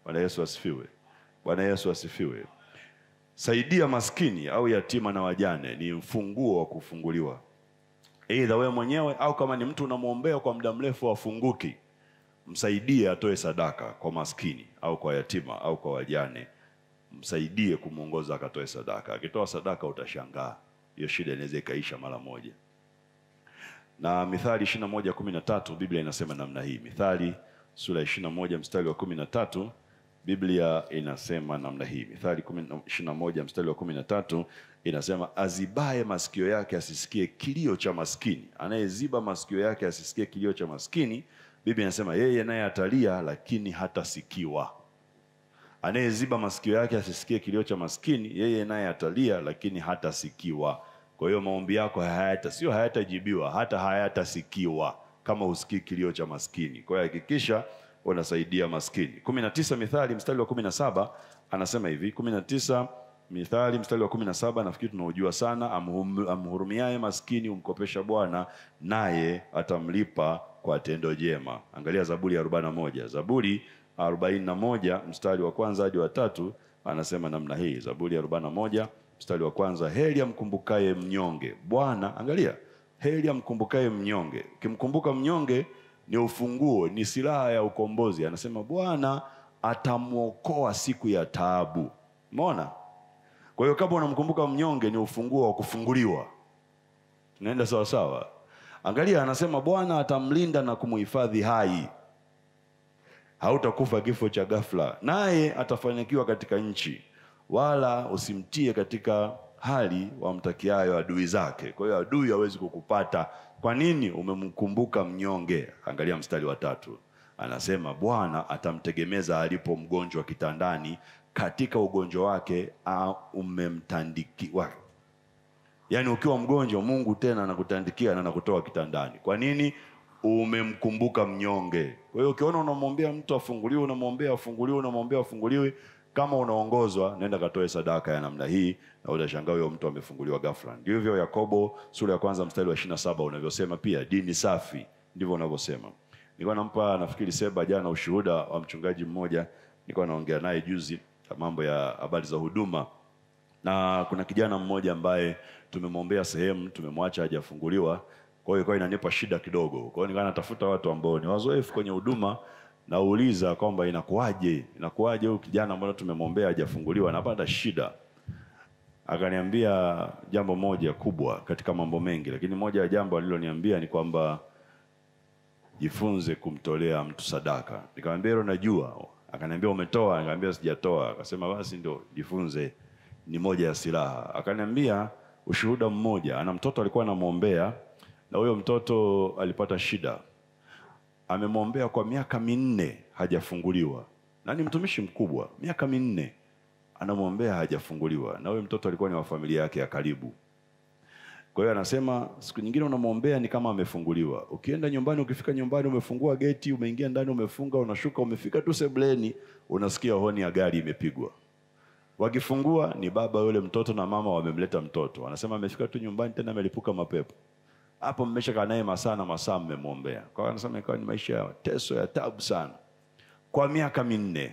Bwana Yesu asifiwe. Bwana Yesu asifiwe. Saidia maskini au yatima na wajane, ni mfunguo wa kufunguliwa. Aidha wewe mwenyewe au kama ni mtu unamuombea kwa muda mrefu afunguki, msaidie atoe sadaka kwa maskini au kwa yatima au kwa wajane. Msaidie kumuongoza akatoe sadaka. Akitoa sadaka utashangaa, hiyo shida inaweza ikaisha mara moja. Na Mithali 21:13 Biblia inasema namna hii. Mithali sura 21 mstari wa 13 Biblia inasema namna hii. Mithali 21 mstari wa 13 inasema, azibaye masikio yake asisikie kilio cha maskini. Anayeziba masikio yake asisikie kilio cha maskini, Biblia inasema yeye naye atalia lakini hatasikiwa. Anayeziba masikio yake asisikie kilio cha maskini, yeye naye atalia lakini hatasikiwa. Kwa hiyo maombi yako sio hayatajibiwa, hata hayatasikiwa kama usikii kilio cha maskini. Kwa hiyo hakikisha unasaidia maskini. 19 Mithali mstari wa 17 anasema hivi. 19 Mithali mstari wa 17 nafikiri tunaujua sana. Amhurumiaye maskini umkopesha Bwana, naye atamlipa kwa tendo jema. Angalia Zaburi 41. Zaburi 41 mstari wa kwanza hadi wa 3 anasema namna hii. Zaburi 41 mstari wa kwanza, heri amkumbukaye mnyonge Bwana. Angalia, heri amkumbukaye mnyonge. Ukimkumbuka mnyonge ni ufunguo, ni silaha ya ukombozi. Anasema Bwana atamuokoa siku ya taabu. Umeona? Kwa hiyo kama unamkumbuka mnyonge ni ufunguo wa kufunguliwa. Tunaenda sawa sawa. Angalia, anasema Bwana atamlinda na kumuhifadhi hai. Hautakufa kifo cha ghafla, naye atafanikiwa katika nchi, wala usimtie katika hali wamtakiayo adui zake. Kwa hiyo adui hawezi kukupata. Kwa nini? Umemkumbuka mnyonge. Angalia mstari wa 3. Anasema Bwana atamtegemeza alipo mgonjwa kitandani, katika ugonjwa wake umemtandikia. Yaani ukiwa mgonjwa, Mungu tena anakutandikia na anakutoa kitandani. Kwa nini? Umemkumbuka mnyonge. Kwa hiyo ukiona unamwombea mtu afunguliwe, unamwombea afunguliwe, unamwombea afunguliwe, kama unaongozwa, nenda katoe sadaka ya namna hii na utashangaa huyo mtu amefunguliwa ghafla. Ndio hivyo Yakobo sura ya kwanza mstari wa 27 unavyosema pia, dini safi ndivyo unavyosema. Nilikuwa nampa nafikiri Seba jana ushuhuda wa mchungaji mmoja, nilikuwa naongea naye juzi mambo ya habari za huduma. Na kuna kijana mmoja ambaye tumemwombea sehemu, tumemwacha hajafunguliwa. Kwa hiyo inanipa shida kidogo. Kwa hiyo nikawa natafuta watu ambao ni wazoefu kwenye huduma, na uuliza kwamba inakuaje huyu kijana ambaye tumemwombea hajafunguliwa, anapata shida. Akaniambia jambo moja kubwa katika mambo mengi, lakini moja ya jambo aliloniambia ni kwamba jifunze kumtolea mtu sadaka. Nikamwambia hilo najua. Akaniambia umetoa? Nikamwambia sijatoa. Akasema basi ndio jifunze, ni moja ya silaha. Akaniambia ushuhuda mmoja, ana mtoto alikuwa anamwombea, na huyo mtoto alipata shida. Amemwombea kwa miaka 4 hajafunguliwa. Na ni mtumishi mkubwa, miaka 4 anamwombea hajafunguliwa. Na huyo mtoto alikuwa ni wa familia yake ya karibu. Kwa hiyo anasema siku nyingine unamwombea ni kama amefunguliwa. Ukienda nyumbani, ukifika nyumbani umefungua geti, umeingia ndani, umefunga, unashuka, umefika tu sebuleni, unasikia honi ya gari imepigwa. Wakifungua ni baba yule mtoto na mama wamemleta mtoto. Anasema amefika tu nyumbani tena amelipuka mapepo. Hapo mmeshakaa naye masaa na masaa mmemwombea. Kwa hiyo anasema ikawa ni maisha ya teso ya taabu sana kwa miaka 4.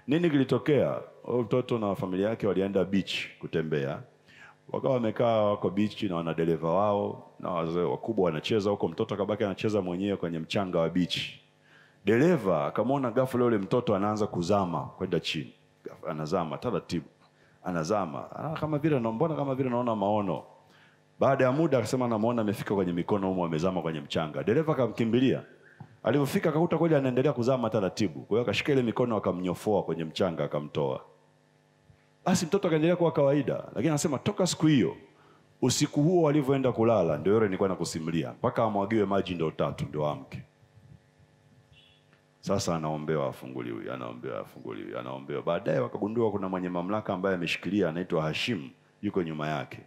Nini kilitokea? Mtoto na familia yake walienda beach kutembea. Wakawa wamekaa wako beach na wana dereva wao na wazee wakubwa wanacheza huko, mtoto akabaki anacheza mwenyewe kwenye mchanga wa beach. Dereva akamwona ghafla yule mtoto anaanza kuzama kwenda chini. Anazama taratibu. Anazama. Kama vile naona maono. Baada ya muda akasema anamuona amefika kwenye mikono humo, amezama kwenye mchanga. Dereva akamkimbilia. Alipofika akakuta kweli anaendelea kuzama taratibu. Kwa hiyo akashika ile mikono akamnyofoa kwenye mchanga akamtoa. Basi mtoto akaendelea kuwa kawaida, lakini anasema toka siku hiyo, usiku huo walivyoenda kulala, ndio yule nilikuwa nakusimulia, mpaka amwagiwe maji ndio 3 ndio amke. Sasa anaombewa afunguliwe, anaombewa. Baadaye wakagundua kuna mwenye mamlaka ambaye ameshikilia, anaitwa Hashim, yuko nyuma yake.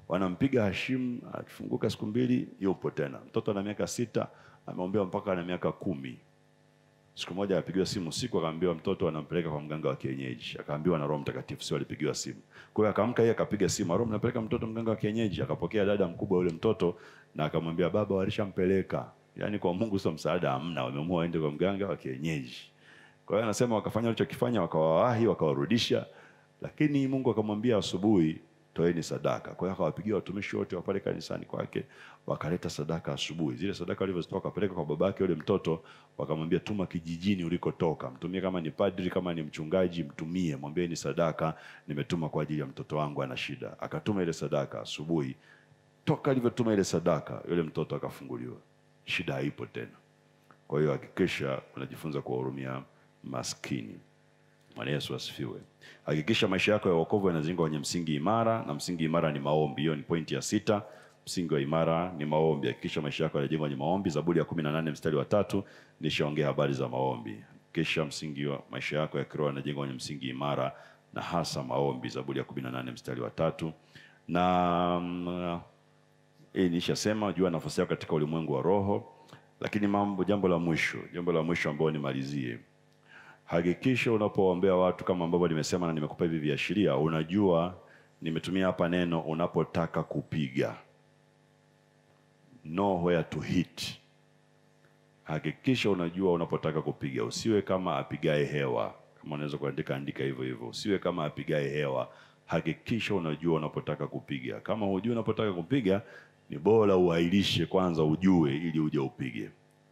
Wanampiga Hashim, akifunguka siku 2 yupo tena. Mtoto ana miaka 6, ameombewa mpaka ana miaka 10. Siku moja apigiwa simu usiku, akaambiwa mtoto anampeleka kwa mganga wa kienyeji. Akaambiwa na Roho Mtakatifu, sio alipigiwa simu. Kwa hiyo akaamka yeye akapiga simu, Roho mnapeleka mtoto mganga wa kienyeji. Akapokea dada mkubwa yule mtoto na akamwambia baba walishampeleka. Yaani kwa Mungu sio msaada hamna, wameamua waende kwa mganga wa kienyeji. Kwa hiyo anasema wakafanya walichokifanya, wakawawahi, wakawarudisha. Lakini Mungu akamwambia asubuhi toeni sadaka. Kwa hiyo akawapigia watumishi wote wa pale kanisani kwake, wakaleta sadaka asubuhi. Zile sadaka walizozitoa akapeleka kwa babake yule mtoto, wakamwambia tuma kijijini ulikotoka. Mtumie kama ni padri, kama ni mchungaji, mtumie, mwambie ni sadaka nimetuma kwa ajili ya mtoto wangu ana shida. Akatuma ile sadaka asubuhi. Toka alivyotuma ile sadaka, yule mtoto akafunguliwa. Shida haipo tena. Kwa hiyo hakikisha unajifunza kuwahurumia maskini. Bwana Yesu asifiwe. Hakikisha maisha yako ya wokovu yanazingwa kwenye msingi imara, na msingi imara ni maombi. Hiyo ni pointi ya 6. Msingi wa imara ni maombi. Hakikisha maisha yako yanajengwa kwenye maombi. Zaburi ya 18 mstari wa 3 nishaongea habari za maombi. Hakikisha msingi wa maisha yako ya kiroho yanajengwa kwenye msingi imara na hasa maombi. Zaburi ya 18 mstari wa 3. Na nishasema jua nafasi yako katika ulimwengu wa roho. Lakini jambo la mwisho ambao nimalizie. Hakikisha unapoombea watu kama ambavyo nimesema na nimekupa hivi viashiria, unajua nimetumia hapa neno unapotaka kupiga. Know where to hit. Hakikisha unajua unapotaka kupiga. Usiwe kama apigae hewa. Kama unaweza kuandika, andika hivyo hivyo. Usiwe kama apigae hewa. Hakikisha unajua unapotaka kupiga. Kama hujui unapotaka kupiga, ni bora uahirishe kwanza ujue ili uje upige.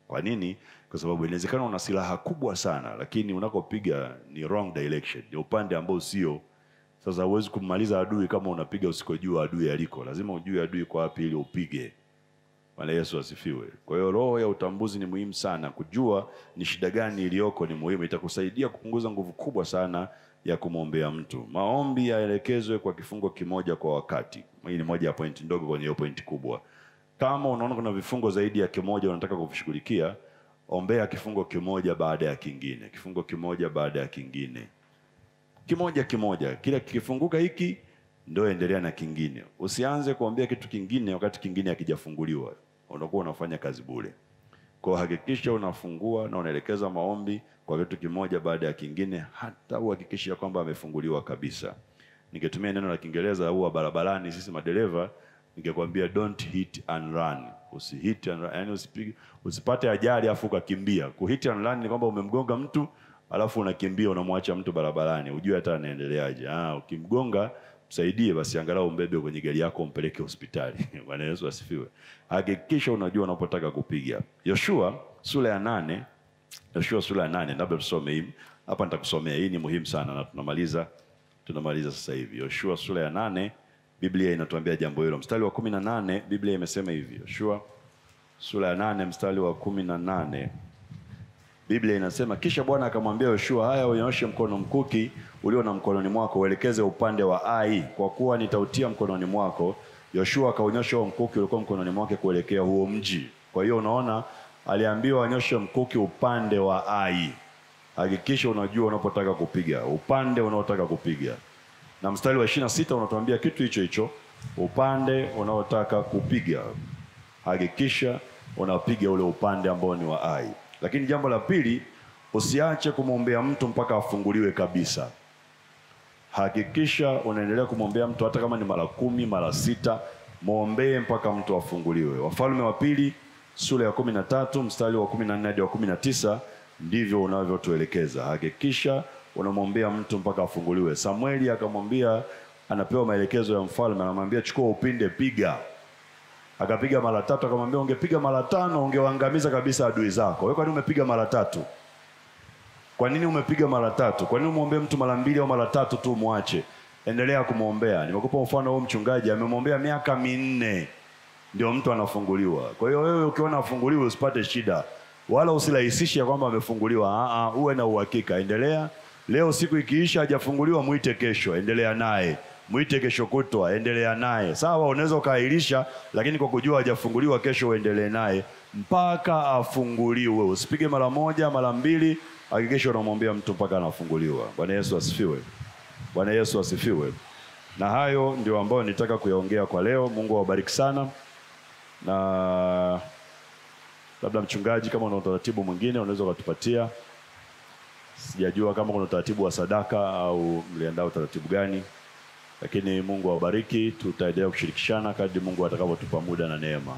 Kwa nini? Kwa sababu inawezekana una silaha kubwa sana, lakini unakopiga ni wrong direction, ni upande ambao sio. Sasa huwezi kumaliza adui kama unapiga usikojua adui aliko. Lazima ujue adui kwa wapi ili upige. Bwana Yesu asifiwe. Kwa hiyo roho ya utambuzi ni muhimu sana. Kujua ni shida gani iliyoko ni muhimu. Itakusaidia kupunguza nguvu kubwa sana ya kumwombea mtu. Maombi yaelekezwe kwa kifungo kimoja kwa wakati. Hii ni moja ya pointi ndogo kwenye hiyo pointi kubwa. Kama unaona kuna vifungo zaidi ya kimoja unataka kuvishughulikia, ombea kifungo kimoja baada ya kingine. Kifungo kimoja baada ya kingine. Kimoja. Kila kifunguka hiki ndio endelea na kingine. Usianze kuombea kitu kingine wakati kingine hakijafunguliwa. Unakuwa unafanya kazi bure. Kwa hakikisha unafungua na unaelekeza maombi kwa kitu kimoja baada ya kingine, hata uhakikishe kwamba amefunguliwa kabisa. Ningetumia neno la Kiingereza huwa barabarani sisi madereva, ningekwambia don't hit and run. Usihit and run. Yaani usipate ajali afu ukakimbia. Kuhit and run ni kwamba umemgonga mtu alafu unakimbia unamwacha mtu barabarani. Ujue hata anaendeleaje. Ukimgonga msaidie basi angalau umbebe kwenye gari yako umpeleke hospitali. Bwana Yesu asifiwe. Hakikisha unajua unapotaka kupiga. Yoshua sura ya 8, labda tusome hii. Hapa nitakusomea. Hii ni muhimu sana na tunamaliza sasa hivi. Yoshua sura ya 8, Biblia inatuambia jambo hilo. Mstari wa 18, Biblia imesema hivi. Yoshua sura ya 8 mstari wa 18. Biblia inasema kisha Bwana akamwambia Yoshua, haya unyoshe mkono mkuki ulio na mkononi mwako, uelekeze upande wa Ai, kwa kuwa nitautia mkononi mwako. Yoshua akaunyosha huo mkuki ulikuwa mkononi mwake kuelekea huo mji. Kwa hiyo unaona aliambiwa anyoshe mkuki upande wa Ai. Hakikisha unajua unapotaka kupiga, upande unaotaka kupiga. Na mstari wa 26 unatuambia kitu hicho, upande unaotaka kupiga. Hakikisha unapiga ule upande ambao ni wa Ai. Lakini jambo la pili, usiache kumwombea mtu mpaka afunguliwe kabisa. Hakikisha unaendelea kumwombea mtu hata kama ni mara 10, mara 6, muombee mpaka mtu afunguliwe. Wafalme wa pili sura ya 13 mstari wa 14 hadi wa 19 ndivyo unavyotuelekeza. Hakikisha unamwombea mtu mpaka afunguliwe. Samueli akamwambia, anapewa maelekezo ya mfalme, anamwambia chukua upinde piga. Akapiga mara 3, akamwambia ungepiga mara 5 ungewaangamiza kabisa adui zako. Wewe kwa nini umepiga mara 3? Kwa nini umepiga mara 3? Kwa nini muombe mtu mara 2 au mara 3 tu muache? Endelea kumuombea. Nimekupa mfano huo mchungaji amemwombea miaka 4 ndio mtu anafunguliwa. Kwa hiyo wewe ukiona afunguliwe usipate shida. Wala usirahisishe kwamba amefunguliwa. Uwe na uhakika. Endelea Leo siku ikiisha hajafunguliwa, muite kesho, endelea naye. Muite kesho kutwa, endelea naye. Sawa, unaweza ukaahirisha, lakini kwa kujua hajafunguliwa, kesho uendelee naye mpaka afunguliwe. Usipige mara moja, mara mbili, hakikisha unamwambia mtu mpaka anafunguliwa. Bwana Yesu asifiwe. Bwana Yesu asifiwe. Na hayo ndio ambayo nitaka kuyaongea kwa leo. Mungu awabariki sana. Na labda mchungaji, kama una utaratibu mwingine unaweza ukatupatia. Sijajua kama kuna utaratibu wa sadaka au mliandaa utaratibu gani. Lakini Mungu awabariki, tutaendelea kushirikishana kadri Mungu atakavyotupa muda na neema.